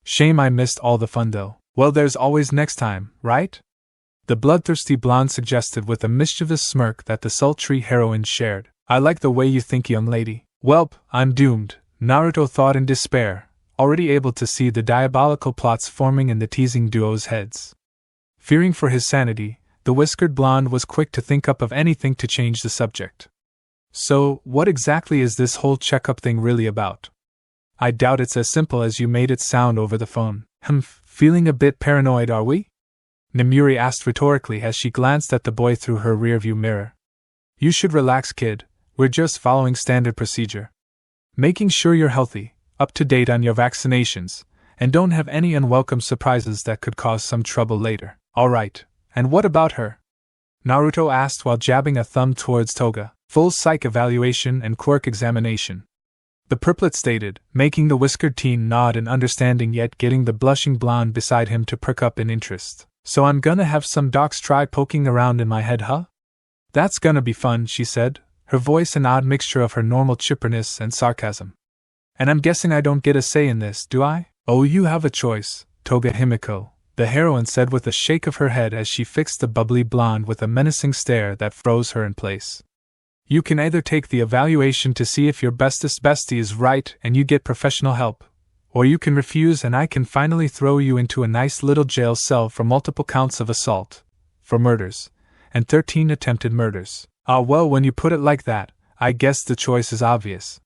Shame I missed all the fun though. Well, there's always next time, right? The bloodthirsty blonde suggested with a mischievous smirk that the sultry heroine shared. I like the way you think, young lady. Welp, I'm doomed, Naruto thought in despair, already able to see the diabolical plots forming in the teasing duo's heads. Fearing for his sanity, the whiskered blonde was quick to think up of anything to change the subject. So, what exactly is this whole checkup thing really about? I doubt it's as simple as you made it sound over the phone. Feeling a bit paranoid, are we? Namuri asked rhetorically as she glanced at the boy through her rearview mirror. You should relax, kid, we're just following standard procedure. Making sure you're healthy, up to date on your vaccinations, and don't have any unwelcome surprises that could cause some trouble later. Alright, and what about her? Naruto asked while jabbing a thumb towards Toga. Full psych evaluation and quirk examination. The purplet stated, making the whiskered teen nod in understanding yet getting the blushing blonde beside him to perk up in interest. So I'm gonna have some docs try poking around in my head, huh? That's gonna be fun, she said, her voice an odd mixture of her normal chipperness and sarcasm. And I'm guessing I don't get a say in this, do I? Oh, you have a choice, Toga Himiko, the heroine said with a shake of her head as she fixed the bubbly blonde with a menacing stare that froze her in place. You can either take the evaluation to see if your bestest bestie is right and you get professional help, or you can refuse and I can finally throw you into a nice little jail cell for multiple counts of assault, for murders, and 13 attempted murders. Ah, well, when you put it like that, I guess the choice is obvious.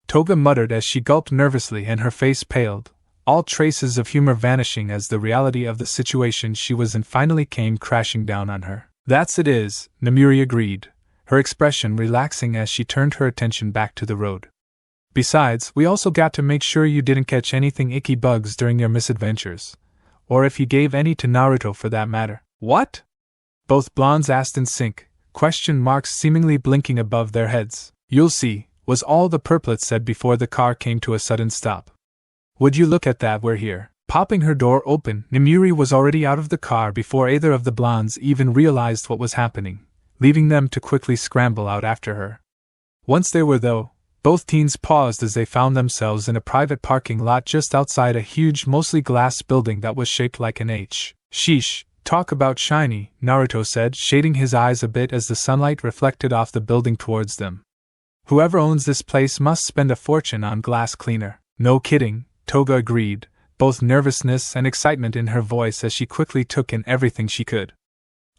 Toga muttered as she gulped nervously and her face paled, all traces of humor vanishing as the reality of the situation she was in finally came crashing down on her. That's it is, Namuri agreed, her expression relaxing as she turned her attention back to the road. Besides, we also got to make sure you didn't catch anything icky bugs during your misadventures. Or if you gave any to Naruto for that matter. What? Both blondes asked in sync, question marks seemingly blinking above their heads. You'll see, was all the purplet said before the car came to a sudden stop. Would you look at that, we're here. Popping her door open, Namuri was already out of the car before either of the blondes even realized what was happening, leaving them to quickly scramble out after her. Once they were, though, both teens paused as they found themselves in a private parking lot just outside a huge, mostly glass building that was shaped like an H. Sheesh, talk about shiny, Naruto said, shading his eyes a bit as the sunlight reflected off the building towards them. Whoever owns this place must spend a fortune on glass cleaner. No kidding, Toga agreed, both nervousness and excitement in her voice as she quickly took in everything she could.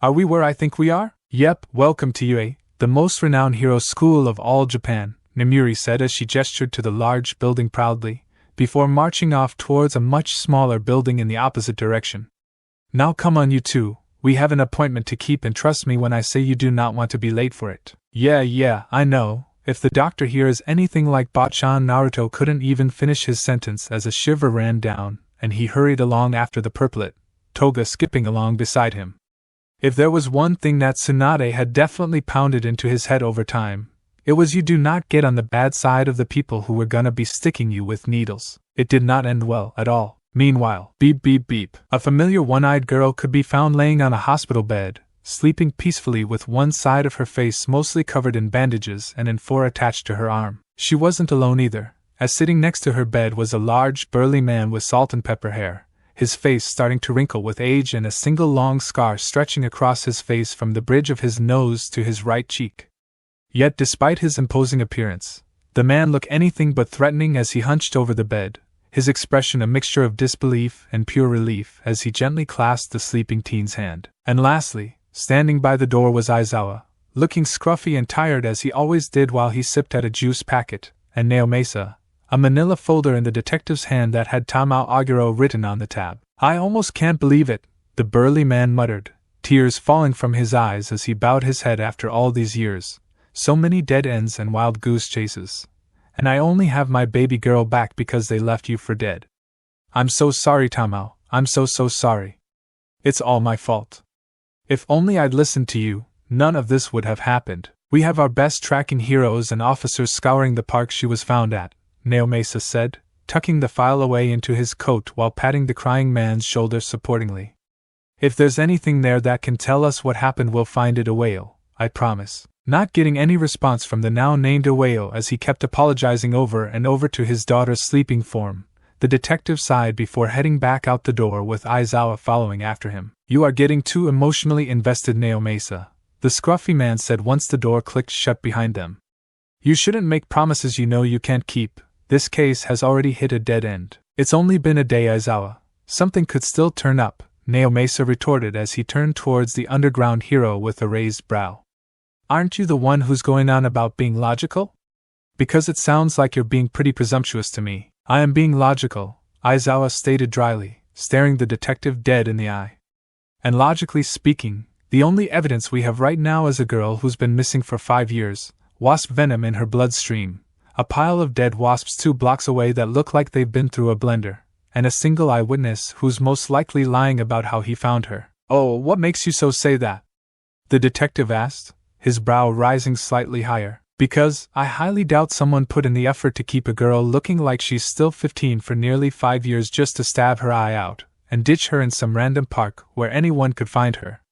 Are we where I think we are? Yep, welcome to UA, the most renowned hero school of all Japan, Namuri said as she gestured to the large building proudly, before marching off towards a much smaller building in the opposite direction. Now come on, you two, we have an appointment to keep and trust me when I say you do not want to be late for it. Yeah, I know. If the doctor here is anything like Bachan, Naruto couldn't even finish his sentence as a shiver ran down, and he hurried along after the purplet, Toga skipping along beside him. If there was one thing that Tsunade had definitely pounded into his head over time, it was you do not get on the bad side of the people who were gonna be sticking you with needles. It did not end well at all. Meanwhile, beep beep beep, a familiar one-eyed girl could be found laying on a hospital bed, sleeping peacefully with one side of her face mostly covered in bandages and in four attached to her arm. She wasn't alone either, as sitting next to her bed was a large, burly man with salt and pepper hair, his face starting to wrinkle with age and a single long scar stretching across his face from the bridge of his nose to his right cheek. Yet despite his imposing appearance, the man looked anything but threatening as he hunched over the bed, his expression a mixture of disbelief and pure relief as he gently clasped the sleeping teen's hand. And lastly, standing by the door was Aizawa, looking scruffy and tired as he always did while he sipped at a juice packet, and Naomasa, a manila folder in the detective's hand that had Tamao Aguro written on the tab. I almost can't believe it, the burly man muttered, tears falling from his eyes as he bowed his head after all these years. So many dead ends and wild goose chases. And I only have my baby girl back because they left you for dead. I'm so sorry, Tamao, I'm so sorry. It's all my fault. If only I'd listened to you, none of this would have happened. We have our best tracking heroes and officers scouring the park she was found at, Naomasa said, tucking the file away into his coat while patting the crying man's shoulder supportingly. If there's anything there that can tell us what happened, we'll find it, Aweo, I promise. Not getting any response from the now-named Aweo as he kept apologizing over and over to his daughter's sleeping form, the detective sighed before heading back out the door with Aizawa following after him. You are getting too emotionally invested, Naomasa, the scruffy man said once the door clicked shut behind them. You shouldn't make promises you know you can't keep. This case has already hit a dead end. It's only been a day, Aizawa. Something could still turn up, Naomasa retorted as he turned towards the underground hero with a raised brow. Aren't you the one who's going on about being logical? Because it sounds like you're being pretty presumptuous to me. I am being logical, Aizawa stated dryly, staring the detective dead in the eye. And logically speaking, the only evidence we have right now is a girl who's been missing for 5 years, wasp venom in her bloodstream, a pile of dead wasps 2 blocks away that look like they've been through a blender, and a single eyewitness who's most likely lying about how he found her. Oh, what makes you so say that? the detective asked, his brow rising slightly higher. Because I highly doubt someone put in the effort to keep a girl looking like she's still 15 for nearly 5 years just to stab her eye out and ditch her in some random park where anyone could find her.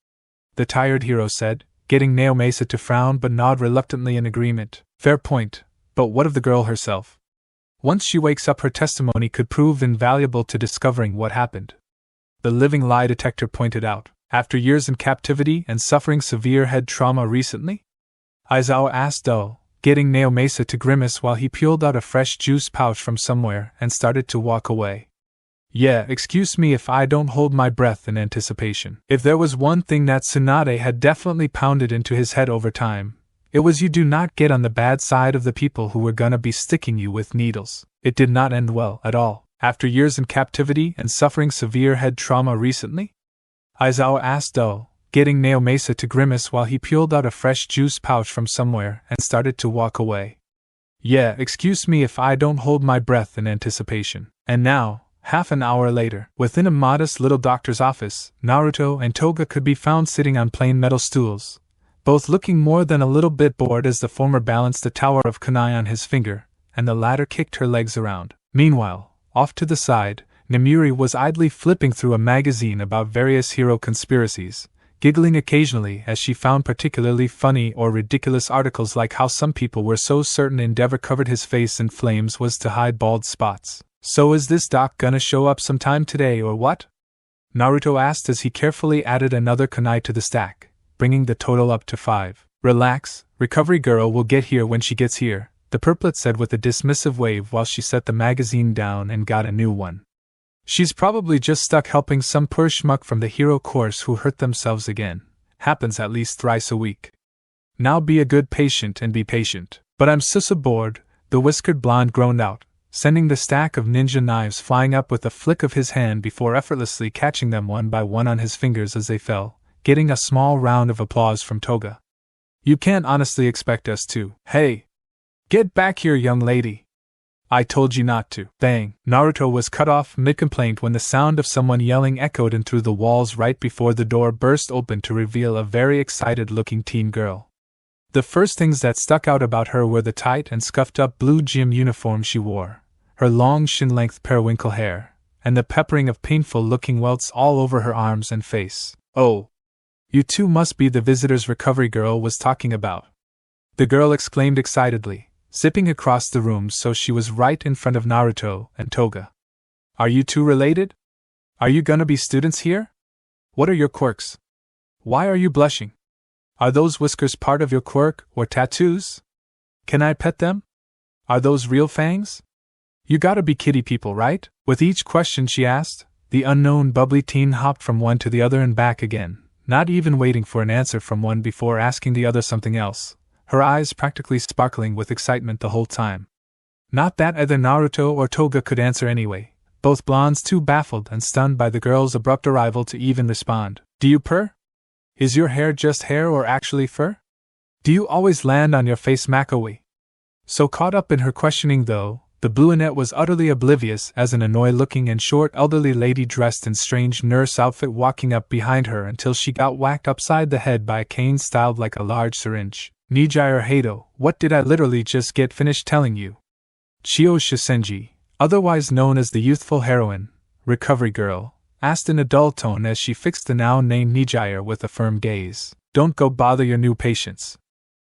The tired hero said, getting Naomasa to frown but nod reluctantly in agreement. Fair point, but what of the girl herself? Once she wakes up, her testimony could prove invaluable to discovering what happened. The living lie detector pointed out, after years in captivity and suffering severe head trauma recently? Aizawa asked dull, getting Naomasa to grimace while he peeled out a fresh juice pouch from somewhere and started to walk away. Yeah, excuse me if I don't hold my breath in anticipation. If there was one thing that Tsunade had definitely pounded into his head over time, it was you do not get on the bad side of the people who were gonna be sticking you with needles. It did not end well at all. After years in captivity and suffering severe head trauma recently? Aizawa asked dull, getting Naomasa to grimace while he peeled out a fresh juice pouch from somewhere and started to walk away. Yeah, excuse me if I don't hold my breath in anticipation. And now, half an hour later, within a modest little doctor's office, Naruto and Toga could be found sitting on plain metal stools, both looking more than a little bit bored as the former balanced a tower of kunai on his finger, and the latter kicked her legs around. Meanwhile, off to the side, Nemuri was idly flipping through a magazine about various hero conspiracies, giggling occasionally as she found particularly funny or ridiculous articles like how some people were so certain Endeavor covered his face in flames was to hide bald spots. So is this doc gonna show up sometime today or what? Naruto asked as he carefully added another kunai to the stack, bringing the total up to 5. Relax, recovery girl will get here when she gets here, the purplet said with a dismissive wave while she set the magazine down and got a new one. She's probably just stuck helping some poor schmuck from the hero course who hurt themselves again. Happens at least thrice a week. Now be a good patient and be patient. But I'm so bored, the whiskered blonde groaned out, sending the stack of ninja knives flying up with a flick of his hand before effortlessly catching them one by one on his fingers as they fell, getting a small round of applause from Toga. You can't honestly expect us to. Hey! Get back here, young lady! I told you not to. Bang! Naruto was cut off mid-complaint when the sound of someone yelling echoed in through the walls right before the door burst open to reveal a very excited-looking teen girl. The first things that stuck out about her were the tight and scuffed-up blue gym uniform she wore, her long shin-length periwinkle hair, and the peppering of painful-looking welts all over her arms and face. Oh! You two must be the visitors recovery girl was talking about. The girl exclaimed excitedly, zipping across the room so she was right in front of Naruto and Toga. Are you two related? Are you gonna be students here? What are your quirks? Why are you blushing? Are those whiskers part of your quirk or tattoos? Can I pet them? Are those real fangs? You gotta be kitty people, right? With each question she asked, the unknown bubbly teen hopped from one to the other and back again, not even waiting for an answer from one before asking the other something else, her eyes practically sparkling with excitement the whole time. Not that either Naruto or Toga could answer anyway, both blondes too baffled and stunned by the girl's abrupt arrival to even respond. Do you purr? Is your hair just hair or actually fur? Do you always land on your face Makoe? So caught up in her questioning though, the brunette was utterly oblivious as an annoyed-looking and short elderly lady dressed in strange nurse outfit walking up behind her until she got whacked upside the head by a cane styled like a large syringe. Nijire Hato, what did I literally just get finished telling you? Chio Shisenji, otherwise known as the youthful heroine, recovery girl, asked in a dull tone as she fixed the now-named Nijire with a firm gaze. Don't go bother your new patients.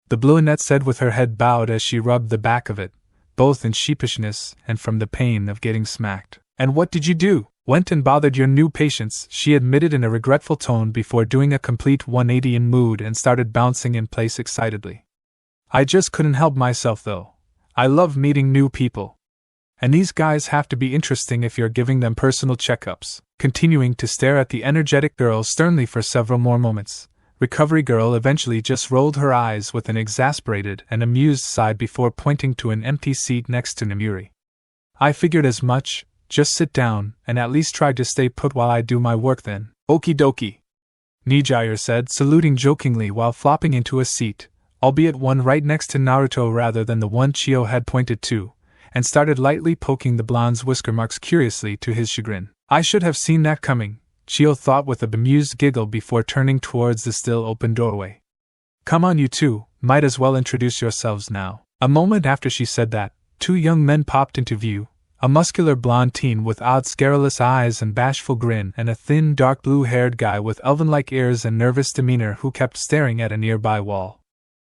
The brunette said with her head bowed as she rubbed the back of it, both in sheepishness and from the pain of getting smacked. And what did you do? Went and bothered your new patients, she admitted in a regretful tone before doing a complete 180 in mood and started bouncing in place excitedly. I just couldn't help myself though. I love meeting new people. And these guys have to be interesting if you're giving them personal checkups. Continuing to stare at the energetic girl sternly for several more moments, recovery girl eventually just rolled her eyes with an exasperated and amused sigh before pointing to an empty seat next to Nemuri. I figured as much. Just sit down, and at least try to stay put while I do my work then. Okie dokie, Nijire said, saluting jokingly while flopping into a seat, albeit one right next to Naruto rather than the one Chio had pointed to, and started lightly poking the blonde's whisker marks curiously to his chagrin. I should have seen that coming, Chio thought with a bemused giggle before turning towards the still open doorway. Come on, you two, might as well introduce yourselves now. A moment after she said that, two young men popped into view, a muscular blonde teen with odd scurrilous eyes and bashful grin, and a thin dark blue-haired guy with elven-like ears and nervous demeanor who kept staring at a nearby wall.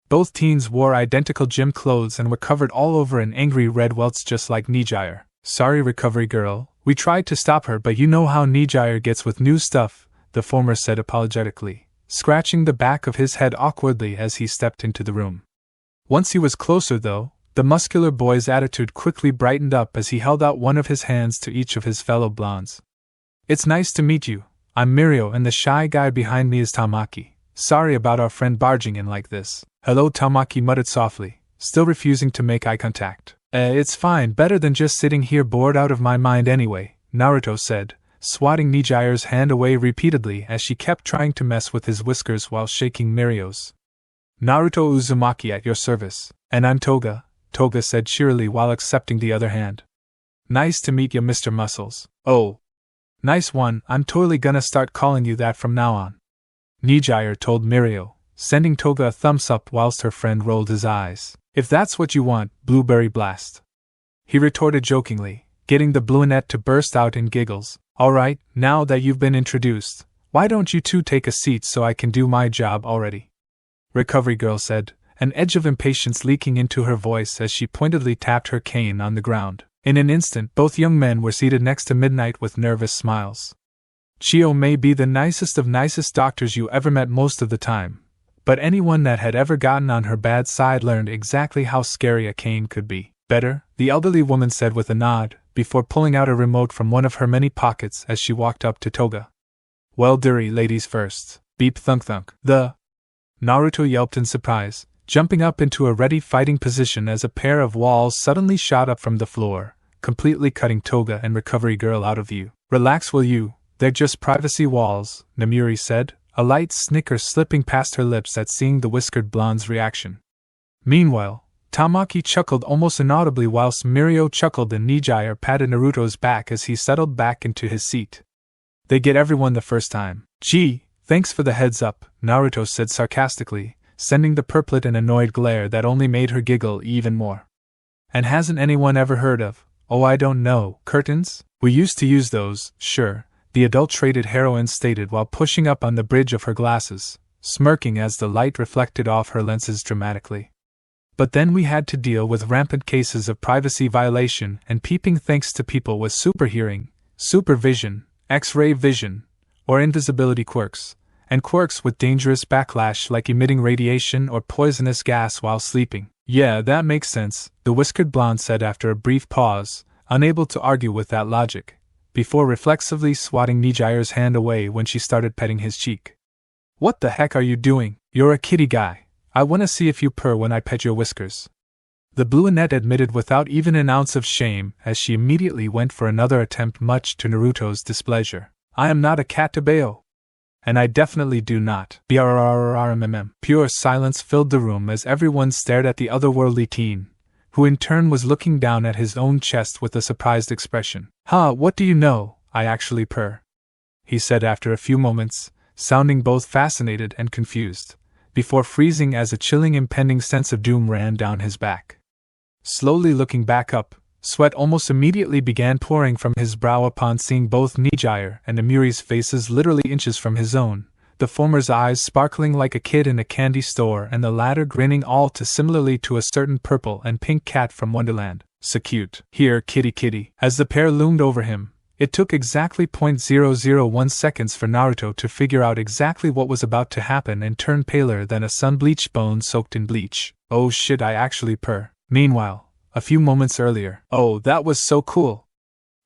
Both teens wore identical gym clothes and were covered all over in angry red welts just like Nijire. Sorry, recovery girl, we tried to stop her, but you know how Nijire gets with new stuff, the former said apologetically, scratching the back of his head awkwardly as he stepped into the room. Once he was closer, though, the muscular boy's attitude quickly brightened up as he held out one of his hands to each of his fellow blondes. It's nice to meet you. I'm Mirio, and the shy guy behind me is Tamaki. Sorry about our friend barging in like this. Hello, Tamaki muttered softly, still refusing to make eye contact. It's fine, better than just sitting here bored out of my mind anyway, Naruto said, swatting Nijire's hand away repeatedly as she kept trying to mess with his whiskers while shaking Mirio's. Naruto Uzumaki at your service. And I'm Toga, Toga said cheerily while accepting the other hand. Nice to meet you, Mr. Muscles. Oh. Nice one, I'm totally gonna start calling you that from now on. Nijire told Mirio, sending Toga a thumbs up whilst her friend rolled his eyes. If that's what you want, Blueberry Blast. He retorted jokingly, getting the brunette to burst out in giggles. Alright, now that you've been introduced, why don't you two take a seat so I can do my job already? Recovery girl said, an edge of impatience leaking into her voice as she pointedly tapped her cane on the ground. In an instant, both young men were seated next to Midnight with nervous smiles. Chio may be the nicest of nicest doctors you ever met most of the time, but anyone that had ever gotten on her bad side learned exactly how scary a cane could be. Better, the elderly woman said with a nod, before pulling out a remote from one of her many pockets as she walked up to Toga. Well, Duri, ladies first. Beep thunk thunk. Naruto yelped in surprise, jumping up into a ready fighting position as a pair of walls suddenly shot up from the floor, completely cutting Toga and Recovery Girl out of view. Relax, will you? They're just privacy walls, Namuri said, a light snicker slipping past her lips at seeing the whiskered blonde's reaction. Meanwhile, Tamaki chuckled almost inaudibly whilst Mirio chuckled and Nijire patted Naruto's back as he settled back into his seat. They get everyone the first time. Gee, thanks for the heads up, Naruto said sarcastically, sending the purplet an annoyed glare that only made her giggle even more. And hasn't anyone ever heard of, oh I don't know, curtains? We used to use those, sure, the adulterated heroine stated while pushing up on the bridge of her glasses, smirking as the light reflected off her lenses dramatically. But then we had to deal with rampant cases of privacy violation and peeping thanks to people with superhearing, supervision, X-ray vision, or invisibility quirks, and quirks with dangerous backlash like emitting radiation or poisonous gas while sleeping. Yeah, that makes sense, the whiskered blonde said after a brief pause, unable to argue with that logic, before reflexively swatting Nijire's hand away when she started petting his cheek. What the heck are you doing? You're a kitty guy. I want to see if you purr when I pet your whiskers. The brunette admitted without even an ounce of shame as she immediately went for another attempt, much to Naruto's displeasure. I am not a catabeo. And I definitely do not. Brrrrrrrmm. Pure silence filled the room as everyone stared at the otherworldly teen, who in turn was looking down at his own chest with a surprised expression. What do you know, I actually purr, he said after a few moments, sounding both fascinated and confused, before freezing as a chilling impending sense of doom ran down his back. Slowly looking back up, sweat almost immediately began pouring from his brow upon seeing both Nijire and Amuri's faces literally inches from his own, the former's eyes sparkling like a kid in a candy store and the latter grinning all too similarly to a certain purple and pink cat from Wonderland. So cute. Here, kitty kitty. As the pair loomed over him, it took exactly .001 seconds for Naruto to figure out exactly what was about to happen and turn paler than a sun-bleached bone soaked in bleach. Oh shit, I actually purr. Meanwhile, a few moments earlier. Oh, that was so cool!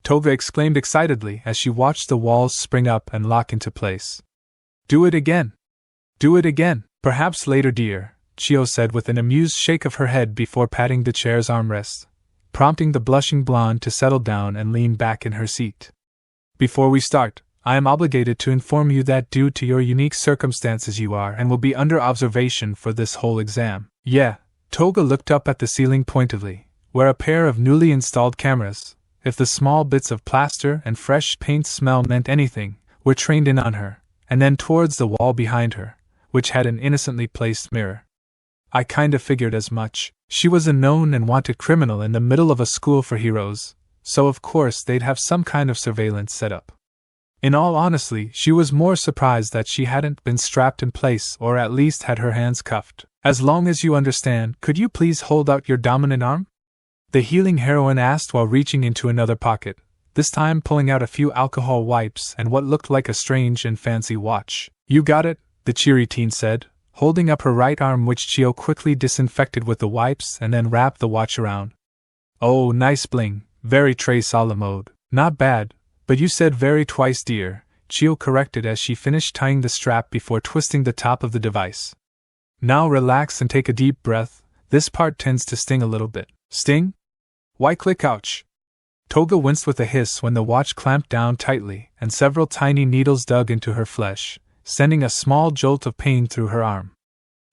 Toga exclaimed excitedly as she watched the walls spring up and lock into place. Do it again! Do it again! Perhaps later, dear, Chio said with an amused shake of her head before patting the chair's armrest, prompting the blushing blonde to settle down and lean back in her seat. Before we start, I am obligated to inform you that due to your unique circumstances you are and will be under observation for this whole exam. Yeah, Toga looked up at the ceiling pointedly, where a pair of newly installed cameras, if the small bits of plaster and fresh paint smell meant anything, were trained in on her, and then towards the wall behind her, which had an innocently placed mirror. I kinda figured as much. She was a known and wanted criminal in the middle of a school for heroes, so of course they'd have some kind of surveillance set up. In all honesty, she was more surprised that she hadn't been strapped in place or at least had her hands cuffed. As long as you understand, could you please hold out your dominant arm? The healing heroine asked while reaching into another pocket, this time pulling out a few alcohol wipes and what looked like a strange and fancy watch. You got it, the cheery teen said, holding up her right arm, which Chio quickly disinfected with the wipes and then wrapped the watch around. Oh, nice bling, very Trace a la mode. Not bad, but you said very twice, dear, Chio corrected as she finished tying the strap before twisting the top of the device. Now relax and take a deep breath, this part tends to sting a little bit. Sting? Why click ouch? Toga winced with a hiss when the watch clamped down tightly and several tiny needles dug into her flesh, sending a small jolt of pain through her arm.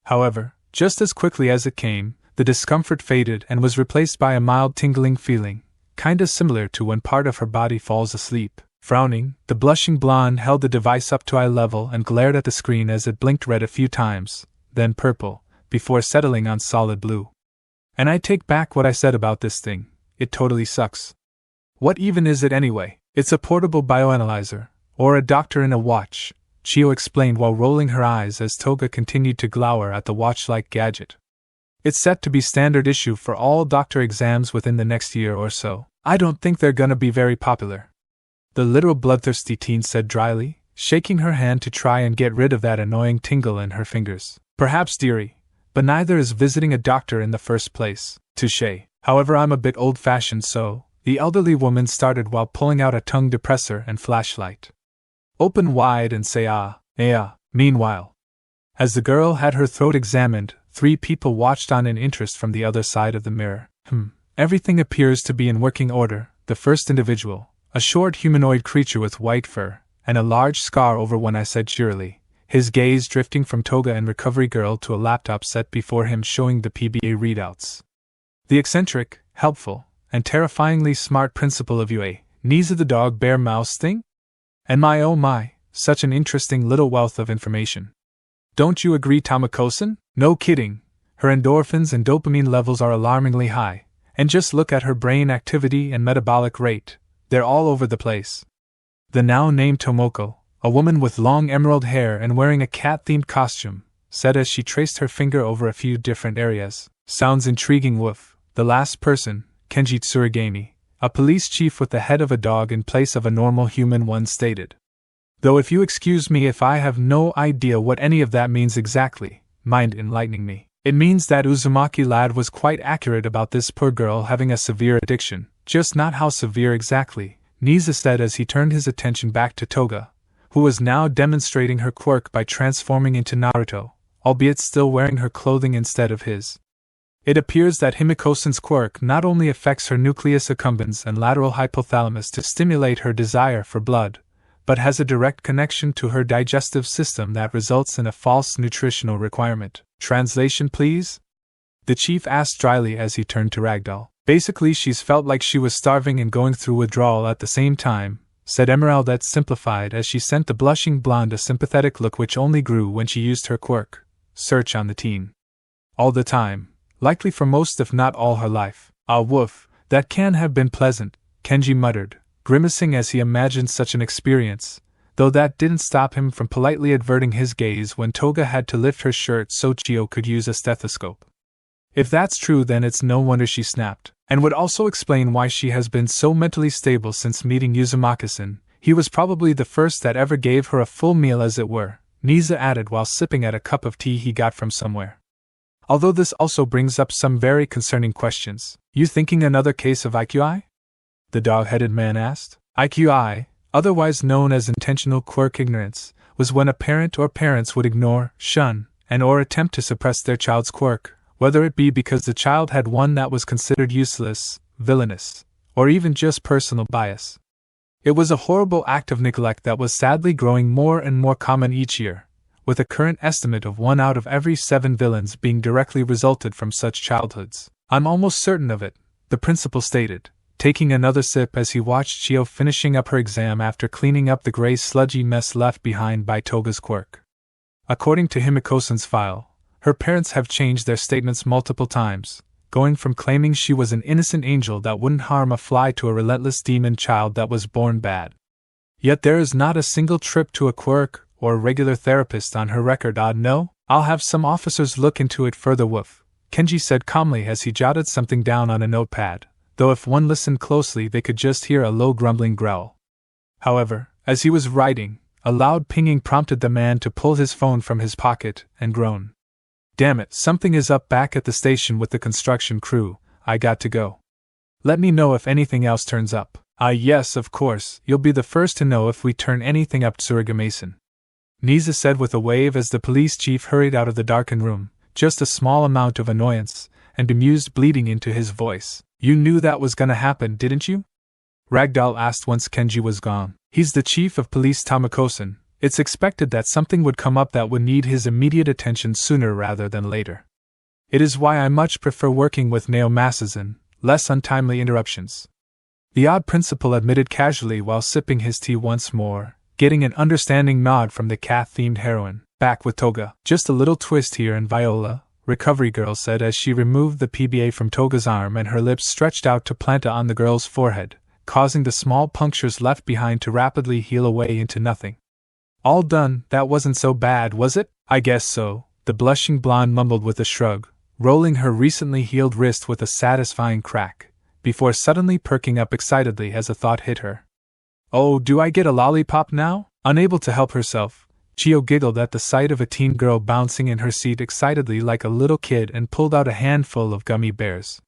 However, just as quickly as it came, the discomfort faded and was replaced by a mild tingling feeling, kinda similar to when part of her body falls asleep. Frowning, the blushing blonde held the device up to eye level and glared at the screen as it blinked red a few times, then purple, before settling on solid blue. And I take back what I said about this thing, it totally sucks. What even is it anyway? It's a portable bioanalyzer, or a doctor in a watch, Chio explained while rolling her eyes as Toga continued to glower at the watch-like gadget. It's set to be standard issue for all doctor exams within the next year or so. I don't think they're gonna be very popular. The literal bloodthirsty teen said dryly, shaking her hand to try and get rid of that annoying tingle in her fingers. Perhaps, dearie, but neither is visiting a doctor in the first place. Touché. However, I'm a bit old-fashioned, so, the elderly woman started while pulling out a tongue depressor and flashlight. Open wide and say ah, yeah. Meanwhile, as the girl had her throat examined, 3 people watched on in interest from the other side of the mirror. Everything appears to be in working order. The first individual, a short humanoid creature with white fur, and a large scar over one eye, said cheerily, his gaze drifting from Toga and Recovery Girl to a laptop set before him showing the PBA readouts. The eccentric, helpful, and terrifyingly smart principal of UA, knees of the dog bear mouse thing? And my oh my, such an interesting little wealth of information. Don't you agree, Tamako-san? No kidding, her endorphins and dopamine levels are alarmingly high, and just look at her brain activity and metabolic rate, they're all over the place. The now named Tomoko, a woman with long emerald hair and wearing a cat-themed costume, said as she traced her finger over a few different areas. Sounds intriguing, woof. The last person, Kenji Tsurigami, a police chief with the head of a dog in place of a normal human one, stated. Though if you excuse me if I have no idea what any of that means exactly, mind enlightening me. It means that Uzumaki lad was quite accurate about this poor girl having a severe addiction, just not how severe exactly, Niza said as he turned his attention back to Toga, who was now demonstrating her quirk by transforming into Naruto, albeit still wearing her clothing instead of his. It appears that Himiko-san's quirk not only affects her nucleus accumbens and lateral hypothalamus to stimulate her desire for blood, but has a direct connection to her digestive system that results in a false nutritional requirement. Translation, please? The chief asked dryly as he turned to Ragdoll. Basically, she's felt like she was starving and going through withdrawal at the same time, said Emeraldette, simplified as she sent the blushing blonde a sympathetic look which only grew when she used her quirk search on the teen. All the time, likely for most if not all her life. Ah woof, that can have been pleasant, Kenji muttered, grimacing as he imagined such an experience, though that didn't stop him from politely averting his gaze when Toga had to lift her shirt so Chio could use a stethoscope. If that's true, then it's no wonder she snapped, and would also explain why she has been so mentally stable since meeting Uzumaki-san. He was probably the first that ever gave her a full meal, as it were, Niza added while sipping at a cup of tea he got from somewhere. Although this also brings up some very concerning questions. You thinking another case of IQI? The dog-headed man asked. IQI, otherwise known as intentional quirk ignorance, was when a parent or parents would ignore, shun, and or attempt to suppress their child's quirk, whether it be because the child had one that was considered useless, villainous, or even just personal bias. It was a horrible act of neglect that was sadly growing more and more common each year, with a current estimate of 1 out of every 7 villains being directly resulted from such childhoods. I'm almost certain of it, the principal stated, taking another sip as he watched Chio finishing up her exam after cleaning up the gray sludgy mess left behind by Toga's quirk. According to Himiko-san's file, her parents have changed their statements multiple times, going from claiming she was an innocent angel that wouldn't harm a fly to a relentless demon child that was born bad. Yet there is not a single trip to a quirk or a regular therapist on her record. Odd, no? I'll have some officers look into it further. Woof, Kenji said calmly as he jotted something down on a notepad, though if one listened closely they could just hear a low grumbling growl. However, as he was writing, a loud pinging prompted the man to pull his phone from his pocket and groan. Damn it, something is up back at the station with the construction crew. I got to go. Let me know if anything else turns up. Yes, of course, you'll be the first to know if we turn anything up, Tsurugame-san. Niza said with a wave as the police chief hurried out of the darkened room, just a small amount of annoyance and bemused bleeding into his voice. You knew that was gonna happen, didn't you? Ragdoll asked once Kenji was gone. He's the chief of police, Tamako-san. It's expected that something would come up that would need his immediate attention sooner rather than later. It is why I much prefer working with Naomasa-san, less untimely interruptions. The odd principal admitted casually while sipping his tea once more, getting an understanding nod from the cat-themed heroine. Back with Toga. Just a little twist here and Viola, Recovery Girl said as she removed the PBA from Toga's arm and her lips stretched out to plant it on the girl's forehead, causing the small punctures left behind to rapidly heal away into nothing. All done, that wasn't so bad, was it? I guess so, the blushing blonde mumbled with a shrug, rolling her recently healed wrist with a satisfying crack, before suddenly perking up excitedly as a thought hit her. Oh, do I get a lollipop now? Unable to help herself, Chio giggled at the sight of a teen girl bouncing in her seat excitedly like a little kid and pulled out a handful of gummy bears.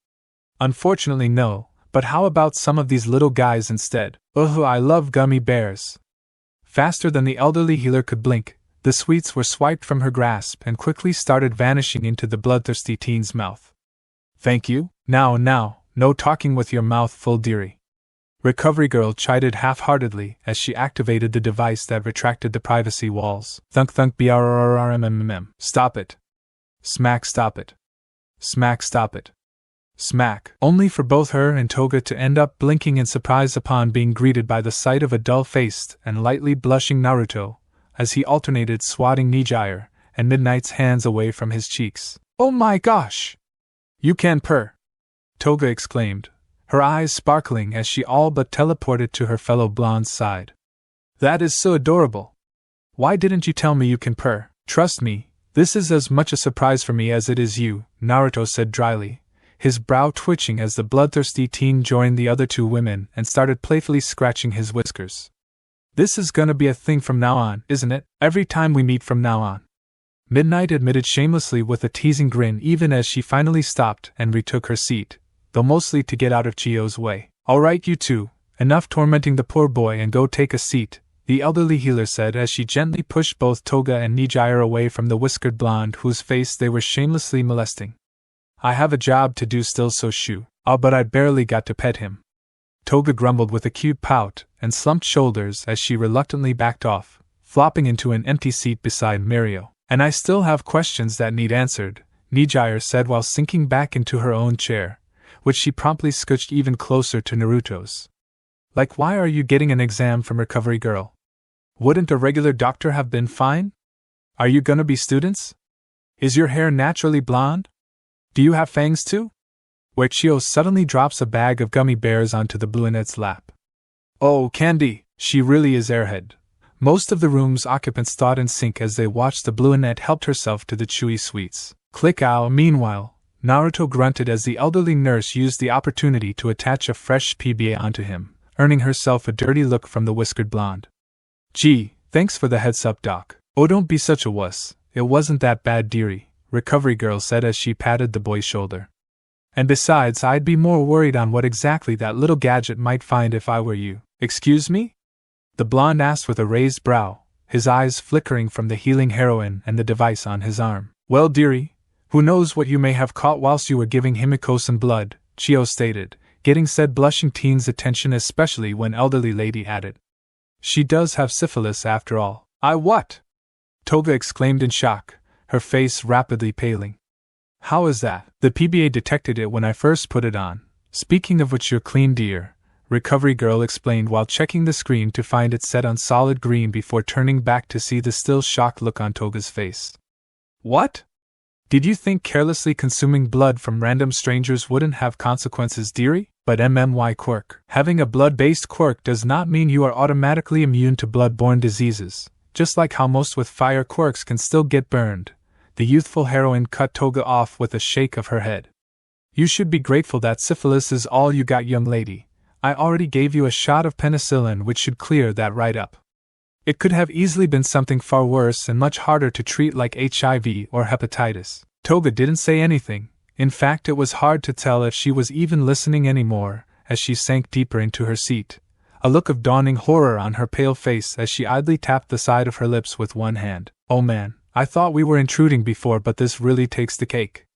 Unfortunately no, but how about some of these little guys instead? Ugh, I love gummy bears. Faster than the elderly healer could blink, the sweets were swiped from her grasp and quickly started vanishing into the bloodthirsty teen's mouth. Thank you? Now, no talking with your mouth full, dearie. Recovery Girl chided half-heartedly as she activated the device that retracted the privacy walls. Thunk thunk brrrrmmm. Stop it. Smack, stop it. Smack, stop it. Smack. Only for both her and Toga to end up blinking in surprise upon being greeted by the sight of a dull-faced and lightly blushing Naruto, as he alternated swatting Nijire and Midnight's hands away from his cheeks. Oh my gosh! You can purr! Toga exclaimed, her eyes sparkling as she all but teleported to her fellow blonde's side. That is so adorable! Why didn't you tell me you can purr? Trust me, this is as much a surprise for me as it is you, Naruto said dryly, his brow twitching as the bloodthirsty teen joined the other two women and started playfully scratching his whiskers. This is gonna be a thing from now on, isn't it? Every time we meet from now on. Midnight admitted shamelessly with a teasing grin even as she finally stopped and retook her seat, though mostly to get out of Chio's way. Alright you two, enough tormenting the poor boy and go take a seat, the elderly healer said as she gently pushed both Toga and Nijire away from the whiskered blonde whose face they were shamelessly molesting. I have a job to do still, so shoo. Oh, but I barely got to pet him. Toga grumbled with a cute pout and slumped shoulders as she reluctantly backed off, flopping into an empty seat beside Mario. And I still have questions that need answered, Nijire said while sinking back into her own chair, which she promptly scooched even closer to Naruto's. Like, why are you getting an exam from Recovery Girl? Wouldn't a regular doctor have been fine? Are you gonna be students? Is your hair naturally blonde? Do you have fangs too? Where Chio suddenly drops a bag of gummy bears onto the brunette's lap. Oh, candy, she really is airhead. Most of the room's occupants thought in sync as they watched the brunette help herself to the chewy sweets. Click-ow. Meanwhile, Naruto grunted as the elderly nurse used the opportunity to attach a fresh PBA onto him, earning herself a dirty look from the whiskered blonde. Gee, thanks for the heads up, Doc. Oh, don't be such a wuss, it wasn't that bad, dearie, Recovery Girl said as she patted the boy's shoulder. And besides, I'd be more worried on what exactly that little gadget might find if I were you. Excuse me? The blonde asked with a raised brow, his eyes flickering from the healing heroine and the device on his arm. Well, dearie, who knows what you may have caught whilst you were giving Himiko-san blood, Chio stated, getting said blushing teen's attention especially when elderly lady added. She does have syphilis after all. I what? Toga exclaimed in shock, her face rapidly paling. How is that? The PBA detected it when I first put it on, Speaking of which, you're clean, dear, Recovery Girl explained while checking the screen to find it set on solid green before turning back to see the still shocked look on Toga's face. What? Did you think carelessly consuming blood from random strangers wouldn't have consequences, dearie? But MMY quirk. Having a blood-based quirk does not mean you are automatically immune to blood-borne diseases, just like how most with fire quirks can still get burned. The youthful heroine cut Toga off with a shake of her head. You should be grateful that syphilis is all you got, young lady. I already gave you a shot of penicillin, which should clear that right up. It could have easily been something far worse and much harder to treat, like HIV or hepatitis. Toga didn't say anything. In fact, it was hard to tell if she was even listening anymore, as she sank deeper into her seat, a look of dawning horror on her pale face as she idly tapped the side of her lips with one hand. Oh man, I thought we were intruding before, but this really takes the cake.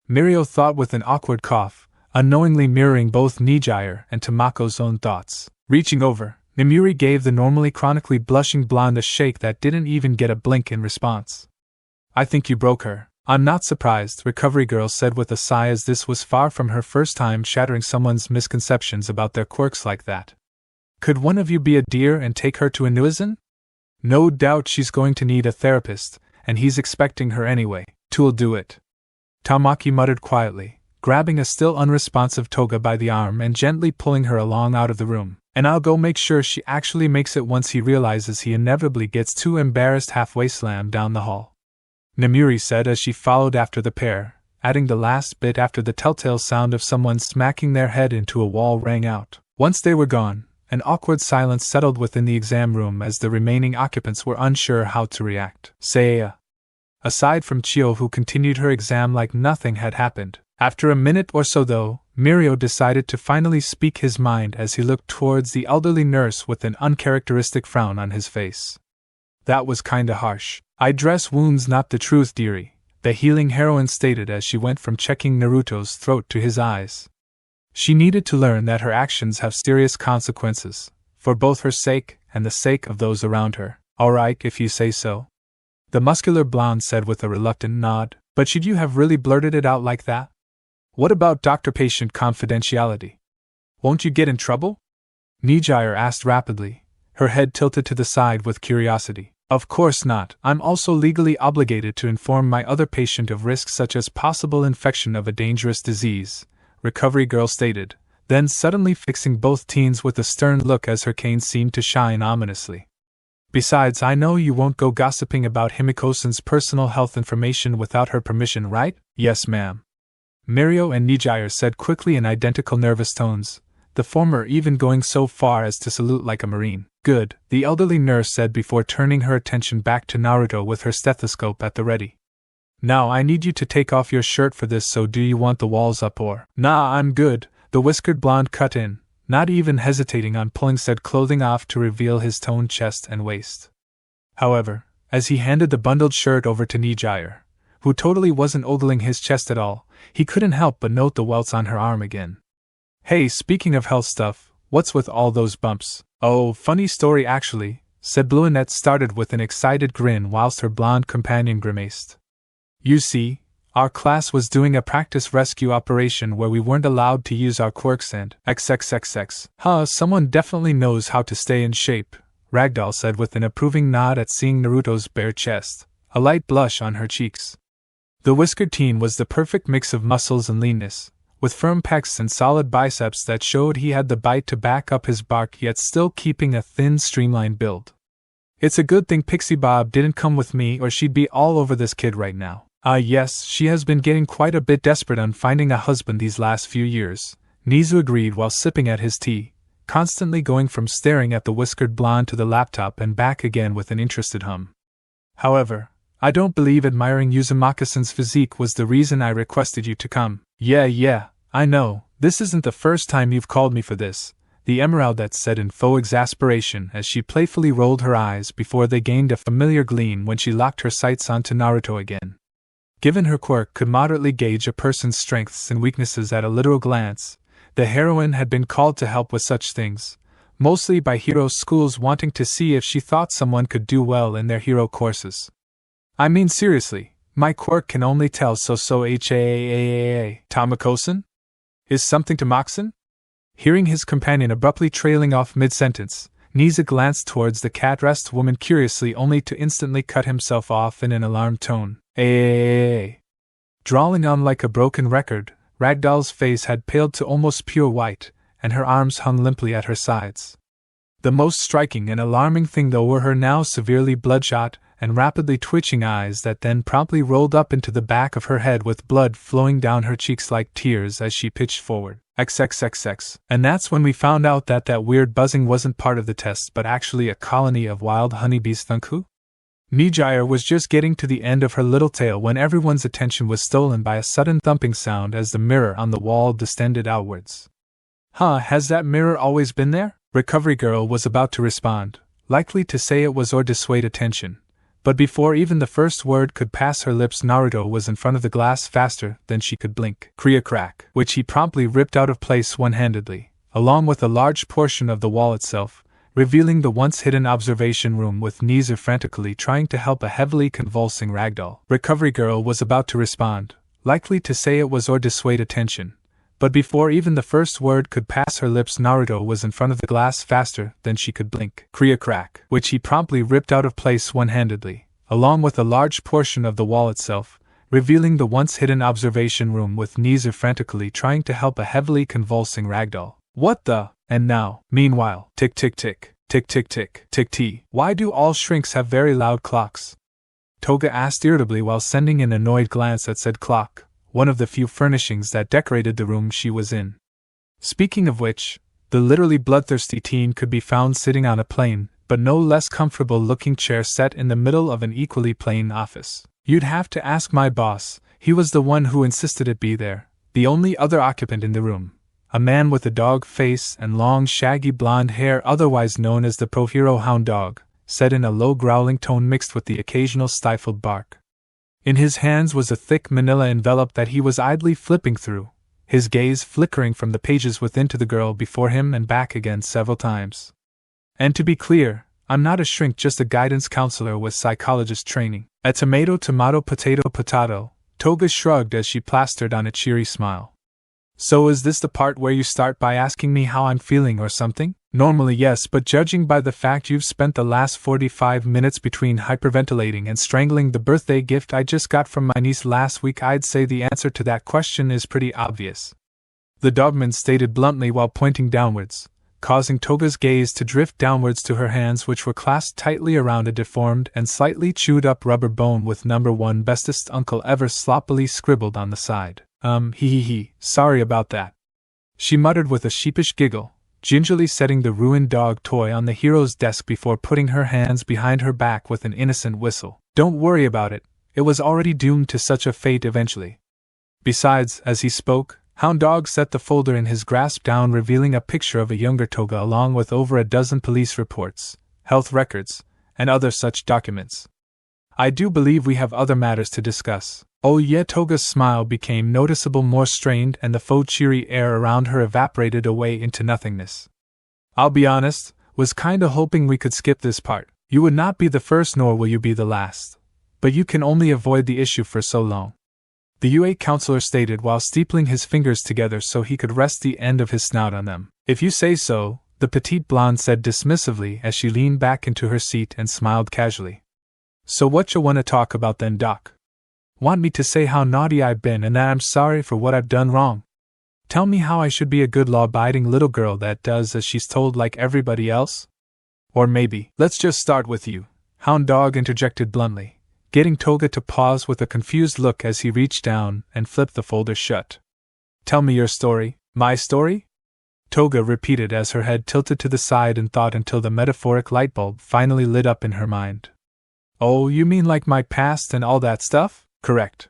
Mirio thought with an awkward cough, unknowingly mirroring both Nijire and Tamako's own thoughts. Reaching over, Nemuri gave the normally chronically blushing blonde a shake that didn't even get a blink in response. I think you broke her. I'm not surprised, Recovery Girl said with a sigh, as this was far from her first time shattering someone's misconceptions about their quirks like that. Could one of you be a dear and take her to Inuizan? No doubt she's going to need a therapist, and he's expecting her anyway. Two'll do it. Tamaki muttered quietly, grabbing a still unresponsive Toga by the arm and gently pulling her along out of the room. And I'll go make sure she actually makes it once he realizes he inevitably gets too embarrassed, halfway slammed down the hall. Nemuri said as she followed after the pair, adding the last bit after the telltale sound of someone smacking their head into a wall rang out. Once they were gone, an awkward silence settled within the exam room as the remaining occupants were unsure how to react. Seiya. Aside from Chio, who continued her exam like nothing had happened. After a minute or so though, Mirio decided to finally speak his mind as he looked towards the elderly nurse with an uncharacteristic frown on his face. That was kinda harsh. I dress wounds, not the truth, dearie, the healing heroine stated as she went from checking Naruto's throat to his eyes. She needed to learn that her actions have serious consequences, for both her sake and the sake of those around her. Alright, if you say so. The muscular blonde said with a reluctant nod. But should you have really blurted it out like that? What about doctor-patient confidentiality? Won't you get in trouble? Nijire asked rapidly, her head tilted to the side with curiosity. Of course not. I'm also legally obligated to inform my other patient of risks such as possible infection of a dangerous disease, Recovery Girl stated, then suddenly fixing both teens with a stern look as her cane seemed to shine ominously. Besides, I know you won't go gossiping about Himiko-san's personal health information without her permission, right? Yes, ma'am. Mirio and Nijire said quickly in identical nervous tones, the former even going so far as to salute like a marine. Good, the elderly nurse said before turning her attention back to Naruto with her stethoscope at the ready. Now I need you to take off your shirt for this, so do you want the walls up or? Nah, I'm good, the whiskered blonde cut in, not even hesitating on pulling said clothing off to reveal his toned chest and waist. However, as he handed the bundled shirt over to Nijire, who totally wasn't ogling his chest at all, he couldn't help but note the welts on her arm again. Hey, speaking of health stuff, what's with all those bumps? Oh, funny story actually, said Bluinette started with an excited grin whilst her blonde companion grimaced. You see, our class was doing a practice rescue operation where we weren't allowed to use our quirks and xxxx. Someone definitely knows how to stay in shape, Ragdoll said with an approving nod at seeing Naruto's bare chest, a light blush on her cheeks. The whiskered teen was the perfect mix of muscles and leanness, with firm pecs and solid biceps that showed he had the bite to back up his bark yet still keeping a thin, streamlined build. It's a good thing Pixie Bob didn't come with me or she'd be all over this kid right now. Yes, she has been getting quite a bit desperate on finding a husband these last few years, Nizu agreed while sipping at his tea, constantly going from staring at the whiskered blonde to the laptop and back again with an interested hum. However, I don't believe admiring Uzumaki-san's physique was the reason I requested you to come. Yeah, I know, this isn't the first time you've called me for this, the Emeraldette said in faux exasperation as she playfully rolled her eyes before they gained a familiar gleam when she locked her sights onto Naruto again. Given her quirk could moderately gauge a person's strengths and weaknesses at a literal glance, the heroine had been called to help with such things, mostly by hero schools wanting to see if she thought someone could do well in their hero courses. I mean seriously, my quirk can only tell so-so Tamako-san? Is something to Moxon? Hearing his companion abruptly trailing off mid-sentence, Niza glanced towards the cat-dressed woman curiously only to instantly cut himself off in an alarmed tone. Drawling on like a broken record, Ragdoll's face had paled to almost pure white, and her arms hung limply at her sides. The most striking and alarming thing though were her now severely bloodshot and rapidly twitching eyes that then promptly rolled up into the back of her head with blood flowing down her cheeks like tears as she pitched forward. XXXX. And that's when we found out that that weird buzzing wasn't part of the test but actually a colony of wild honeybees. Thunku? Nijire was just getting to the end of her little tale when everyone's attention was stolen by a sudden thumping sound as the mirror on the wall distended outwards. Huh, has that mirror always been there? Recovery Girl was about to respond, likely to say it was or dissuade attention, but before even the first word could pass her lips, Naruto was in front of the glass faster than she could blink. Crack, which he promptly ripped out of place one-handedly, along with a large portion of the wall itself, revealing the once hidden observation room with Niza frantically trying to help a heavily convulsing ragdoll. Recovery Girl was about to respond, likely to say it was or dissuade attention, but before even the first word could pass her lips, Naruto was in front of the glass faster than she could blink. Crack, which he promptly ripped out of place one-handedly, along with a large portion of the wall itself, revealing the once hidden observation room with Niza frantically trying to help a heavily convulsing ragdoll. What the? And now, meanwhile, tick tick tick, tick tick tick, tick tee. Why do all shrinks have very loud clocks? Toga asked irritably while sending an annoyed glance at said clock, one of the few furnishings that decorated the room she was in. Speaking of which, the literally bloodthirsty teen could be found sitting on a plain, but no less comfortable-looking chair set in the middle of an equally plain office. You'd have to ask my boss, he was the one who insisted it be there, the only other occupant in the room. A man with a dog face and long shaggy blonde hair, otherwise known as the pro hero hound dog, said in a low growling tone mixed with the occasional stifled bark. In his hands was a thick manila envelope that he was idly flipping through, his gaze flickering from the pages within to the girl before him and back again several times. And to be clear, I'm not a shrink, just a guidance counselor with psychologist training. A tomato, potato, Toga shrugged as she plastered on a cheery smile. So is this the part where you start by asking me how I'm feeling or something? Normally yes, but judging by the fact you've spent the last 45 minutes between hyperventilating and strangling the birthday gift I just got from my niece last week, I'd say the answer to that question is pretty obvious. The dogman stated bluntly while pointing downwards, causing Toga's gaze to drift downwards to her hands, which were clasped tightly around a deformed and slightly chewed up rubber bone with "No. 1 bestest uncle ever" sloppily scribbled on the side. Sorry about that. She muttered with a sheepish giggle, gingerly setting the ruined dog toy on the hero's desk before putting her hands behind her back with an innocent whistle. Don't worry about it, it was already doomed to such a fate eventually. Besides, as he spoke, Hound Dog set the folder in his grasp down, revealing a picture of a younger Toga along with over a dozen police reports, health records, and other such documents. I do believe we have other matters to discuss. Oh yeah, Toga's smile became noticeable more strained and the faux cheery air around her evaporated away into nothingness. I'll be honest, was kinda hoping we could skip this part. You would not be the first nor will you be the last. But you can only avoid the issue for so long. The UA counselor stated while steepling his fingers together so he could rest the end of his snout on them. If you say so, the petite blonde said dismissively as she leaned back into her seat and smiled casually. So what you wanna talk about then, Doc? Want me to say how naughty I've been and that I'm sorry for what I've done wrong? Tell me how I should be a good law-abiding little girl that does as she's told like everybody else? Or maybe, let's just start with you, Hound Dog interjected bluntly, getting Toga to pause with a confused look as he reached down and flipped the folder shut. Tell me your story. My story? Toga repeated as her head tilted to the side in thought until the metaphoric light bulb finally lit up in her mind. Oh, you mean like my past and all that stuff? Correct.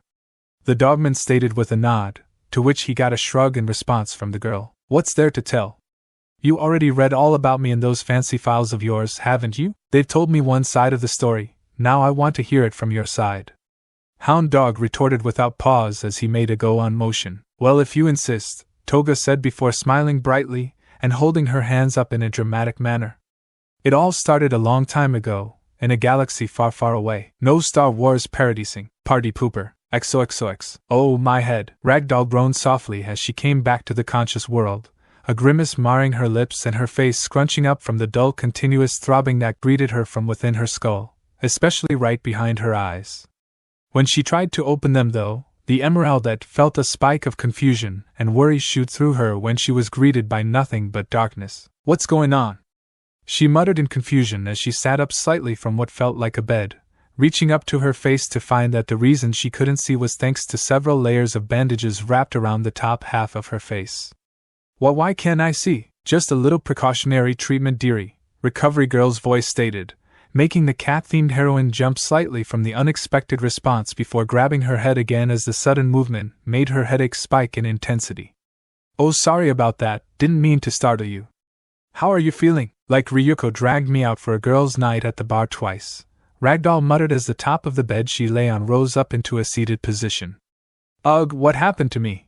The dogman stated with a nod, to which he got a shrug in response from the girl. What's there to tell? You already read all about me in those fancy files of yours, haven't you? They've told me one side of the story, now I want to hear it from your side. Hound Dog retorted without pause as he made a go-on motion. Well, if you insist, Toga said before smiling brightly and holding her hands up in a dramatic manner. It all started a long time ago, in a galaxy far, far away. No Star Wars paradising, party pooper. XOXOX. Oh, my head. Ragdoll groaned softly as she came back to the conscious world, a grimace marring her lips and her face scrunching up from the dull continuous throbbing that greeted her from within her skull, especially right behind her eyes. When she tried to open them though, the Emeraldette felt a spike of confusion and worry shoot through her when she was greeted by nothing but darkness. What's going on? She muttered in confusion as she sat up slightly from what felt like a bed, reaching up to her face to find that the reason she couldn't see was thanks to several layers of bandages wrapped around the top half of her face. Well, why can't I see? Just a little precautionary treatment, dearie, Recovery Girl's voice stated, making the cat-themed heroine jump slightly from the unexpected response before grabbing her head again as the sudden movement made her headache spike in intensity. Oh, sorry about that, didn't mean to startle you. How are you feeling? Like Ryuko dragged me out for a girls' night at the bar twice, Ragdoll muttered as the top of the bed she lay on rose up into a seated position. Ugh, what happened to me?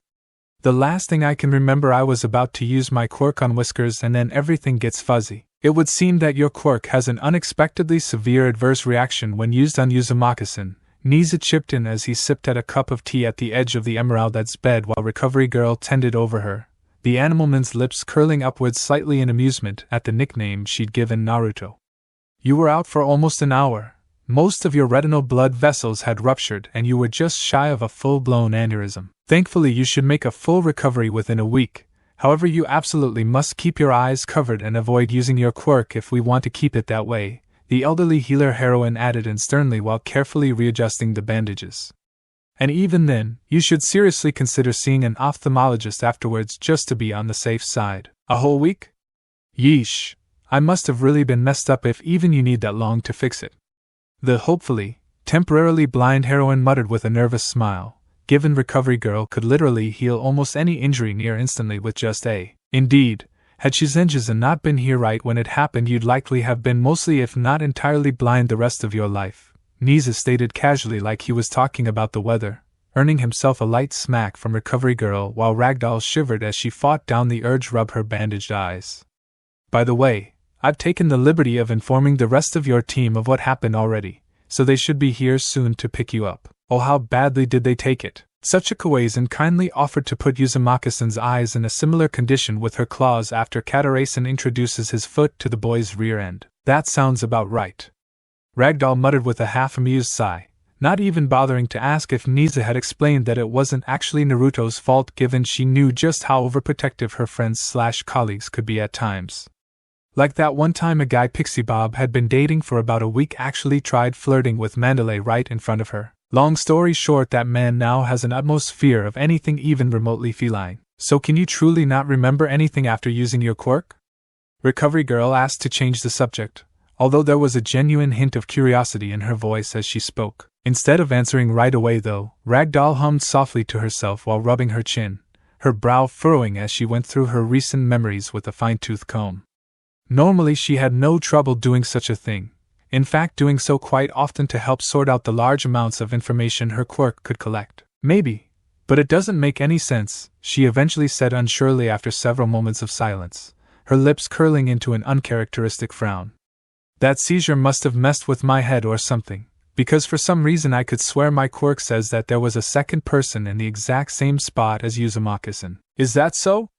The last thing I can remember, I was about to use my quirk on Whiskers and then everything gets fuzzy. It would seem that your quirk has an unexpectedly severe adverse reaction when used on Uzumaki-san, Niza chipped in as he sipped at a cup of tea at the edge of the Emeraldette's bed while Recovery Girl tended over her, the animalman's lips curling upwards slightly in amusement at the nickname she'd given Naruto. You were out for almost an hour. Most of your retinal blood vessels had ruptured and you were just shy of a full-blown aneurysm. Thankfully you should make a full recovery within a week. However, you absolutely must keep your eyes covered and avoid using your quirk if we want to keep it that way, the elderly healer heroine added in sternly while carefully readjusting the bandages. And even then, you should seriously consider seeing an ophthalmologist afterwards just to be on the safe side. A whole week? Yeesh. I must have really been messed up if even you need that long to fix it. The hopefully, temporarily blind heroine muttered with a nervous smile, given Recovery Girl could literally heal almost any injury near instantly with just a. Indeed, had Shizenjiza not been here right when it happened, you'd likely have been mostly if not entirely blind the rest of your life, Niza stated casually like he was talking about the weather, earning himself a light smack from Recovery Girl while Ragdoll shivered as she fought down the urge to rub her bandaged eyes. By the way, I've taken the liberty of informing the rest of your team of what happened already, so they should be here soon to pick you up. Oh, how badly did they take it? Kawaizan kindly offered to put Uzumaki-san's eyes in a similar condition with her claws after Katarasan introduces his foot to the boy's rear end. That sounds about right. Ragdoll muttered with a half-amused sigh, not even bothering to ask if Niza had explained that it wasn't actually Naruto's fault given she knew just how overprotective her friends/colleagues could be at times. Like that one time a guy Pixie Bob had been dating for about a week actually tried flirting with Mandalay right in front of her. Long story short, that man now has an utmost fear of anything even remotely feline. So can you truly not remember anything after using your quirk? Recovery Girl asked to change the subject, although there was a genuine hint of curiosity in her voice as she spoke. Instead of answering right away though, Ragdoll hummed softly to herself while rubbing her chin, her brow furrowing as she went through her recent memories with a fine-tooth comb. Normally she had no trouble doing such a thing, in fact doing so quite often to help sort out the large amounts of information her quirk could collect. Maybe, but it doesn't make any sense, she eventually said unsurely after several moments of silence, her lips curling into an uncharacteristic frown. That seizure must have messed with my head or something, because for some reason I could swear my quirk says that there was a second person in the exact same spot as Uzumaki-san. Is that so?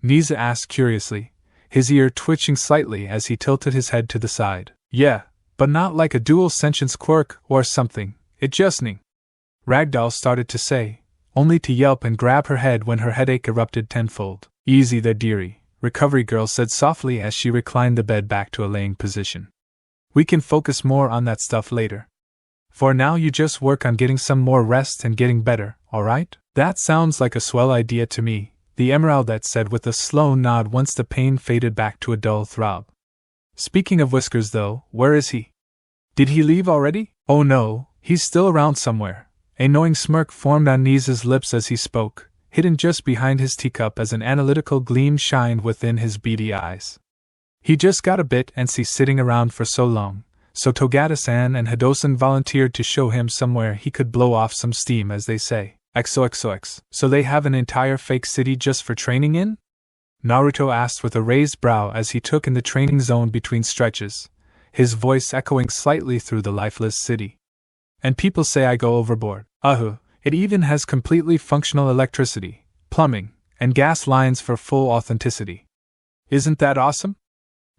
Niza asked curiously, his ear twitching slightly as he tilted his head to the side. Yeah, but not like a dual sentience quirk or something, it just ning. Ragdoll started to say, only to yelp and grab her head when her headache erupted tenfold. Easy there, dearie, Recovery Girl said softly as she reclined the bed back to a laying position. We can focus more on that stuff later. For now you just work on getting some more rest and getting better, alright? That sounds like a swell idea to me, the Emeraldette said with a slow nod once the pain faded back to a dull throb. Speaking of Whiskers though, where is he? Did he leave already? Oh no, he's still around somewhere. A knowing smirk formed on Niza's lips as he spoke, hidden just behind his teacup as an analytical gleam shined within his beady eyes. He just got a bit antsy sitting around for so long, so Togata-san and Hido-san volunteered to show him somewhere he could blow off some steam, as they say. XOXOX. So they have an entire fake city just for training in? Naruto asked with a raised brow as he took in the training zone between stretches, his voice echoing slightly through the lifeless city. And people say I go overboard. It even has completely functional electricity, plumbing, and gas lines for full authenticity. Isn't that awesome?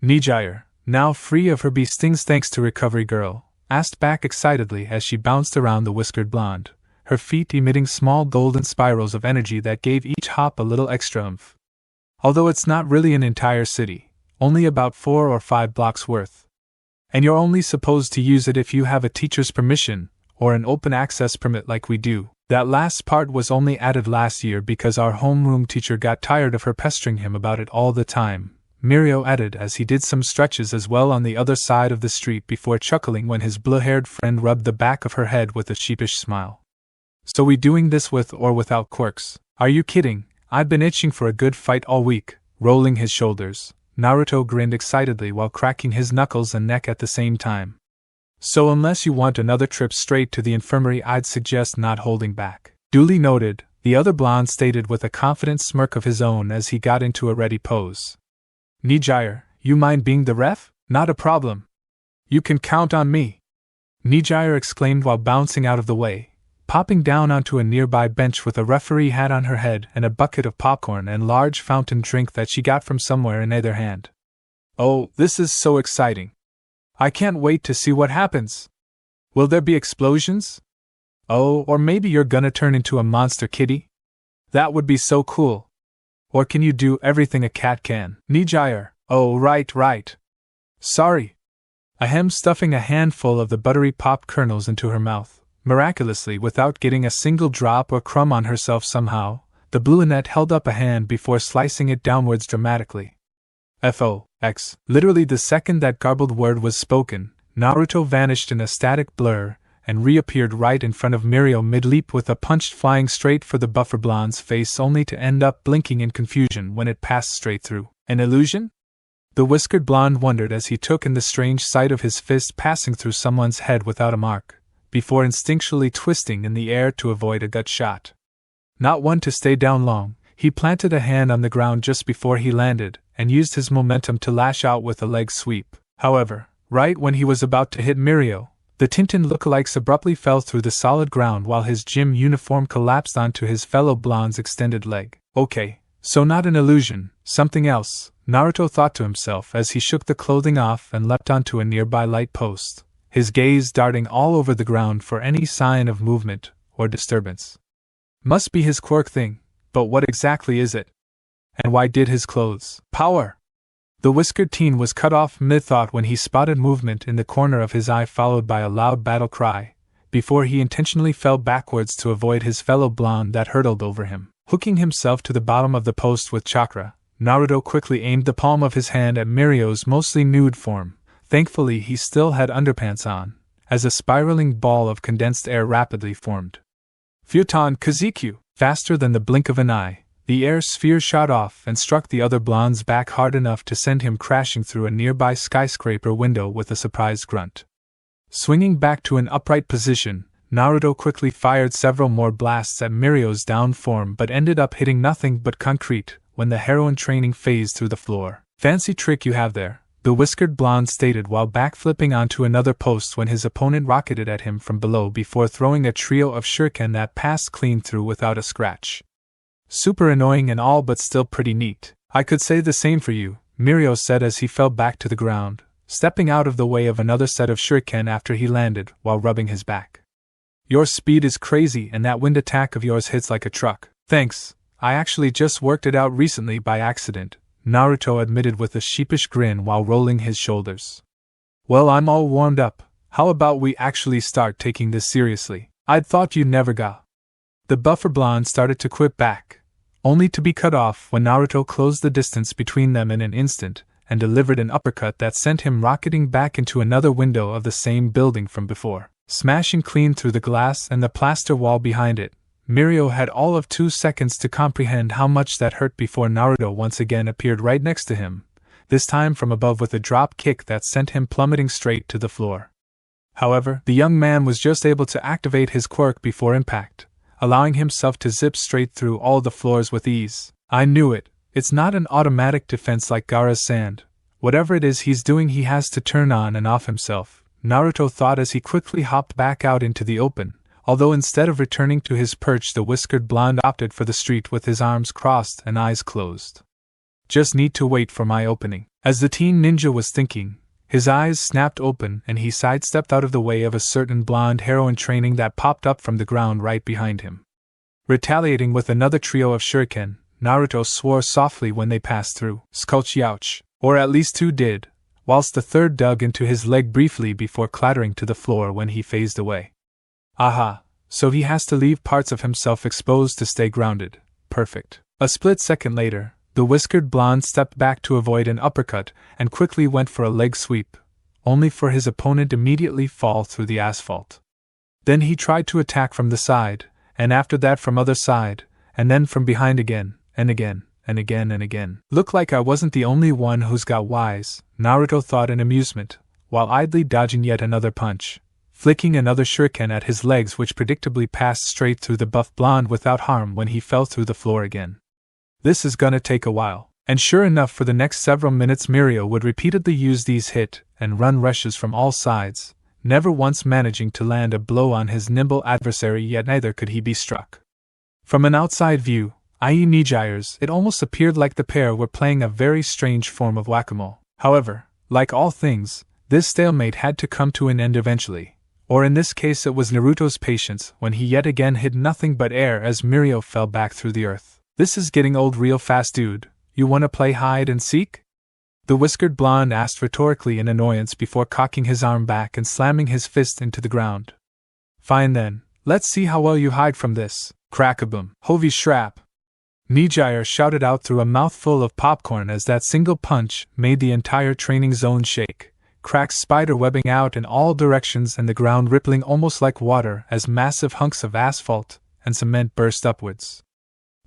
Nijire, now free of her bee stings thanks to Recovery Girl, asked back excitedly as she bounced around the whiskered blonde, her feet emitting small golden spirals of energy that gave each hop a little extra oomph. Although it's not really an entire city, only about 4 or 5 blocks worth. And you're only supposed to use it if you have a teacher's permission, or an open access permit like we do. That last part was only added last year because our homeroom teacher got tired of her pestering him about it all the time, Mirio added as he did some stretches as well on the other side of the street before chuckling when his blue-haired friend rubbed the back of her head with a sheepish smile. So we doing this with or without quirks? Are you kidding? I've been itching for a good fight all week. Rolling his shoulders, Naruto grinned excitedly while cracking his knuckles and neck at the same time. So unless you want another trip straight to the infirmary, I'd suggest not holding back. Duly noted, the other blonde stated with a confident smirk of his own as he got into a ready pose. Nijire, you mind being the ref? Not a problem. You can count on me. Nijire exclaimed while bouncing out of the way, popping down onto a nearby bench with a referee hat on her head and a bucket of popcorn and large fountain drink that she got from somewhere in either hand. Oh, this is so exciting. I can't wait to see what happens. Will there be explosions? Oh, or maybe you're gonna turn into a monster kitty? That would be so cool. Or can you do everything a cat can? Nijire, oh right. Sorry. Ahem, stuffing a handful of the buttery popped kernels into her mouth. Miraculously, without getting a single drop or crumb on herself somehow, the blunette held up a hand before slicing it downwards dramatically. F-O-X. Literally the second that garbled word was spoken, Naruto vanished in a static blur, and reappeared right in front of Mirio mid-leap with a punch flying straight for the buffer blonde's face only to end up blinking in confusion when it passed straight through. An illusion? The whiskered blonde wondered as he took in the strange sight of his fist passing through someone's head without a mark, before instinctually twisting in the air to avoid a gut shot. Not one to stay down long, he planted a hand on the ground just before he landed, and used his momentum to lash out with a leg sweep. However, right when he was about to hit Mirio, the Tintin lookalikes abruptly fell through the solid ground while his gym uniform collapsed onto his fellow blonde's extended leg. Okay, so not an illusion, something else, Naruto thought to himself as he shook the clothing off and leapt onto a nearby light post, his gaze darting all over the ground for any sign of movement or disturbance. Must be his quirk thing, but what exactly is it? And why did his clothes power? The whiskered teen was cut off mid-thought when he spotted movement in the corner of his eye, followed by a loud battle cry, before he intentionally fell backwards to avoid his fellow blonde that hurtled over him. Hooking himself to the bottom of the post with chakra, Naruto quickly aimed the palm of his hand at Mirio's mostly nude form. Thankfully he still had underpants on, as a spiraling ball of condensed air rapidly formed. Futon Kazikyu! Faster than the blink of an eye, the air sphere shot off and struck the other blonde's back hard enough to send him crashing through a nearby skyscraper window with a surprised grunt. Swinging back to an upright position, Naruto quickly fired several more blasts at Mirio's downed form but ended up hitting nothing but concrete when the heroin training phased through the floor. Fancy trick you have there, the whiskered blonde stated while backflipping onto another post when his opponent rocketed at him from below before throwing a trio of shuriken that passed clean through without a scratch. Super annoying and all, but still pretty neat. I could say the same for you, Mirio said as he fell back to the ground, stepping out of the way of another set of shuriken after he landed while rubbing his back. Your speed is crazy and that wind attack of yours hits like a truck. Thanks, I actually just worked it out recently by accident, Naruto admitted with a sheepish grin while rolling his shoulders. Well, I'm all warmed up. How about we actually start taking this seriously? I'd thought you never got. The buffer blonde started to quip back, only to be cut off when Naruto closed the distance between them in an instant and delivered an uppercut that sent him rocketing back into another window of the same building from before, smashing clean through the glass and the plaster wall behind it. Mirio had all of 2 seconds to comprehend how much that hurt before Naruto once again appeared right next to him, this time from above with a drop kick that sent him plummeting straight to the floor. However, the young man was just able to activate his quirk before impact, allowing himself to zip straight through all the floors with ease. I knew it. It's not an automatic defense like Gaara's sand. Whatever it is he's doing, he has to turn on and off himself, Naruto thought as he quickly hopped back out into the open, although instead of returning to his perch the whiskered blonde opted for the street with his arms crossed and eyes closed. Just need to wait for my opening. As the teen ninja was thinking, his eyes snapped open and he sidestepped out of the way of a certain blonde heroine training that popped up from the ground right behind him. Retaliating with another trio of shuriken, Naruto swore softly when they passed through. Skulch youch, or at least two did, whilst the third dug into his leg briefly before clattering to the floor when he phased away. Aha, so he has to leave parts of himself exposed to stay grounded. Perfect. A split second later, the whiskered blonde stepped back to avoid an uppercut and quickly went for a leg sweep, only for his opponent immediately fall through the asphalt. Then he tried to attack from the side, and after that from other side, and then from behind again, and again, and again and again. Look like I wasn't the only one who's got wise, Naruto thought in amusement, while idly dodging yet another punch, flicking another shuriken at his legs which predictably passed straight through the buff blonde without harm when he fell through the floor again. This is gonna take a while. And sure enough, for the next several minutes Mirio would repeatedly use these hit and run rushes from all sides, never once managing to land a blow on his nimble adversary, yet neither could he be struck. From an outside view, i.e. Nijires, it almost appeared like the pair were playing a very strange form of whack-a-mole. However, like all things, this stalemate had to come to an end eventually, or in this case it was Naruto's patience when he yet again hit nothing but air as Mirio fell back through the earth. This is getting old real fast, dude. You wanna play hide and seek? The whiskered blonde asked rhetorically in annoyance before cocking his arm back and slamming his fist into the ground. Fine then, let's see how well you hide from this. Crack-a-boom. Hovey shrap. Nijire shouted out through a mouthful of popcorn as that single punch made the entire training zone shake, cracks spider webbing out in all directions and the ground rippling almost like water as massive hunks of asphalt and cement burst upwards.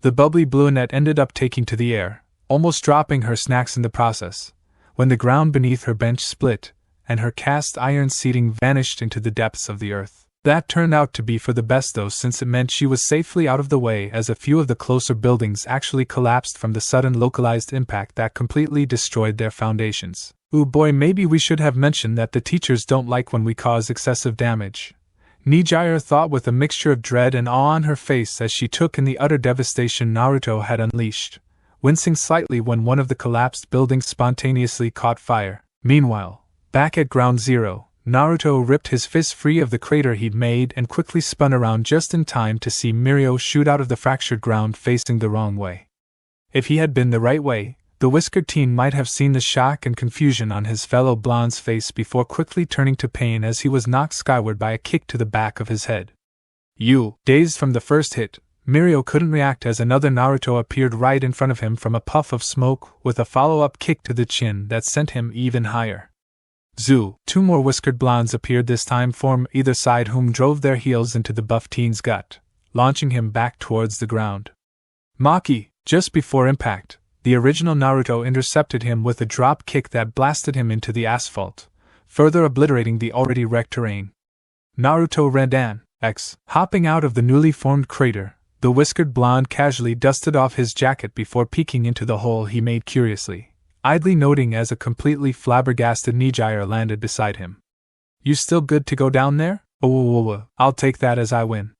The bubbly brunette ended up taking to the air, almost dropping her snacks in the process, when the ground beneath her bench split, and her cast iron seating vanished into the depths of the earth. That turned out to be for the best though, since it meant she was safely out of the way as a few of the closer buildings actually collapsed from the sudden localized impact that completely destroyed their foundations. Ooh boy, maybe we should have mentioned that the teachers don't like when we cause excessive damage. Nijire thought with a mixture of dread and awe on her face as she took in the utter devastation Naruto had unleashed, wincing slightly when one of the collapsed buildings spontaneously caught fire. Meanwhile, back at Ground Zero, Naruto ripped his fist free of the crater he'd made and quickly spun around just in time to see Mirio shoot out of the fractured ground facing the wrong way. If he had been the right way, the whiskered teen might have seen the shock and confusion on his fellow blonde's face before quickly turning to pain as he was knocked skyward by a kick to the back of his head. Dazed from the first hit, Mirio couldn't react as another Naruto appeared right in front of him from a puff of smoke with a follow-up kick to the chin that sent him even higher. Zoo! Two more whiskered blondes appeared this time from either side, whom drove their heels into the buff teen's gut, launching him back towards the ground. Maki! Just before impact, the original Naruto intercepted him with a drop kick that blasted him into the asphalt, further obliterating the already wrecked terrain. Naruto Rendan X. Hopping out of the newly formed crater, the whiskered blonde casually dusted off his jacket before peeking into the hole he made curiously, idly noting as a completely flabbergasted Nijire landed beside him. You still good to go down there? Oh, I'll take that as I win,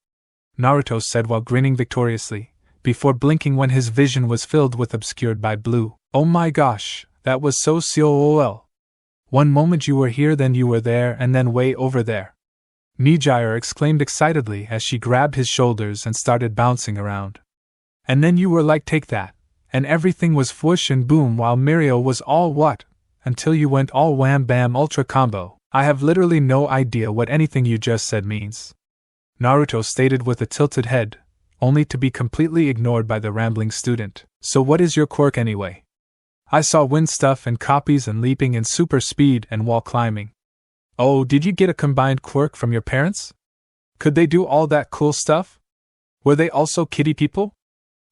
Naruto said while grinning victoriously, before blinking when his vision was filled with obscured by blue. Oh my gosh, that was so cool. One moment you were here, then you were there, and then way over there. Nijire exclaimed excitedly as she grabbed his shoulders and started bouncing around. And then you were like, take that. And everything was whoosh and boom while Mirio was all what? Until you went all wham bam ultra combo. I have literally no idea what anything you just said means, Naruto stated with a tilted head, only to be completely ignored by the rambling student. So what is your quirk anyway? I saw wind stuff and copies and leaping and super speed and wall climbing. Oh, did you get a combined quirk from your parents? Could they do all that cool stuff? Were they also kitty people?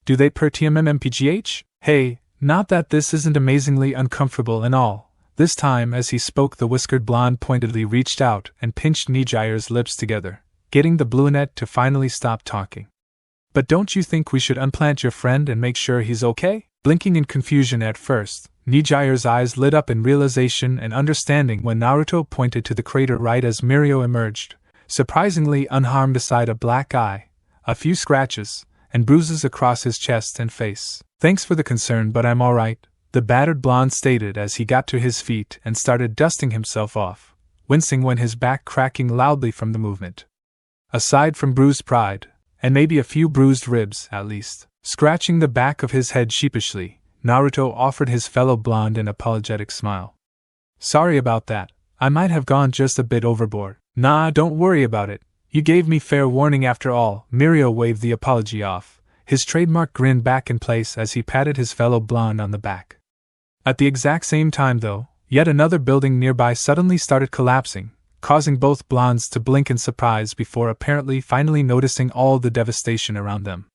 Do they per TMMMPGH? Hey, not that this isn't amazingly uncomfortable and all. This time as he spoke the whiskered blonde pointedly reached out and pinched Nijire's lips together, getting the brunette to finally stop talking. But don't you think we should unplant your friend and make sure he's okay? Blinking in confusion at first, Nijire's eyes lit up in realization and understanding when Naruto pointed to the crater right as Mirio emerged, surprisingly unharmed beside a black eye, a few scratches, and bruises across his chest and face. "Thanks for the concern, but I'm alright," the battered blonde stated as he got to his feet and started dusting himself off, wincing when his back cracking loudly from the movement. Aside from bruised pride, and maybe a few bruised ribs, at least, scratching the back of his head sheepishly, Naruto offered his fellow blonde an apologetic smile. "Sorry about that, I might have gone just a bit overboard." "Nah, don't worry about it. You gave me fair warning after all." Mirio waved the apology off, his trademark grin back in place as he patted his fellow blonde on the back. At the exact same time, though, yet another building nearby suddenly started collapsing, causing both blondes to blink in surprise before apparently finally noticing all the devastation around them.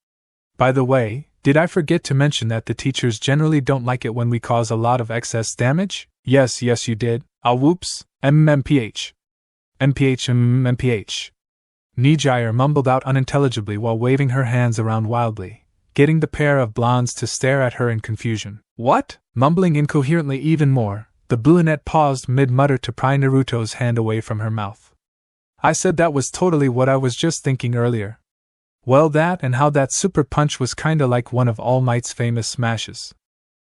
"By the way, did I forget to mention that the teachers generally don't like it when we cause a lot of excess damage?" Yes, you did. Ah, whoops. MMPH. MPH. Nijire mumbled out unintelligibly while waving her hands around wildly, getting the pair of blondes to stare at her in confusion. "What?" Mumbling incoherently even more, the brunette paused mid-mutter to pry Naruto's hand away from her mouth. "I said that was totally what I was just thinking earlier." "Well, that and how that super punch was kinda like one of All Might's famous smashes.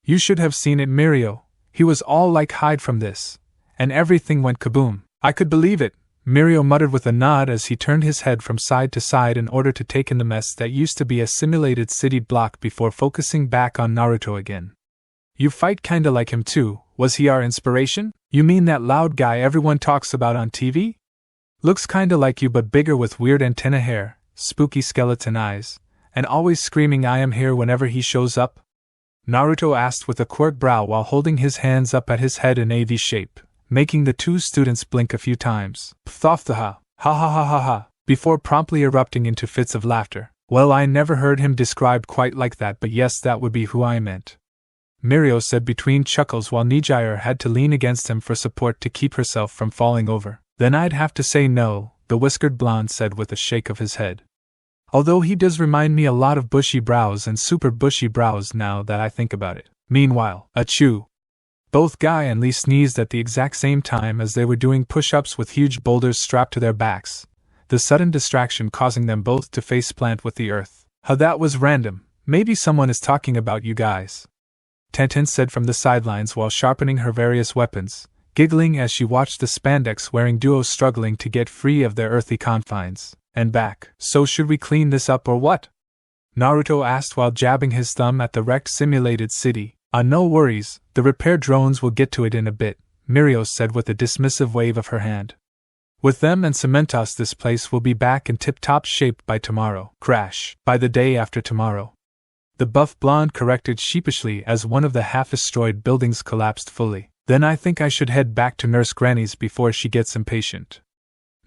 You should have seen it, Mirio. He was all like, hide from this. And everything went kaboom." "I could believe it," Mirio muttered with a nod as he turned his head from side to side in order to take in the mess that used to be a simulated city block before focusing back on Naruto again. "You fight kinda like him too. Was he our inspiration? You mean that loud guy everyone talks about on TV? Looks kinda like you but bigger with weird antenna hair, spooky skeleton eyes, and always screaming 'I am here' whenever he shows up?" Naruto asked with a quirked brow while holding his hands up at his head in a V shape, making the two students blink a few times. "Pthoftaha, ha ha ha ha ha," before promptly erupting into fits of laughter. "Well, I never heard him described quite like that, but yes, that would be who I meant," Mirio said between chuckles while Nijire had to lean against him for support to keep herself from falling over. "Then I'd have to say no," the whiskered blonde said with a shake of his head. "Although he does remind me a lot of bushy brows and super bushy brows now that I think about it." Meanwhile, achoo! Both Guy and Lee sneezed at the exact same time as they were doing push-ups with huge boulders strapped to their backs, the sudden distraction causing them both to face-plant with the earth. "How that was random. Maybe someone is talking about you guys," Tenten said from the sidelines while sharpening her various weapons, giggling as she watched the spandex-wearing duo struggling to get free of their earthy confines and back. "So should we clean this up or what?" Naruto asked while jabbing his thumb at the wrecked simulated city. No worries, the repair drones will get to it in a bit," Mirio said with a dismissive wave of her hand. "With them and Cementos, this place will be back in tip-top shape by tomorrow." Crash. "By the day after tomorrow," the buff blonde corrected sheepishly as one of the half-destroyed buildings collapsed fully. "Then I think I should head back to Nurse Granny's before she gets impatient,"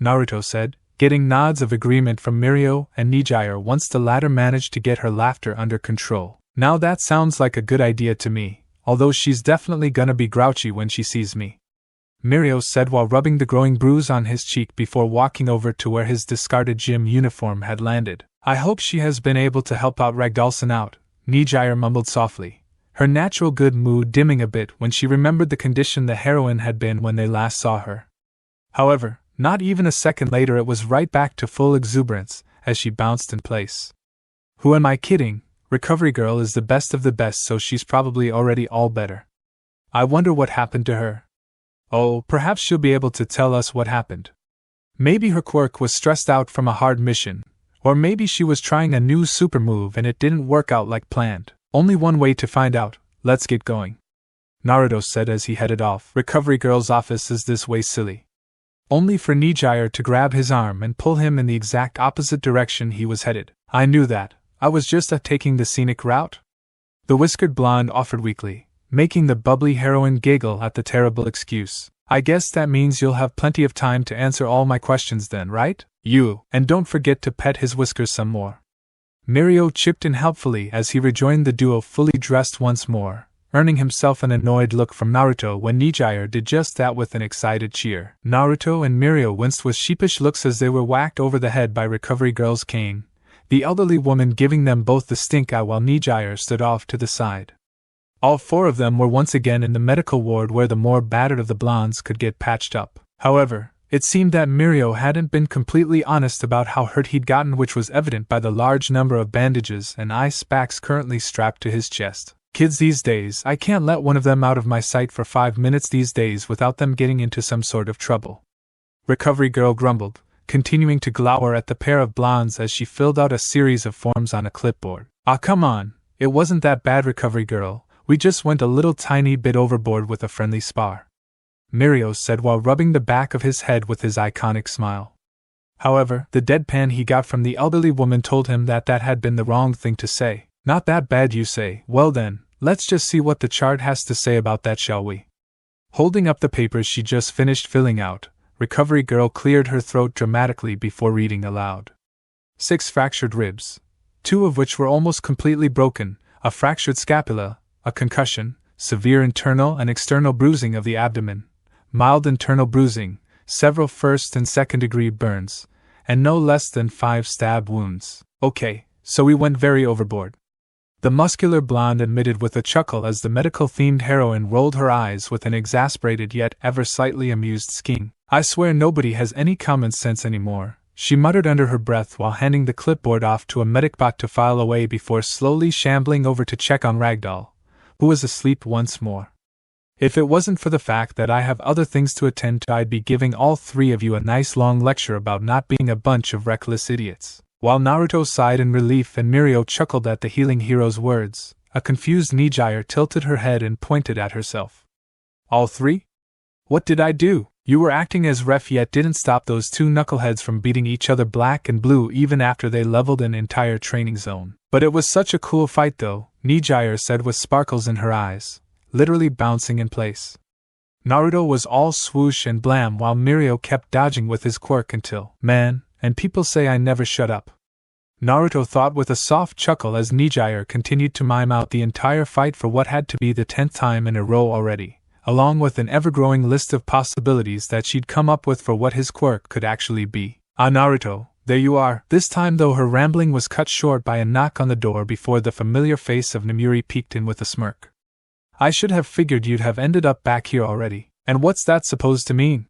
Naruto said, getting nods of agreement from Mirio and Nijire once the latter managed to get her laughter under control. "Now that sounds like a good idea to me, although she's definitely gonna be grouchy when she sees me," Mirio said while rubbing the growing bruise on his cheek before walking over to where his discarded gym uniform had landed. "I hope she has been able to help out Ragdolson out," Nijire mumbled softly, her natural good mood dimming a bit when she remembered the condition the heroine had been when they last saw her. However, not even a second later it was right back to full exuberance as she bounced in place. "Who am I kidding? Recovery Girl is the best of the best, so she's probably already all better. I wonder what happened to her. Oh, perhaps she'll be able to tell us what happened. Maybe her quirk was stressed out from a hard mission, or maybe she was trying a new super move and it didn't work out like planned. Only one way to find out. Let's get going," Naruto said as he headed off. "Recovery Girl's office is this way, silly," only for Nijire to grab his arm and pull him in the exact opposite direction he was headed. "I knew that. I was just taking the scenic route," the whiskered blonde offered weakly, making the bubbly heroine giggle at the terrible excuse. "I guess that means you'll have plenty of time to answer all my questions then, right? You, and don't forget to pet his whiskers some more." Mirio chipped in helpfully as he rejoined the duo fully dressed once more, earning himself an annoyed look from Naruto when Nijire did just that with an excited cheer. Naruto and Mirio winced with sheepish looks as they were whacked over the head by Recovery Girl's cane, the elderly woman giving them both the stink eye while Nijire stood off to the side. All four of them were once again in the medical ward where the more battered of the blondes could get patched up. However, It seemed that Mirio hadn't been completely honest about how hurt he'd gotten, which was evident by the large number of bandages and ice packs currently strapped to his chest. Kids these days, I can't let one of them out of my sight for 5 minutes these days without them getting into some sort of trouble. Recovery girl grumbled, continuing to glower at the pair of blondes as she filled out a series of forms on a clipboard. Ah, come on, it wasn't that bad, recovery girl, we just went a little tiny bit overboard with a friendly spar, Mirio said while rubbing the back of his head with his iconic smile. However, the deadpan he got from the elderly woman told him that that had been the wrong thing to say. Not that bad, you say? Well then, let's just see what the chart has to say about that, shall we? Holding up the papers she just finished filling out, recovery girl cleared her throat dramatically before reading aloud. 6 fractured ribs, 2 of which were almost completely broken, a fractured scapula, a concussion, severe internal and external bruising of the abdomen, mild internal bruising, several first and second degree burns, and no less than 5 stab wounds. Okay, so we went very overboard. The muscular blonde admitted with a chuckle as the medical-themed heroine rolled her eyes with an exasperated yet ever slightly amused skin. I swear nobody has any common sense anymore, she muttered under her breath while handing the clipboard off to a medicbot to file away before slowly shambling over to check on Ragdoll, who was asleep once more. If it wasn't for the fact that I have other things to attend to, I'd be giving all 3 of you a nice long lecture about not being a bunch of reckless idiots. While Naruto sighed in relief and Mirio chuckled at the healing hero's words, a confused Nijire tilted her head and pointed at herself. All 3? What did I do? You were acting as ref yet didn't stop those 2 knuckleheads from beating each other black and blue even after they leveled an entire training zone. But it was such a cool fight though, Nijire said with sparkles in her eyes, literally bouncing in place. Naruto was all swoosh and blam while Mirio kept dodging with his quirk until, man, and people say I never shut up, Naruto thought with a soft chuckle as Nijire continued to mime out the entire fight for what had to be the 10th time in a row already, along with an ever-growing list of possibilities that she'd come up with for what his quirk could actually be. Ah, Naruto, there you are. This time though her rambling was cut short by a knock on the door before the familiar face of Namuri peeked in with a smirk. I should have figured you'd have ended up back here already. And what's that supposed to mean?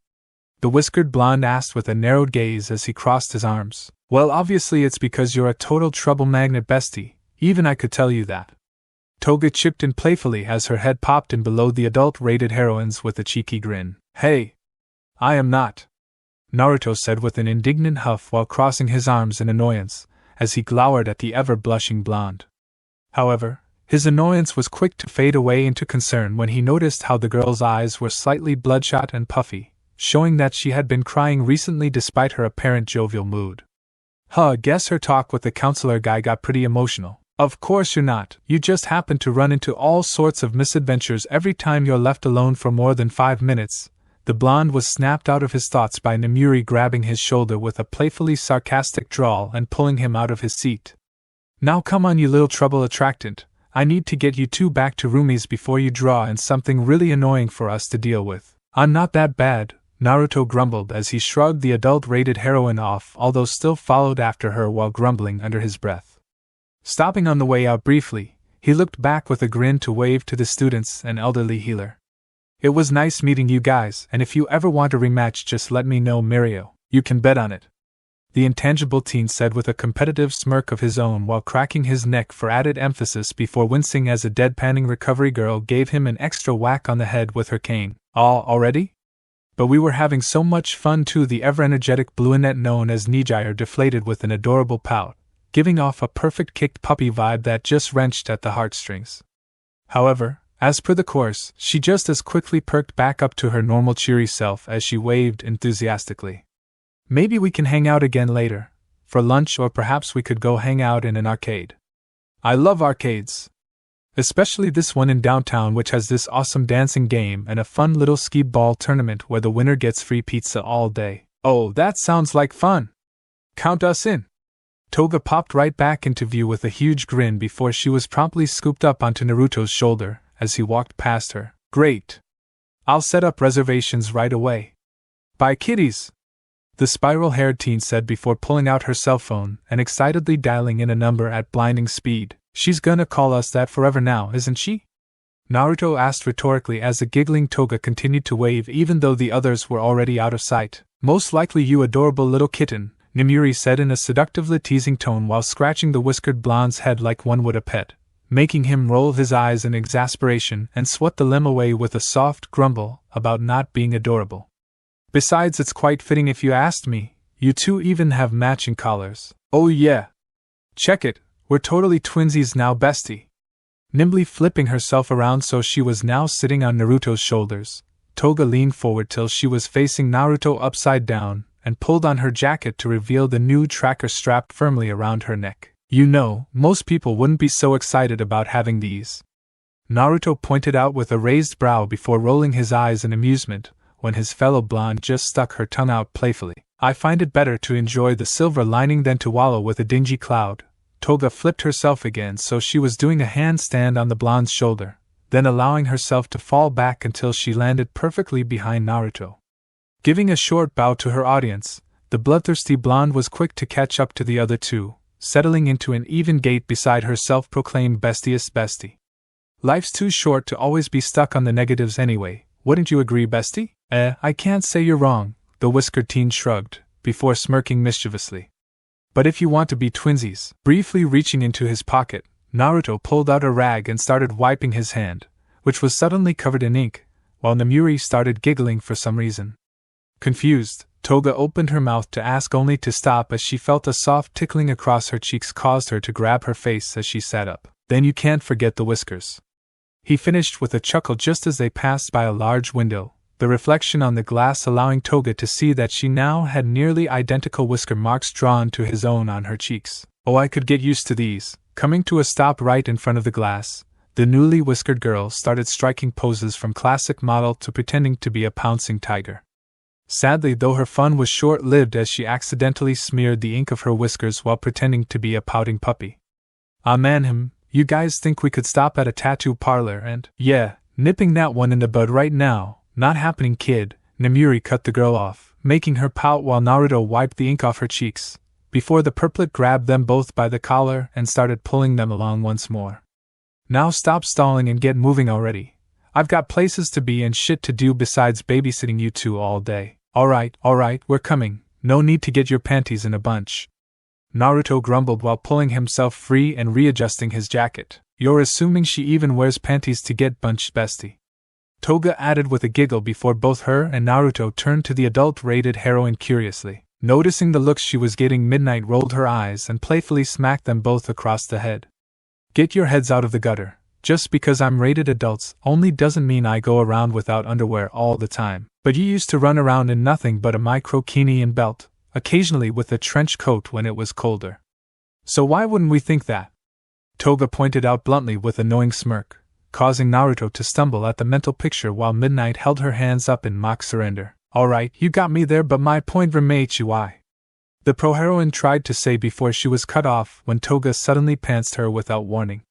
The whiskered blonde asked with a narrowed gaze as he crossed his arms. Well, obviously it's because you're a total trouble magnet bestie, even I could tell you that. Toga chipped in playfully as her head popped in below the adult-rated heroines with a cheeky grin. Hey! I am not, Naruto said with an indignant huff while crossing his arms in annoyance, as he glowered at the ever-blushing blonde. However, his annoyance was quick to fade away into concern when he noticed how the girl's eyes were slightly bloodshot and puffy, showing that she had been crying recently despite her apparent jovial mood. Guess her talk with the counselor guy got pretty emotional. Of course you're not, you just happen to run into all sorts of misadventures every time you're left alone for more than 5 minutes. The blonde was snapped out of his thoughts by Namuri grabbing his shoulder with a playfully sarcastic drawl and pulling him out of his seat. Now come on, you little trouble attractant, I need to get you 2 back to roomies before you draw in something really annoying for us to deal with. I'm not that bad, Naruto grumbled as he shrugged the adult-rated heroine off, although still followed after her while grumbling under his breath. Stopping on the way out briefly, he looked back with a grin to wave to the students and elderly healer. It was nice meeting you guys, and if you ever want a rematch just let me know, Mirio. You can bet on it, the intangible teen said with a competitive smirk of his own while cracking his neck for added emphasis before wincing as a deadpanning recovery girl gave him an extra whack on the head with her cane. Already? But we were having so much fun too, the ever-energetic brunette known as Nijire deflated with an adorable pout, giving off a perfect kicked puppy vibe that just wrenched at the heartstrings. However, as per the course, she just as quickly perked back up to her normal cheery self as she waved enthusiastically. Maybe we can hang out again later, for lunch, or perhaps we could go hang out in an arcade. I love arcades. Especially this one in downtown, which has this awesome dancing game and a fun little skee ball tournament where the winner gets free pizza all day. Oh, that sounds like fun! Count us in! Toga popped right back into view with a huge grin before she was promptly scooped up onto Naruto's shoulder as he walked past her. Great! I'll set up reservations right away. Bye, kiddies! The spiral-haired teen said before pulling out her cell phone and excitedly dialing in a number at blinding speed. She's gonna call us that forever now, isn't she? Naruto asked rhetorically as the giggling Toga continued to wave even though the others were already out of sight. Most likely you adorable little kitten, Nimuri said in a seductively teasing tone while scratching the whiskered blonde's head like one would a pet, making him roll his eyes in exasperation and swat the limb away with a soft grumble about not being adorable. Besides, it's quite fitting if you asked me. You two even have matching collars. Oh yeah. Check it, we're totally twinsies now, bestie. Nimbly flipping herself around so she was now sitting on Naruto's shoulders, Toga leaned forward till she was facing Naruto upside down and pulled on her jacket to reveal the new tracker strapped firmly around her neck. You know, most people wouldn't be so excited about having these, Naruto pointed out with a raised brow before rolling his eyes in amusement when his fellow blonde just stuck her tongue out playfully. I find it better to enjoy the silver lining than to wallow with a dingy cloud. Toga flipped herself again so she was doing a handstand on the blonde's shoulder, then allowing herself to fall back until she landed perfectly behind Naruto. Giving a short bow to her audience, the bloodthirsty blonde was quick to catch up to the other two, settling into an even gait beside her self-proclaimed bestiest bestie. Life's too short to always be stuck on the negatives anyway, wouldn't you agree, bestie? I can't say you're wrong, the whiskered teen shrugged, before smirking mischievously. But if you want to be twinsies, briefly reaching into his pocket, Naruto pulled out a rag and started wiping his hand, which was suddenly covered in ink, while Nimuri started giggling for some reason. Confused, Toga opened her mouth to ask only to stop as she felt a soft tickling across her cheeks caused her to grab her face as she sat up. Then you can't forget the whiskers, he finished with a chuckle just as they passed by a large window, the reflection on the glass allowing Toga to see that she now had nearly identical whisker marks drawn to his own on her cheeks. Oh, I could get used to these. Coming to a stop right in front of the glass, the newly whiskered girl started striking poses from classic model to pretending to be a pouncing tiger. Sadly, though, her fun was short-lived as she accidentally smeared the ink of her whiskers while pretending to be a pouting puppy. Ah man, you guys think we could stop at a tattoo parlor and, yeah, nipping that one in the bud right now. Not happening, kid, Nimuri cut the girl off, making her pout while Naruto wiped the ink off her cheeks, before the purplet grabbed them both by the collar and started pulling them along once more. Now stop stalling and get moving already. I've got places to be and shit to do besides babysitting you two all day. Alright, we're coming. No need to get your panties in a bunch, Naruto grumbled while pulling himself free and readjusting his jacket. You're assuming she even wears panties to get bunched, bestie, Toga added with a giggle before both her and Naruto turned to the adult-rated heroine curiously. Noticing the looks she was getting, Midnight rolled her eyes and playfully smacked them both across the head. Get your heads out of the gutter. Just because I'm rated adults only doesn't mean I go around without underwear all the time. But you used to run around in nothing but a micro-bikini and belt, occasionally with a trench coat when it was colder. So why wouldn't we think that? Toga pointed out bluntly with a knowing smirk, causing Naruto to stumble at the mental picture while Midnight held her hands up in mock surrender. Alright, you got me there, but my point remains, the pro-heroine tried to say before she was cut off when Toga suddenly pantsed her without warning.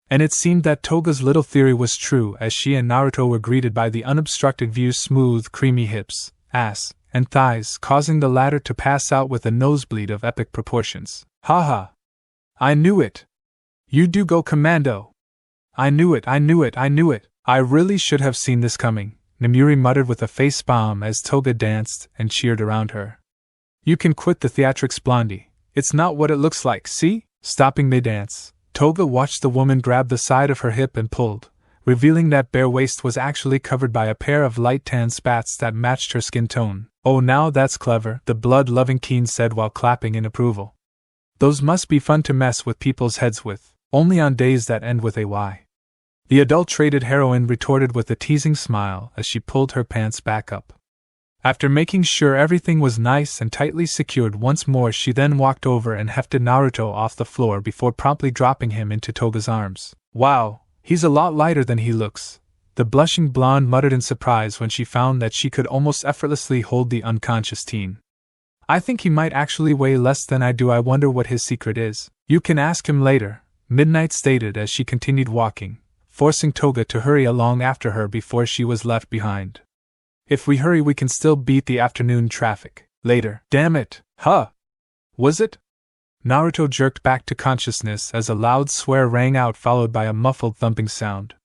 And it seemed that Toga's little theory was true as she and Naruto were greeted by the unobstructed view's smooth, creamy hips, ass, and thighs, causing the latter to pass out with a nosebleed of epic proportions. Haha! I knew it! You do go commando! I knew it! I really should have seen this coming, Nimuri muttered with a facepalm as Toga danced and cheered around her. You can quit the theatrics, blondie. It's not what it looks like, see? Stopping mid-dance, Toga watched the woman grab the side of her hip and pulled, revealing that bare waist was actually covered by a pair of light tan spats that matched her skin tone. Oh, now that's clever, the blood-loving teen said while clapping in approval. Those must be fun to mess with people's heads with, only on days that end with a Y. The adult-rated heroine retorted with a teasing smile as she pulled her pants back up. After making sure everything was nice and tightly secured once more, she then walked over and hefted Naruto off the floor before promptly dropping him into Toga's arms. Wow, he's a lot lighter than he looks, the blushing blonde muttered in surprise when she found that she could almost effortlessly hold the unconscious teen. I think he might actually weigh less than I do. I wonder what his secret is. You can ask him later, Midnight stated as she continued walking, forcing Toga to hurry along after her before she was left behind. If we hurry, we can still beat the afternoon traffic. Later. Damn it. Huh? Was it? Naruto jerked back to consciousness as a loud swear rang out, followed by a muffled thumping sound.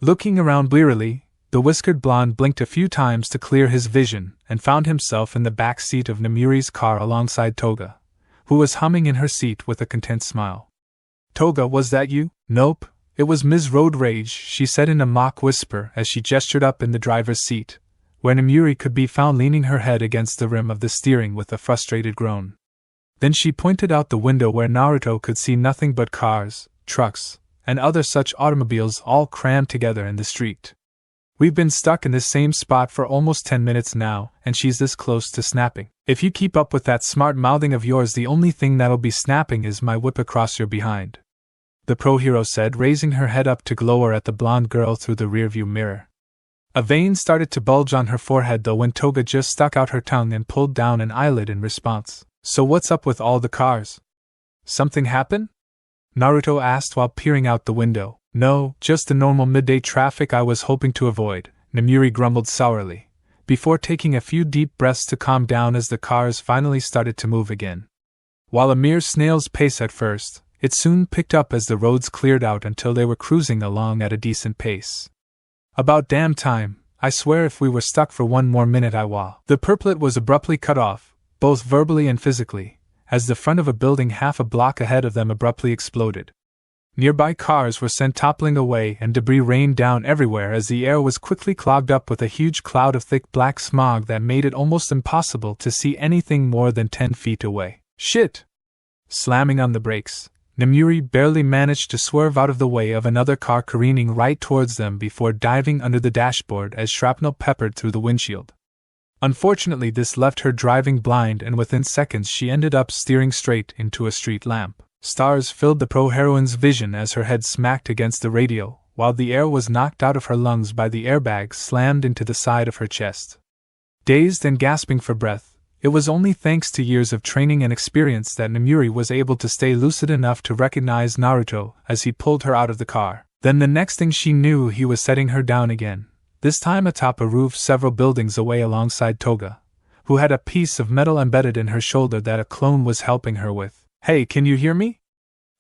Looking around blearily, The whiskered blonde blinked a few times to clear his vision and found himself in the back seat of Namuri's car alongside Toga, who was humming in her seat with a content smile. Toga, was that you? Nope, it was Ms. Road Rage, she said in a mock whisper as she gestured up in the driver's seat, where Namuri could be found leaning her head against the rim of the steering with a frustrated groan. Then she pointed out the window where Naruto could see nothing but cars, trucks, and other such automobiles all crammed together in the street. We've been stuck in this same spot for almost 10 minutes now, and she's this close to snapping. If you keep up with that smart mouthing of yours, the only thing that'll be snapping is my whip across your behind," the pro-hero said, raising her head up to glower at the blonde girl through the rearview mirror. A vein started to bulge on her forehead though when Toga just stuck out her tongue and pulled down an eyelid in response. "So what's up with all the cars? Something happen?" Naruto asked while peering out the window. "No, just the normal midday traffic I was hoping to avoid," Namuri grumbled sourly, before taking a few deep breaths to calm down as the cars finally started to move again. While a mere snail's pace at first, it soon picked up as the roads cleared out until they were cruising along at a decent pace. "About damn time, I swear if we were stuck for one more minute The purplet was abruptly cut off, both verbally and physically, as the front of a building half a block ahead of them abruptly exploded. Nearby cars were sent toppling away and debris rained down everywhere as the air was quickly clogged up with a huge cloud of thick black smog that made it almost impossible to see anything more than 10 feet away. Shit! Slamming on the brakes, Namuri barely managed to swerve out of the way of another car careening right towards them before diving under the dashboard as shrapnel peppered through the windshield. Unfortunately, this left her driving blind, and within seconds she ended up steering straight into a street lamp. Stars filled the pro-heroine's vision as her head smacked against the radio, while the air was knocked out of her lungs by the airbag slammed into the side of her chest. Dazed and gasping for breath, it was only thanks to years of training and experience that Namuri was able to stay lucid enough to recognize Naruto as he pulled her out of the car. Then the next thing she knew, he was setting her down again, this time atop a roof several buildings away alongside Toga, who had a piece of metal embedded in her shoulder that a clone was helping her with. "Hey, can you hear me?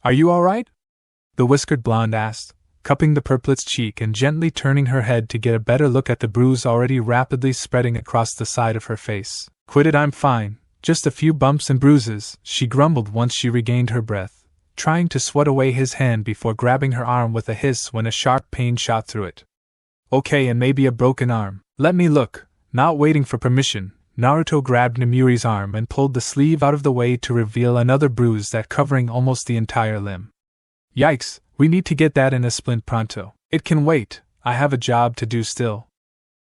Are you alright?" the whiskered blonde asked, cupping the purplet's cheek and gently turning her head to get a better look at the bruise already rapidly spreading across the side of her face. "Quit it, I'm fine, just a few bumps and bruises," she grumbled once she regained her breath, trying to swat away his hand before grabbing her arm with a hiss when a sharp pain shot through it. "Okay, and maybe a broken arm. Let me look." Not waiting for permission, Naruto grabbed Namuri's arm and pulled the sleeve out of the way to reveal another bruise that covering almost the entire limb. "Yikes, we need to get that in a splint pronto." "It can wait, I have a job to do still,"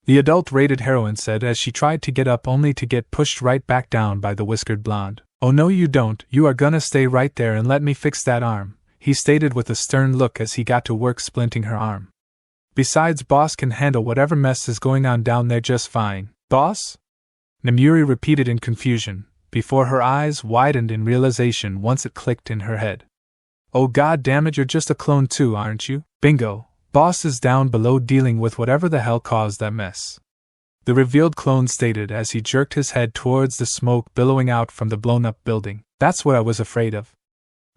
the adult-rated heroine said as she tried to get up only to get pushed right back down by the whiskered blonde. "Oh no you don't, you are gonna stay right there and let me fix that arm," he stated with a stern look as he got to work splinting her arm. "Besides, boss can handle whatever mess is going on down there just fine." "Boss?" Namuri repeated in confusion, before her eyes widened in realization once it clicked in her head. "Oh god damn it, you're just a clone too, aren't you? Bingo, boss is down below dealing with whatever the hell caused that mess," the revealed clone stated as he jerked his head towards the smoke billowing out from the blown-up building. "That's what I was afraid of.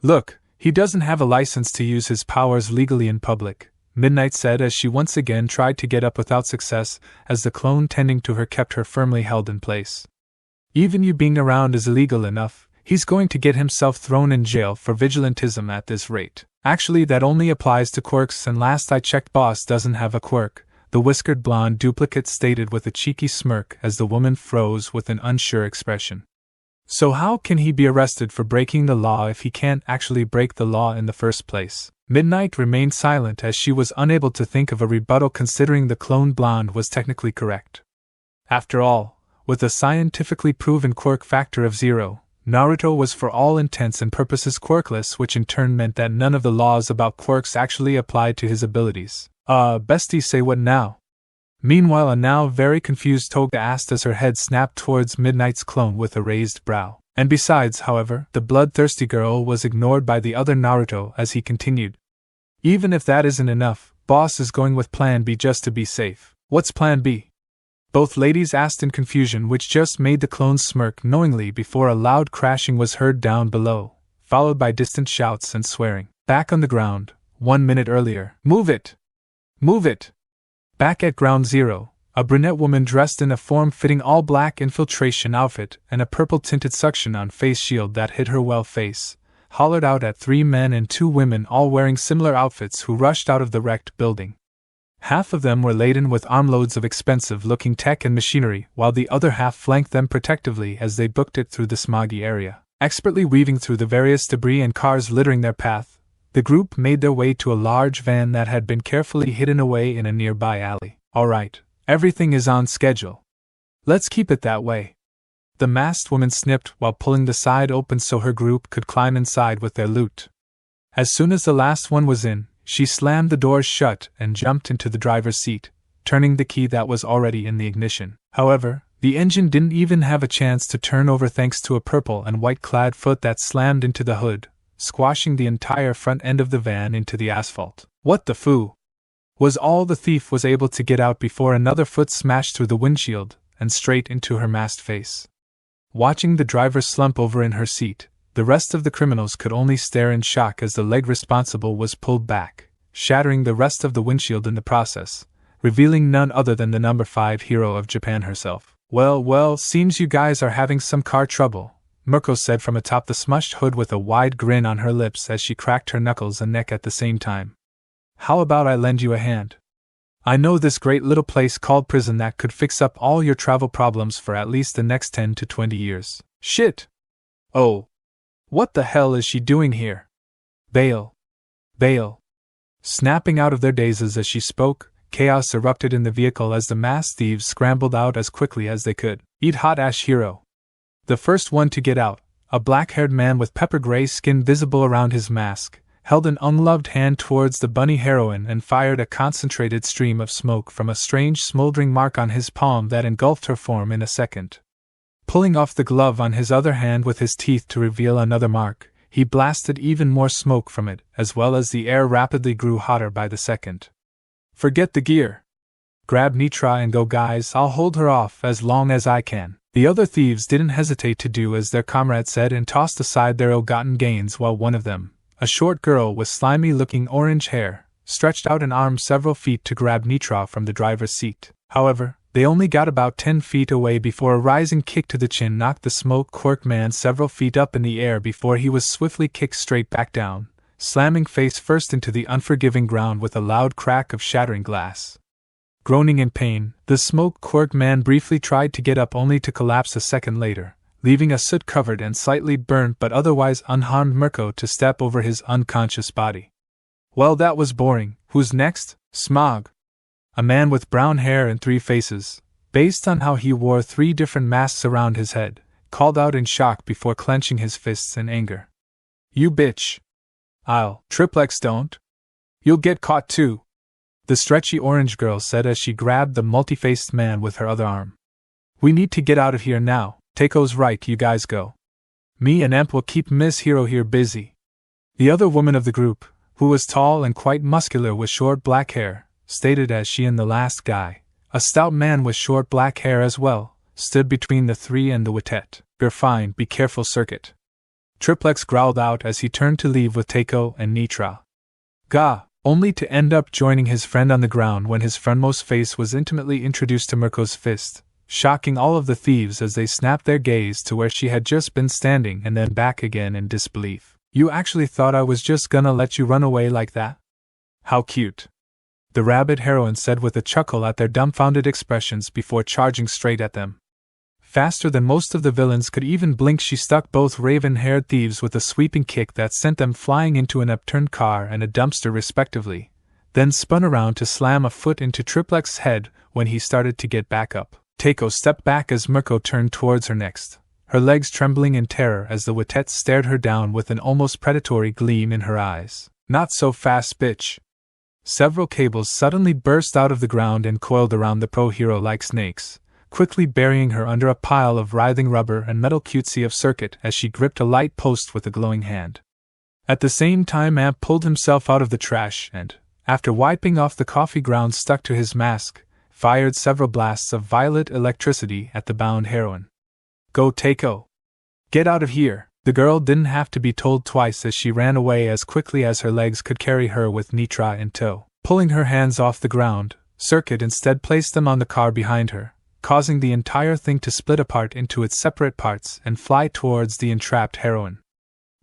Look, he doesn't have a license to use his powers legally in public," Midnight said as she once again tried to get up without success, as the clone tending to her kept her firmly held in place. "Even you being around is illegal enough. He's going to get himself thrown in jail for vigilantism at this rate. Actually, that only applies to quirks, and last I checked, boss doesn't have a quirk," the whiskered blonde duplicate stated with a cheeky smirk as the woman froze with an unsure expression. "So how can he be arrested for breaking the law if he can't actually break the law in the first place?" Midnight remained silent as she was unable to think of a rebuttal considering the clone blonde was technically correct. After all, with a scientifically proven quirk factor of 0, Naruto was for all intents and purposes quirkless, which in turn meant that none of the laws about quirks actually applied to his abilities. Bestie, say what now?" Meanwhile, a now very confused Toga asked as her head snapped towards Midnight's clone with a raised brow. And besides, however, the bloodthirsty girl was ignored by the other Naruto as he continued. "Even if that isn't enough, boss is going with plan B just to be safe." "What's plan B?" both ladies asked in confusion, which just made the clones smirk knowingly before a loud crashing was heard down below, followed by distant shouts and swearing. Back on the ground, 1 minute earlier. "Move it! Move it!" Back at Ground Zero, a brunette woman dressed in a form-fitting all-black infiltration outfit and a purple-tinted suction-on face shield that hid her well face, hollered out at 3 men and 2 women all wearing similar outfits who rushed out of the wrecked building. Half of them were laden with armloads of expensive-looking tech and machinery, while the other half flanked them protectively as they booked it through the smoggy area. Expertly weaving through the various debris and cars littering their path, the group made their way to a large van that had been carefully hidden away in a nearby alley. "All right, everything is on schedule. Let's keep it that way." The masked woman snipped while pulling the side open so her group could climb inside with their loot. As soon as the last one was in, she slammed the doors shut and jumped into the driver's seat, turning the key that was already in the ignition. However, the engine didn't even have a chance to turn over thanks to a purple and white-clad foot that slammed into the hood, squashing the entire front end of the van into the asphalt. "What the foo?" was all the thief was able to get out before another foot smashed through the windshield and straight into her masked face. Watching the driver slump over in her seat, the rest of the criminals could only stare in shock as the leg responsible was pulled back, shattering the rest of the windshield in the process, revealing none other than the number 5 hero of Japan herself. Well, seems you guys are having some car trouble," Mirko said from atop the smushed hood with a wide grin on her lips as she cracked her knuckles and neck at the same time. "How about I lend you a hand? I know this great little place called prison that could fix up all your travel problems for at least the next 10 to 20 years. Shit! Oh! What the hell is she doing here? Bail! Bail!" Snapping out of their dazes as she spoke, chaos erupted in the vehicle as the masked thieves scrambled out as quickly as they could. "Eat hot ash hero." The first one to get out, a black-haired man with pepper-gray skin visible around his mask, held an ungloved hand towards the bunny heroine and fired a concentrated stream of smoke from a strange smoldering mark on his palm that engulfed her form in a second. Pulling off the glove on his other hand with his teeth to reveal another mark, he blasted even more smoke from it, as well as the air rapidly grew hotter by the second. "Forget the gear. Grab Nitra and go, guys, I'll hold her off as long as I can." The other thieves didn't hesitate to do as their comrade said and tossed aside their ill-gotten gains while one of them, a short girl with slimy-looking orange hair, stretched out an arm several feet to grab Nitra from the driver's seat. However, they only got about 10 feet away before a rising kick to the chin knocked the smoke-corked man several feet up in the air before he was swiftly kicked straight back down, slamming face first into the unforgiving ground with a loud crack of shattering glass. Groaning in pain, the smoke-corked man briefly tried to get up only to collapse a second later, leaving a soot-covered and slightly burnt but otherwise unharmed Mirko to step over his unconscious body. "Well, that was boring. Who's next? Smog." A man with brown hair and 3 faces, based on how he wore 3 different masks around his head, called out in shock before clenching his fists in anger. "You bitch. I'll triplex don't. You'll get caught too," the stretchy orange girl said as she grabbed the multi-faced man with her other arm. "We need to get out of here now. Taiko's right, you guys go. Me and Emp will keep Miss Hero here busy." The other woman of the group, who was tall and quite muscular with short black hair, stated as she and the last guy, a stout man with short black hair as well, stood between the 3 and the Witet. "You're fine, be careful circuit." Triplex growled out as he turned to leave with Taiko and Nitra. Gah! Only to end up joining his friend on the ground when his frontmost face was intimately introduced to Mirko's fist, shocking all of the thieves as they snapped their gaze to where she had just been standing and then back again in disbelief. "You actually thought I was just gonna let you run away like that? How cute," the rabbit heroine said with a chuckle at their dumbfounded expressions before charging straight at them. Faster than most of the villains could even blink, she stuck both raven-haired thieves with a sweeping kick that sent them flying into an upturned car and a dumpster respectively, then spun around to slam a foot into Triplex's head when he started to get back up. Taiko stepped back as Mirko turned towards her next, her legs trembling in terror as the Witet stared her down with an almost predatory gleam in her eyes. "Not so fast, bitch." Several cables suddenly burst out of the ground and coiled around the pro-hero like snakes, quickly burying her under a pile of writhing rubber and metal cutesy of circuit as she gripped a light post with a glowing hand. At the same time, Amp pulled himself out of the trash and, after wiping off the coffee grounds stuck to his mask, fired several blasts of violet electricity at the bound heroine. "Go, Taiko! Get out of here!" The girl didn't have to be told twice as she ran away as quickly as her legs could carry her with Nitra in tow. Pulling her hands off the ground, Circuit instead placed them on the car behind her, causing the entire thing to split apart into its separate parts and fly towards the entrapped heroine.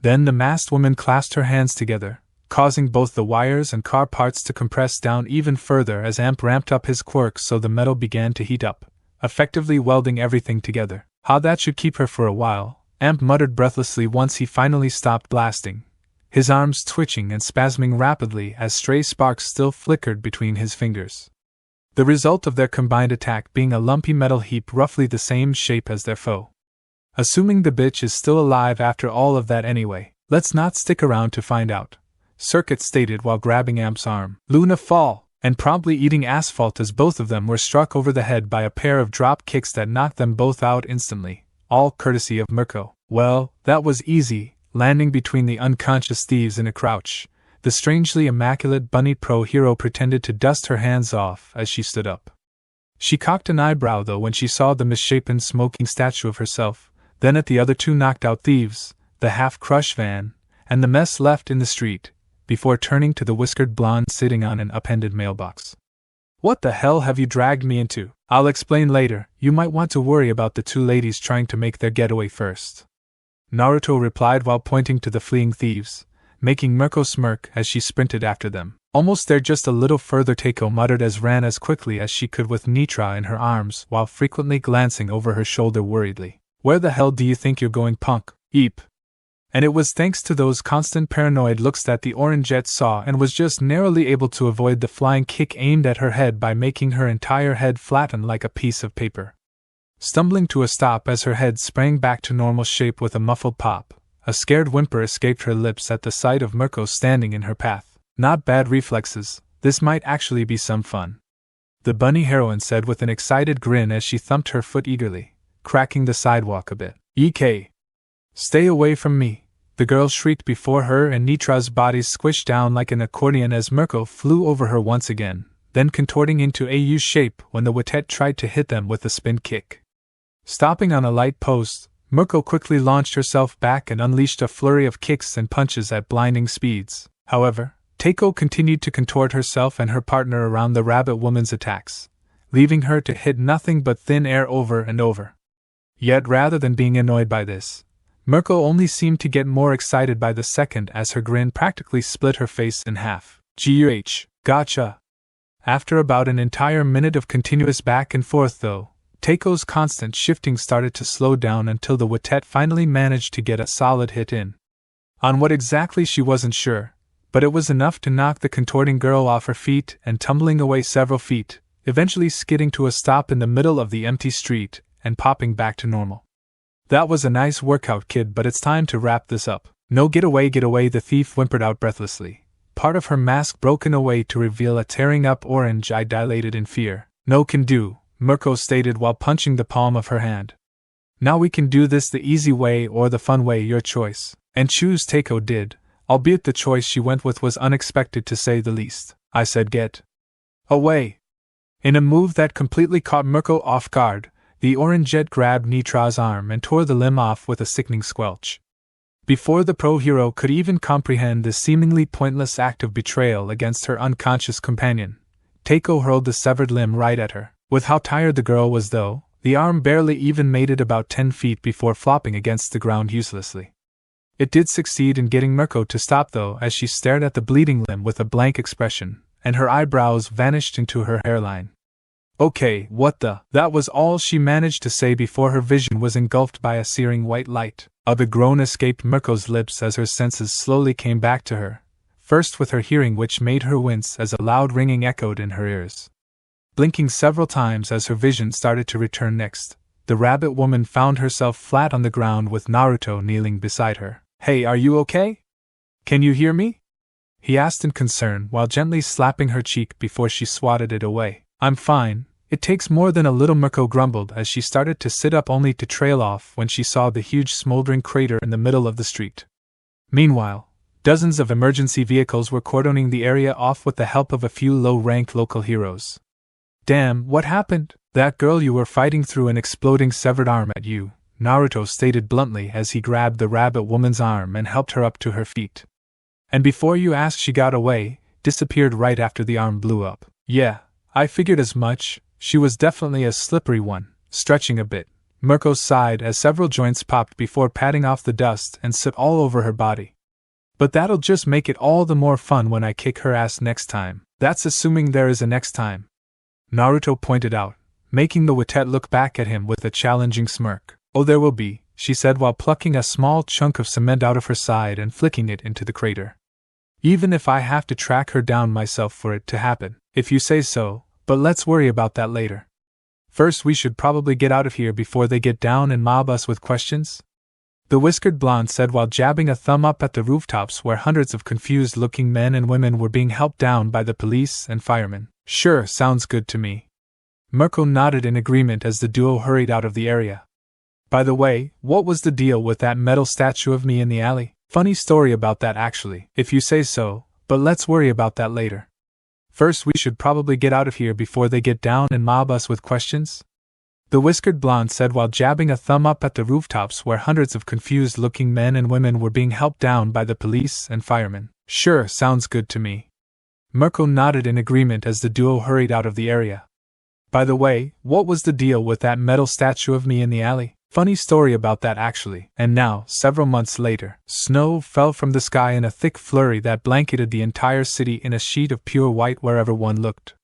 Then the masked woman clasped her hands together, causing both the wires and car parts to compress down even further as Amp ramped up his quirk so the metal began to heat up, effectively welding everything together. How that should keep her for a while, Amp muttered breathlessly once he finally stopped blasting, his arms twitching and spasming rapidly as stray sparks still flickered between his fingers. The result of their combined attack being a lumpy metal heap roughly the same shape as their foe. Assuming the bitch is still alive after all of that anyway, let's not stick around to find out, Circuit stated while grabbing Amp's arm. Luna fall, and promptly eating asphalt as both of them were struck over the head by a pair of drop kicks that knocked them both out instantly, all courtesy of Mirko. Well, that was easy, landing between the unconscious thieves in a crouch. The strangely immaculate bunny pro hero pretended to dust her hands off as she stood up. She cocked an eyebrow though when she saw the misshapen smoking statue of herself, then at the other two knocked out thieves, the half-crushed van, and the mess left in the street, before turning to the whiskered blonde sitting on an upended mailbox. What the hell have you dragged me into? I'll explain later, you might want to worry about the two ladies trying to make their getaway first. Naruto replied while pointing to the fleeing thieves, making Mirko smirk as she sprinted after them. Almost there, just a little further, Teiko muttered as ran as quickly as she could with Nitra in her arms while frequently glancing over her shoulder worriedly. Where the hell do you think you're going, punk? Eep. And it was thanks to those constant paranoid looks that the Orangeette saw and was just narrowly able to avoid the flying kick aimed at her head by making her entire head flatten like a piece of paper. Stumbling to a stop as her head sprang back to normal shape with a muffled pop, a scared whimper escaped her lips at the sight of Mirko standing in her path. Not bad reflexes, this might actually be some fun, the bunny heroine said with an excited grin as she thumped her foot eagerly, cracking the sidewalk a bit. Ek. Stay away from me, the girl shrieked before her and Nitra's bodies squished down like an accordion as Mirko flew over her once again, then contorting into a U shape when the Witet tried to hit them with a spin kick. Stopping on a light post, Mirko quickly launched herself back and unleashed a flurry of kicks and punches at blinding speeds. However, Teiko continued to contort herself and her partner around the rabbit woman's attacks, leaving her to hit nothing but thin air over and over. Yet rather than being annoyed by this, Mirko only seemed to get more excited by the second as her grin practically split her face in half. Guh, gotcha. After about an entire minute of continuous back and forth though, Teiko's constant shifting started to slow down until the Witet finally managed to get a solid hit in. On what exactly she wasn't sure, but it was enough to knock the contorting girl off her feet and tumbling away several feet, eventually skidding to a stop in the middle of the empty street and popping back to normal. That was a nice workout, kid, but it's time to wrap this up. No, get away, the thief whimpered out breathlessly, part of her mask broken away to reveal a tearing up orange eye dilated in fear. No can do, Mirko stated while punching the palm of her hand. Now we can do this the easy way or the fun way, your choice. And choose. Teiko did, albeit the choice she went with was unexpected to say the least. I said get away. In a move that completely caught Mirko off guard, the Orangeette grabbed Nitra's arm and tore the limb off with a sickening squelch. Before the pro-hero could even comprehend this seemingly pointless act of betrayal against her unconscious companion, Teiko hurled the severed limb right at her. With how tired the girl was though, the arm barely even made it about 10 feet before flopping against the ground uselessly. It did succeed in getting Mirko to stop though as she stared at the bleeding limb with a blank expression, and her eyebrows vanished into her hairline. Okay, what the? That was all she managed to say before her vision was engulfed by a searing white light. A groan escaped Mirko's lips as her senses slowly came back to her, first with her hearing, which made her wince as a loud ringing echoed in her ears. Blinking several times as her vision started to return next, the rabbit woman found herself flat on the ground with Naruto kneeling beside her. Hey, are you okay? Can you hear me? He asked in concern while gently slapping her cheek before she swatted it away. I'm fine, it takes more than a little, Mirko grumbled as she started to sit up only to trail off when she saw the huge smoldering crater in the middle of the street. Meanwhile, dozens of emergency vehicles were cordoning the area off with the help of a few low-ranked local heroes. Damn, what happened? That girl you were fighting threw an exploding severed arm at you, Naruto stated bluntly as he grabbed the rabbit woman's arm and helped her up to her feet. And before you asked, she got away, disappeared right after the arm blew up. Yeah, I figured as much, she was definitely a slippery one. Stretching a bit, Mirko sighed as several joints popped before patting off the dust and soot all over her body. But that'll just make it all the more fun when I kick her ass next time. That's assuming there is a next time, Naruto pointed out, making the Witette look back at him with a challenging smirk. Oh, there will be, she said while plucking a small chunk of cement out of her side and flicking it into the crater. Even if I have to track her down myself for it to happen, if you say so, but let's worry about that later. First, we should probably get out of here before they get down and mob us with questions, the whiskered blonde said while jabbing a thumb up at the rooftops where hundreds of confused-looking men and women were being helped down by the police and firemen. Sure, sounds good to me. Mirko nodded in agreement as the duo hurried out of the area. By the way, what was the deal with that metal statue of me in the alley? Funny story about that actually, if you say so, but let's worry about that later. First, we should probably get out of here before they get down and mob us with questions, the whiskered blonde said while jabbing a thumb up at the rooftops where hundreds of confused-looking men and women were being helped down by the police and firemen. Sure, sounds good to me. Mirko nodded in agreement as the duo hurried out of the area. By the way, what was the deal with that metal statue of me in the alley? Funny story about that actually. And now, several months later, snow fell from the sky in a thick flurry that blanketed the entire city in a sheet of pure white wherever one looked.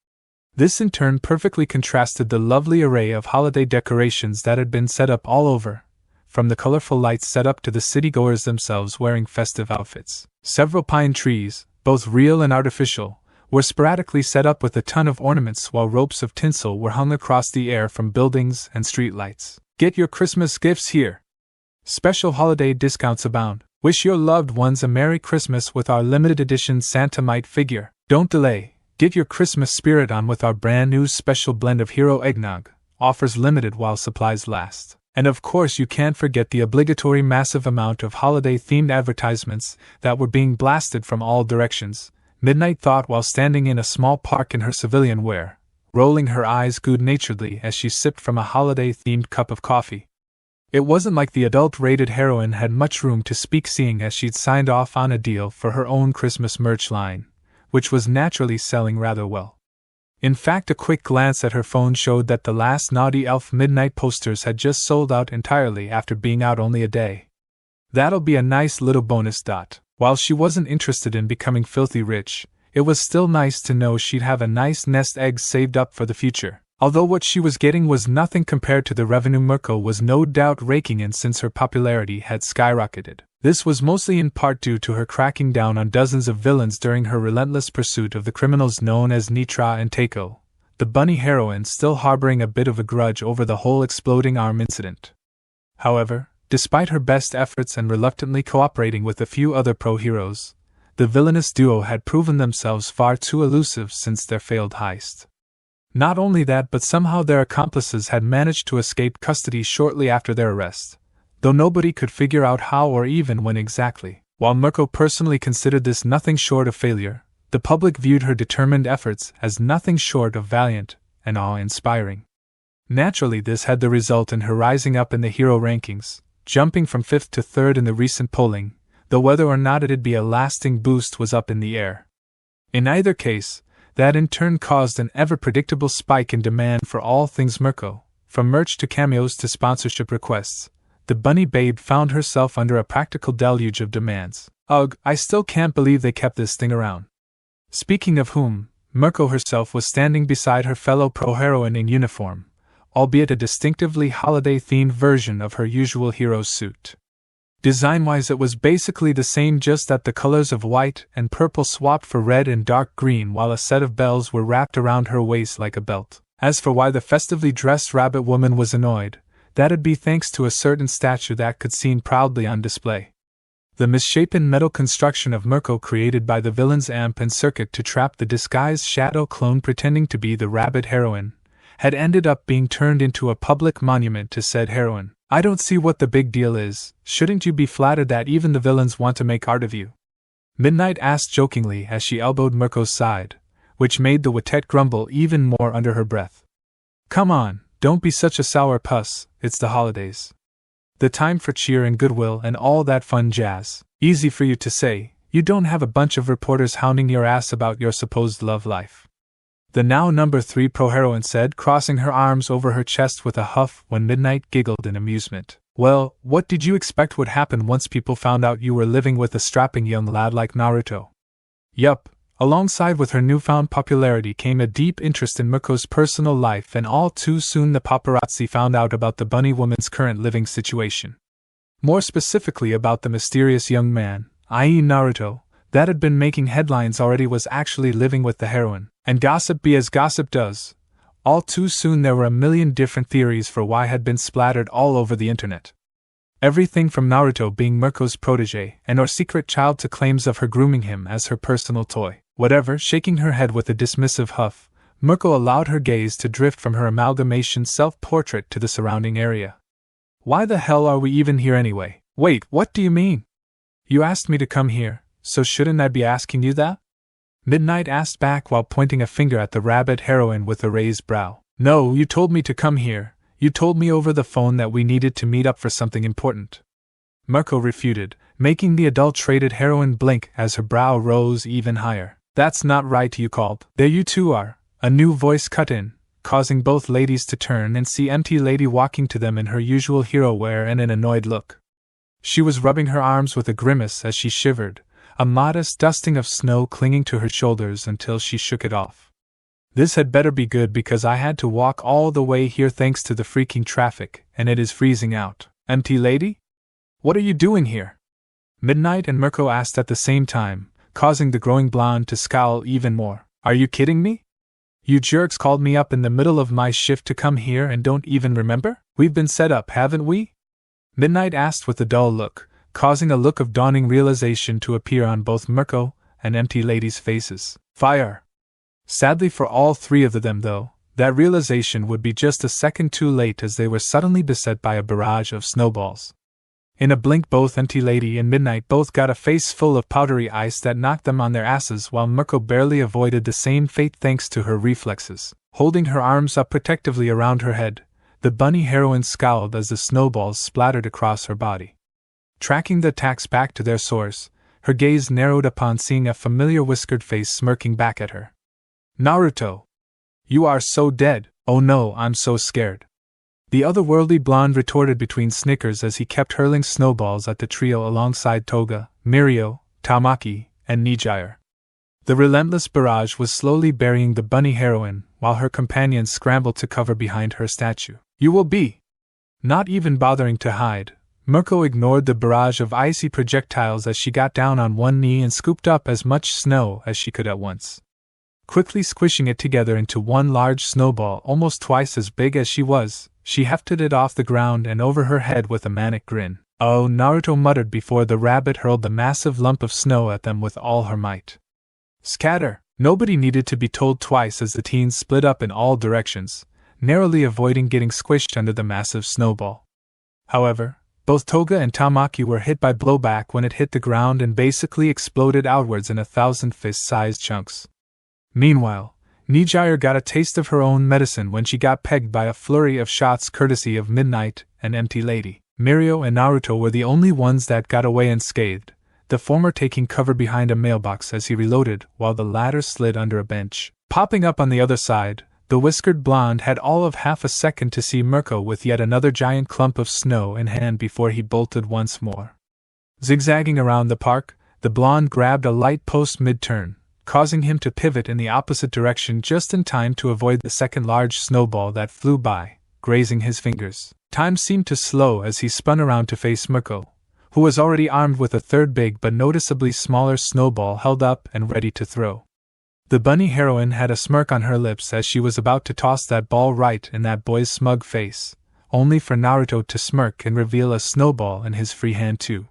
This in turn perfectly contrasted the lovely array of holiday decorations that had been set up all over, from the colorful lights set up to the city-goers themselves wearing festive outfits. Several pine trees, both real and artificial, were sporadically set up with a ton of ornaments while ropes of tinsel were hung across the air from buildings and streetlights. Get your Christmas gifts here! Special holiday discounts abound. Wish your loved ones a Merry Christmas with our limited edition Santa Mite figure. Don't delay. Get your Christmas spirit on with our brand new special blend of Hero Eggnog, offers limited while supplies last. And of course you can't forget the obligatory massive amount of holiday-themed advertisements that were being blasted from all directions, Midnight thought while standing in a small park in her civilian wear, rolling her eyes good-naturedly as she sipped from a holiday-themed cup of coffee. It wasn't like the adult-rated heroine had much room to speak seeing as she'd signed off on a deal for her own Christmas merch line, which was naturally selling rather well. In fact, a quick glance at her phone showed that the last Naughty Elf Midnight posters had just sold out entirely after being out only a day. That'll be a nice little bonus. While she wasn't interested in becoming filthy rich, it was still nice to know she'd have a nice nest egg saved up for the future, although what she was getting was nothing compared to the revenue Mirko was no doubt raking in since her popularity had skyrocketed. This was mostly in part due to her cracking down on dozens of villains during her relentless pursuit of the criminals known as Ry and Toga, the bunny heroine still harboring a bit of a grudge over the whole exploding arm incident. However, despite her best efforts and reluctantly cooperating with a few other pro-heroes, the villainous duo had proven themselves far too elusive since their failed heist. Not only that, but somehow their accomplices had managed to escape custody shortly after their arrest, though nobody could figure out how or even when exactly. While Mirko personally considered this nothing short of failure, the public viewed her determined efforts as nothing short of valiant and awe-inspiring. Naturally, this had the result in her rising up in the hero rankings, jumping from 5th to 3rd in the recent polling, though whether or not it'd be a lasting boost was up in the air. In either case, that in turn caused an ever-predictable spike in demand for all things Mirko, from merch to cameos to sponsorship requests. The bunny babe found herself under a practical deluge of demands. Ugh, I still can't believe they kept this thing around. Speaking of whom, Mirko herself was standing beside her fellow pro-heroine in uniform, albeit a distinctively holiday-themed version of her usual hero's suit. Design-wise it was basically the same, just that the colors of white and purple swapped for red and dark green while a set of bells were wrapped around her waist like a belt. As for why the festively dressed rabbit woman was annoyed, that'd be thanks to a certain statue that could seen proudly on display. The misshapen metal construction of Mirko created by the villain's amp and circuit to trap the disguised shadow clone pretending to be the rabbit heroine had ended up being turned into a public monument to said heroine. I don't see what the big deal is. Shouldn't you be flattered that even the villains want to make art of you? Midnight asked jokingly as she elbowed Mirko's side, which made the Witette grumble even more under her breath. Come on, don't be such a sour puss, it's the holidays. The time for cheer and goodwill and all that fun jazz. Easy for you to say, you don't have a bunch of reporters hounding your ass about your supposed love life. the now number 3 pro-heroine said, crossing her arms over her chest with a huff when Midnight giggled in amusement. Well, what did you expect would happen once people found out you were living with a strapping young lad like Naruto? Yup, alongside with her newfound popularity came a deep interest in Mirko's personal life, and all too soon the paparazzi found out about the bunny woman's current living situation. More specifically about the mysterious young man, i.e. Naruto, that had been making headlines already was actually living with the heroine. And gossip be as gossip does. All too soon there were a million different theories for why had been splattered all over the internet. Everything from Naruto being Mirko's protege and or secret child to claims of her grooming him as her personal toy. Whatever, shaking her head with a dismissive huff, Mirko allowed her gaze to drift from her amalgamation self-portrait to the surrounding area. Why the hell are we even here anyway? Wait, what do you mean? You asked me to come here, so shouldn't I be asking you that? Midnight asked back while pointing a finger at the rabbit heroine with a raised brow. No, you told me to come here. You told me over the phone that we needed to meet up for something important. Mirko refuted, making the adulterated heroine blink as her brow rose even higher. That's not right, you called. There you two are. A new voice cut in, causing both ladies to turn and see Empty Lady walking to them in her usual hero wear and an annoyed look. She was rubbing her arms with a grimace as she shivered, a modest dusting of snow clinging to her shoulders until she shook it off. This had better be good because I had to walk all the way here thanks to the freaking traffic, and it is freezing out. Empty Lady? What are you doing here? Midnight and Mirko asked at the same time, causing the growing blonde to scowl even more. Are you kidding me? You jerks called me up in the middle of my shift to come here and don't even remember? We've been set up, haven't we? Midnight asked with a dull look, causing a look of dawning realization to appear on both Mirko and Empty Lady's faces. Fire! Sadly for all three of them, though, that realization would be just a second too late as they were suddenly beset by a barrage of snowballs. In a blink both Empty Lady and Midnight both got a face full of powdery ice that knocked them on their asses, while Mirko barely avoided the same fate thanks to her reflexes. Holding her arms up protectively around her head, the bunny heroine scowled as the snowballs splattered across her body. Tracking the attacks back to their source, her gaze narrowed upon seeing a familiar whiskered face smirking back at her. Naruto! You are so dead. Oh no, I'm so scared. The otherworldly blonde retorted between snickers as he kept hurling snowballs at the trio alongside Toga, Mirio, Tamaki, and Nijire. The relentless barrage was slowly burying the bunny heroine, while her companions scrambled to cover behind her statue. You will be! Not even bothering to hide, Mirko ignored the barrage of icy projectiles as she got down on one knee and scooped up as much snow as she could at once. Quickly squishing it together into one large snowball almost twice as big as she was, she hefted it off the ground and over her head with a manic grin. Oh, Naruto muttered before the rabbit hurled the massive lump of snow at them with all her might. Scatter! Nobody needed to be told twice as the teens split up in all directions, narrowly avoiding getting squished under the massive snowball. However, both Toga and Tamaki were hit by blowback when it hit the ground and basically exploded outwards in 1,000 fist-sized chunks. Meanwhile, Nijire got a taste of her own medicine when she got pegged by a flurry of shots courtesy of Midnight and Empty Lady. Mirio and Naruto were the only ones that got away unscathed, the former taking cover behind a mailbox as he reloaded while the latter slid under a bench. Popping up on the other side, the whiskered blonde had all of half a second to see Mirko with yet another giant clump of snow in hand before he bolted once more. Zigzagging around the park, the blonde grabbed a light post mid-turn, causing him to pivot in the opposite direction just in time to avoid the second large snowball that flew by, grazing his fingers. Time seemed to slow as he spun around to face Mirko, who was already armed with a third big but noticeably smaller snowball held up and ready to throw. The bunny heroine had a smirk on her lips as she was about to toss that ball right in that boy's smug face, only for Naruto to smirk and reveal a snowball in his free hand too.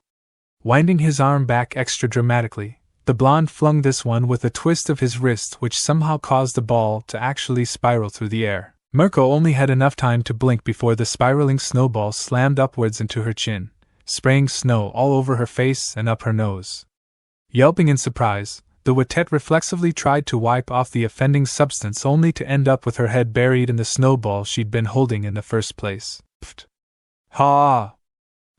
Winding his arm back extra dramatically, the blonde flung this one with a twist of his wrist which somehow caused the ball to actually spiral through the air. Mirko only had enough time to blink before the spiraling snowball slammed upwards into her chin, spraying snow all over her face and up her nose. Yelping in surprise, the Witette reflexively tried to wipe off the offending substance only to end up with her head buried in the snowball she'd been holding in the first place. Pfft. Ha!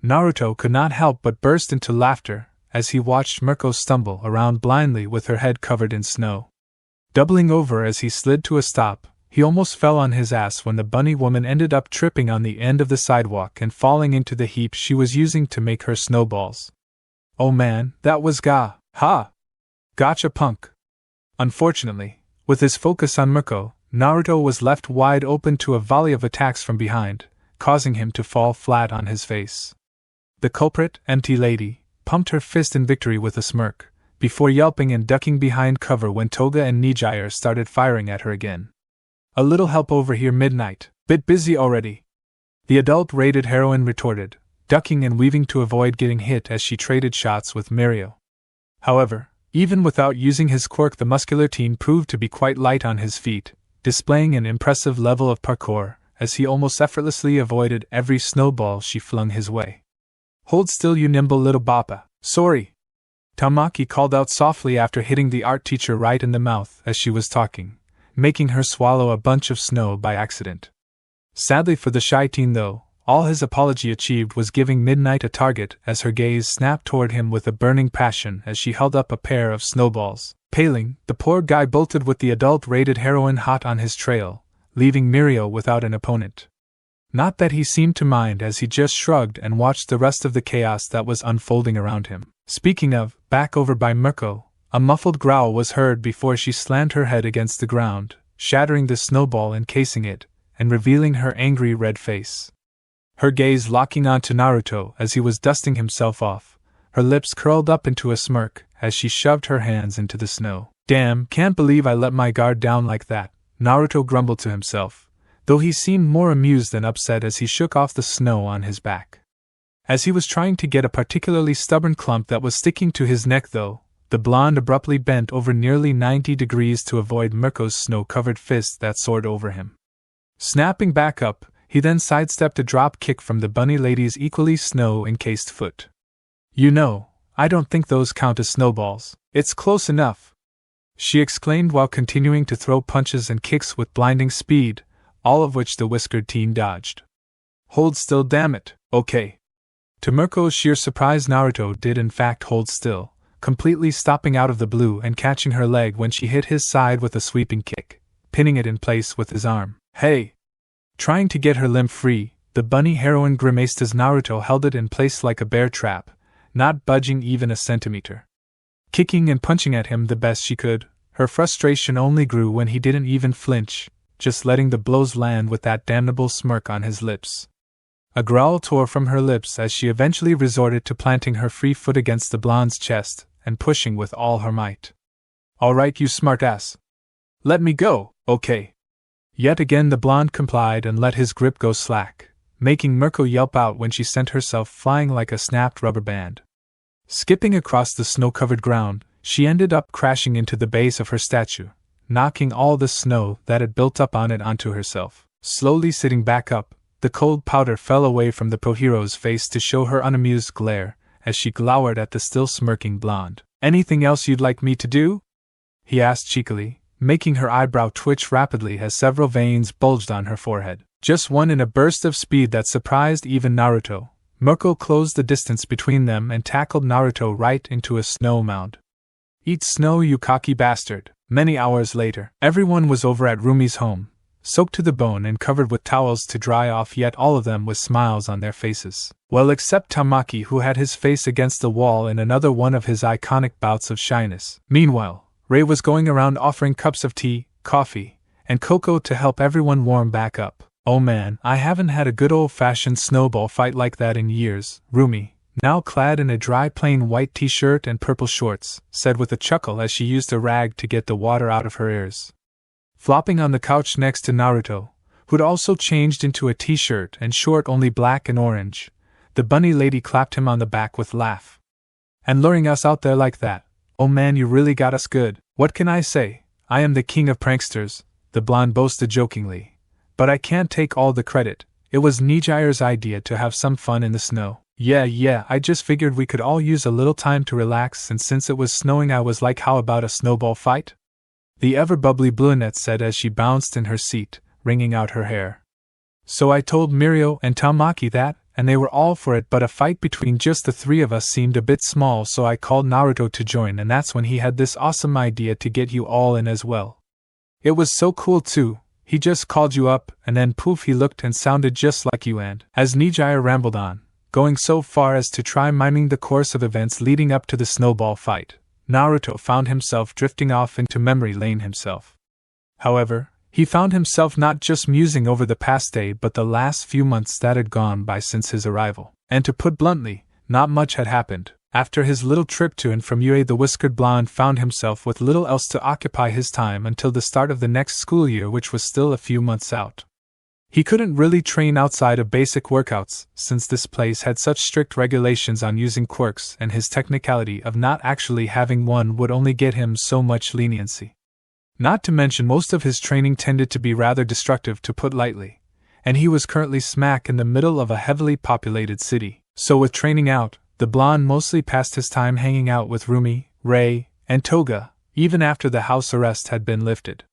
Naruto could not help but burst into laughter as he watched Mirko stumble around blindly with her head covered in snow. Doubling over as he slid to a stop, he almost fell on his ass when the bunny woman ended up tripping on the end of the sidewalk and falling into the heap she was using to make her snowballs. Oh man, that was gotcha punk. Unfortunately, with his focus on Mirko, Naruto was left wide open to a volley of attacks from behind, causing him to fall flat on his face. The culprit, empty lady, pumped her fist in victory with a smirk, before yelping and ducking behind cover when Toga and Nijire started firing at her again. A little help over here, Midnight. Bit busy already. The adult-rated heroine retorted, ducking and weaving to avoid getting hit as she traded shots with Mirio. However, even without using his quirk, the muscular teen proved to be quite light on his feet, displaying an impressive level of parkour, as he almost effortlessly avoided every snowball she flung his way. Hold still, you nimble little boppa. Sorry. Tamaki called out softly after hitting the art teacher right in the mouth as she was talking, making her swallow a bunch of snow by accident. Sadly for the shy teen though, all his apology achieved was giving Midnight a target as her gaze snapped toward him with a burning passion as she held up a pair of snowballs. Paling, the poor guy bolted with the adult-rated heroine hot on his trail, leaving Mirio without an opponent. Not that he seemed to mind as he just shrugged and watched the rest of the chaos that was unfolding around him. Speaking of, back over by Mirko, a muffled growl was heard before she slammed her head against the ground, shattering the snowball encasing it, and revealing her angry red face. Her gaze locking onto Naruto as he was dusting himself off, her lips curled up into a smirk as she shoved her hands into the snow. Damn, can't believe I let my guard down like that, Naruto grumbled to himself, though he seemed more amused than upset as he shook off the snow on his back. As he was trying to get a particularly stubborn clump that was sticking to his neck though, the blonde abruptly bent over nearly 90 degrees to avoid Mirko's snow-covered fist that soared over him. Snapping back up, he then sidestepped a drop kick from the bunny lady's equally snow-encased foot. You know, I don't think those count as snowballs. It's close enough, she exclaimed while continuing to throw punches and kicks with blinding speed, all of which the whiskered teen dodged. Hold still, damn it, okay. To Mirko's sheer surprise, Naruto did in fact hold still, completely stopping out of the blue and catching her leg when she hit his side with a sweeping kick, pinning it in place with his arm. Hey! Trying to get her limb free, the bunny heroine grimaced as Naruto held it in place like a bear trap, not budging even a centimeter. Kicking and punching at him the best she could, her frustration only grew when he didn't even flinch, just letting the blows land with that damnable smirk on his lips. A growl tore from her lips as she eventually resorted to planting her free foot against the blonde's chest and pushing with all her might. All right, you smartass. Let me go, okay. Yet again the blonde complied and let his grip go slack, making Mirko yelp out when she sent herself flying like a snapped rubber band. Skipping across the snow-covered ground, she ended up crashing into the base of her statue, knocking all the snow that had built up on it onto herself. Slowly sitting back up, the cold powder fell away from the pro-hero's face to show her unamused glare as she glowered at the still smirking blonde. Anything else you'd like me to do? He asked cheekily, making her eyebrow twitch rapidly as several veins bulged on her forehead. Just one. In a burst of speed that surprised even Naruto, Mirko closed the distance between them and tackled Naruto right into a snow mound. Eat snow, you cocky bastard. Many hours later, everyone was over at Rumi's home, soaked to the bone and covered with towels to dry off, yet all of them with smiles on their faces. Well, except Tamaki, who had his face against the wall in another one of his iconic bouts of shyness. Meanwhile, Ray was going around offering cups of tea, coffee, and cocoa to help everyone warm back up. Oh man, I haven't had a good old-fashioned snowball fight like that in years, Rumi, now clad in a dry plain white t-shirt and purple shorts, said with a chuckle as she used a rag to get the water out of her ears. Flopping on the couch next to Naruto, who'd also changed into a t-shirt and short only black and orange, the bunny lady clapped him on the back with laugh. And luring us out there like that, oh man, you really got us good. What can I say? I am the king of pranksters, the blonde boasted jokingly. But I can't take all the credit. It was Nijire's idea to have some fun in the snow. Yeah, I just figured we could all use a little time to relax, and since it was snowing I was like, how about a snowball fight? The ever-bubbly brunette said as she bounced in her seat, wringing out her hair. So I told Mirio and Tamaki that, and they were all for it, but a fight between just the three of us seemed a bit small, so I called Naruto to join, and that's when he had this awesome idea to get you all in as well. It was so cool too. He just called you up, and then poof, he looked and sounded just like you. And as Nijire rambled on, going so far as to try miming the course of events leading up to the Snowball fight, Naruto found himself drifting off into memory lane himself. However, he found himself not just musing over the past day but the last few months that had gone by since his arrival. And to put bluntly, not much had happened. After his little trip to and from UA, the whiskered blonde found himself with little else to occupy his time until the start of the next school year, which was still a few months out. He couldn't really train outside of basic workouts, since this place had such strict regulations on using quirks, and his technicality of not actually having one would only get him so much leniency. Not to mention most of his training tended to be rather destructive, to put lightly, and he was currently smack in the middle of a heavily populated city. So with training out, the blonde mostly passed his time hanging out with Ry and Toga, even after the house arrest had been lifted.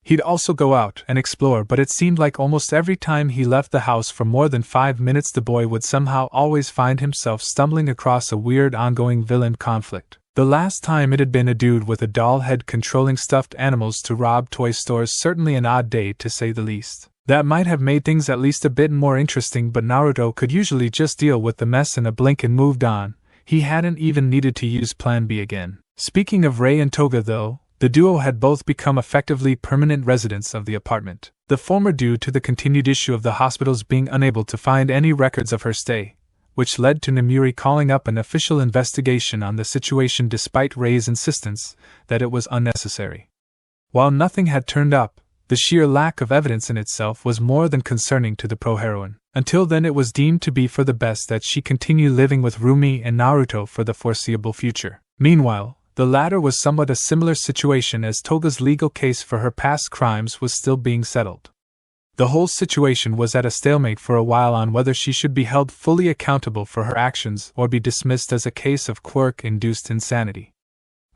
He'd also go out and explore, but it seemed like almost every time he left the house for more than 5 minutes the boy would somehow always find himself stumbling across a weird ongoing villain conflict. The last time it had been a dude with a doll head controlling stuffed animals to rob toy stores, certainly an odd day to say the least. That might have made things at least a bit more interesting, but Naruto could usually just deal with the mess in a blink and moved on. He hadn't even needed to use Plan B again. Speaking of Ry and Toga though, the duo had both become effectively permanent residents of the apartment. The former due to the continued issue of the hospitals being unable to find any records of her stay, which led to Nemuri calling up an official investigation on the situation despite Ry's insistence that it was unnecessary. While nothing had turned up, the sheer lack of evidence in itself was more than concerning to the pro-heroine. Until then it was deemed to be for the best that she continue living with Rumi and Naruto for the foreseeable future. Meanwhile, the latter was somewhat a similar situation, as Toga's legal case for her past crimes was still being settled. The whole situation was at a stalemate for a while on whether she should be held fully accountable for her actions or be dismissed as a case of quirk-induced insanity.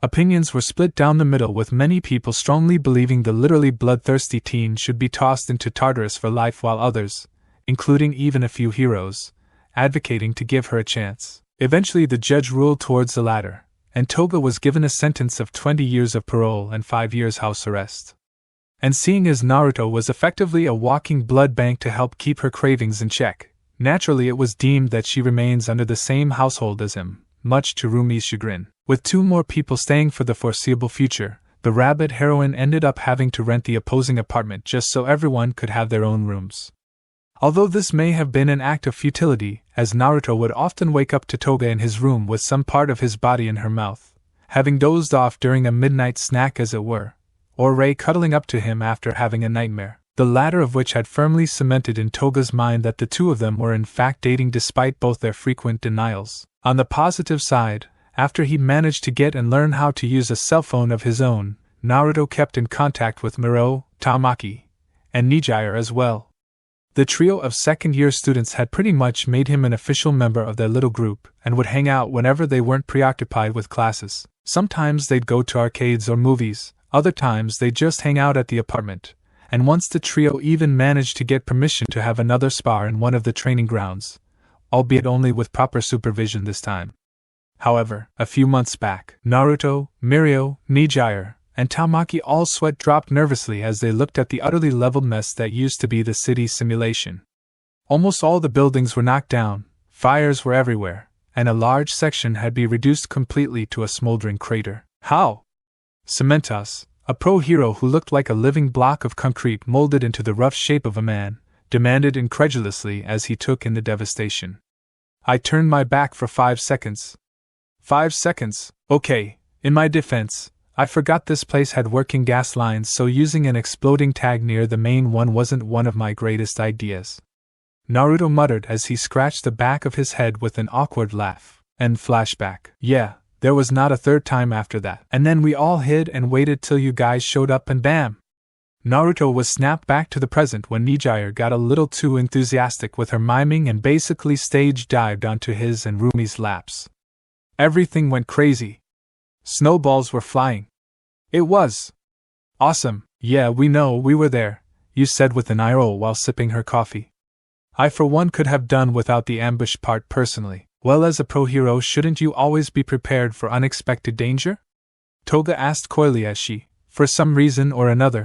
Opinions were split down the middle, with many people strongly believing the literally bloodthirsty teen should be tossed into Tartarus for life, while others, including even a few heroes, advocating to give her a chance. Eventually the judge ruled towards the latter, and Toga was given a sentence of 20 years of parole and 5 years house arrest. And seeing as Naruto was effectively a walking blood bank to help keep her cravings in check, naturally it was deemed that she remains under the same household as him, much to Rumi's chagrin. With 2 more people staying for the foreseeable future, the rabbit heroine ended up having to rent the opposing apartment just so everyone could have their own rooms. Although this may have been an act of futility, as Naruto would often wake up to Toga in his room with some part of his body in her mouth, having dozed off during a midnight snack as it were, or Ry cuddling up to him after having a nightmare, the latter of which had firmly cemented in Toga's mind that the two of them were in fact dating despite both their frequent denials. On the positive side, after he managed to get and learn how to use a cell phone of his own, Naruto kept in contact with Miro, Tamaki, and Nijire as well. The trio of second-year students had pretty much made him an official member of their little group, and would hang out whenever they weren't preoccupied with classes. Sometimes they'd go to arcades or movies, other times they'd just hang out at the apartment, and once the trio even managed to get permission to have another spar in one of the training grounds, albeit only with proper supervision this time. However, a few months back, Naruto, Mirio, Nijire, and Tamaki all sweat dropped nervously as they looked at the utterly leveled mess that used to be the city's simulation. Almost all the buildings were knocked down, fires were everywhere, and a large section had been reduced completely to a smoldering crater. How? Cementos, a pro-hero who looked like a living block of concrete molded into the rough shape of a man, demanded incredulously as he took in the devastation. I turned my back for 5 seconds. 5 seconds, okay. In my defense, I forgot this place had working gas lines, so using an exploding tag near the main one wasn't one of my greatest ideas. Naruto muttered as he scratched the back of his head with an awkward laugh. And flashback. Yeah, there was not a third time after that. And then we all hid and waited till you guys showed up and bam! Naruto was snapped back to the present when Nijire got a little too enthusiastic with her miming and basically stage dived onto his and Rumi's laps. Everything went crazy. Snowballs were flying. It was awesome. Yeah, we know, we were there, you said with an eye roll while sipping her coffee. I for one could have done without the ambush part personally. Well, as a pro-hero, shouldn't you always be prepared for unexpected danger? Toga asked coyly as she, for some reason or another,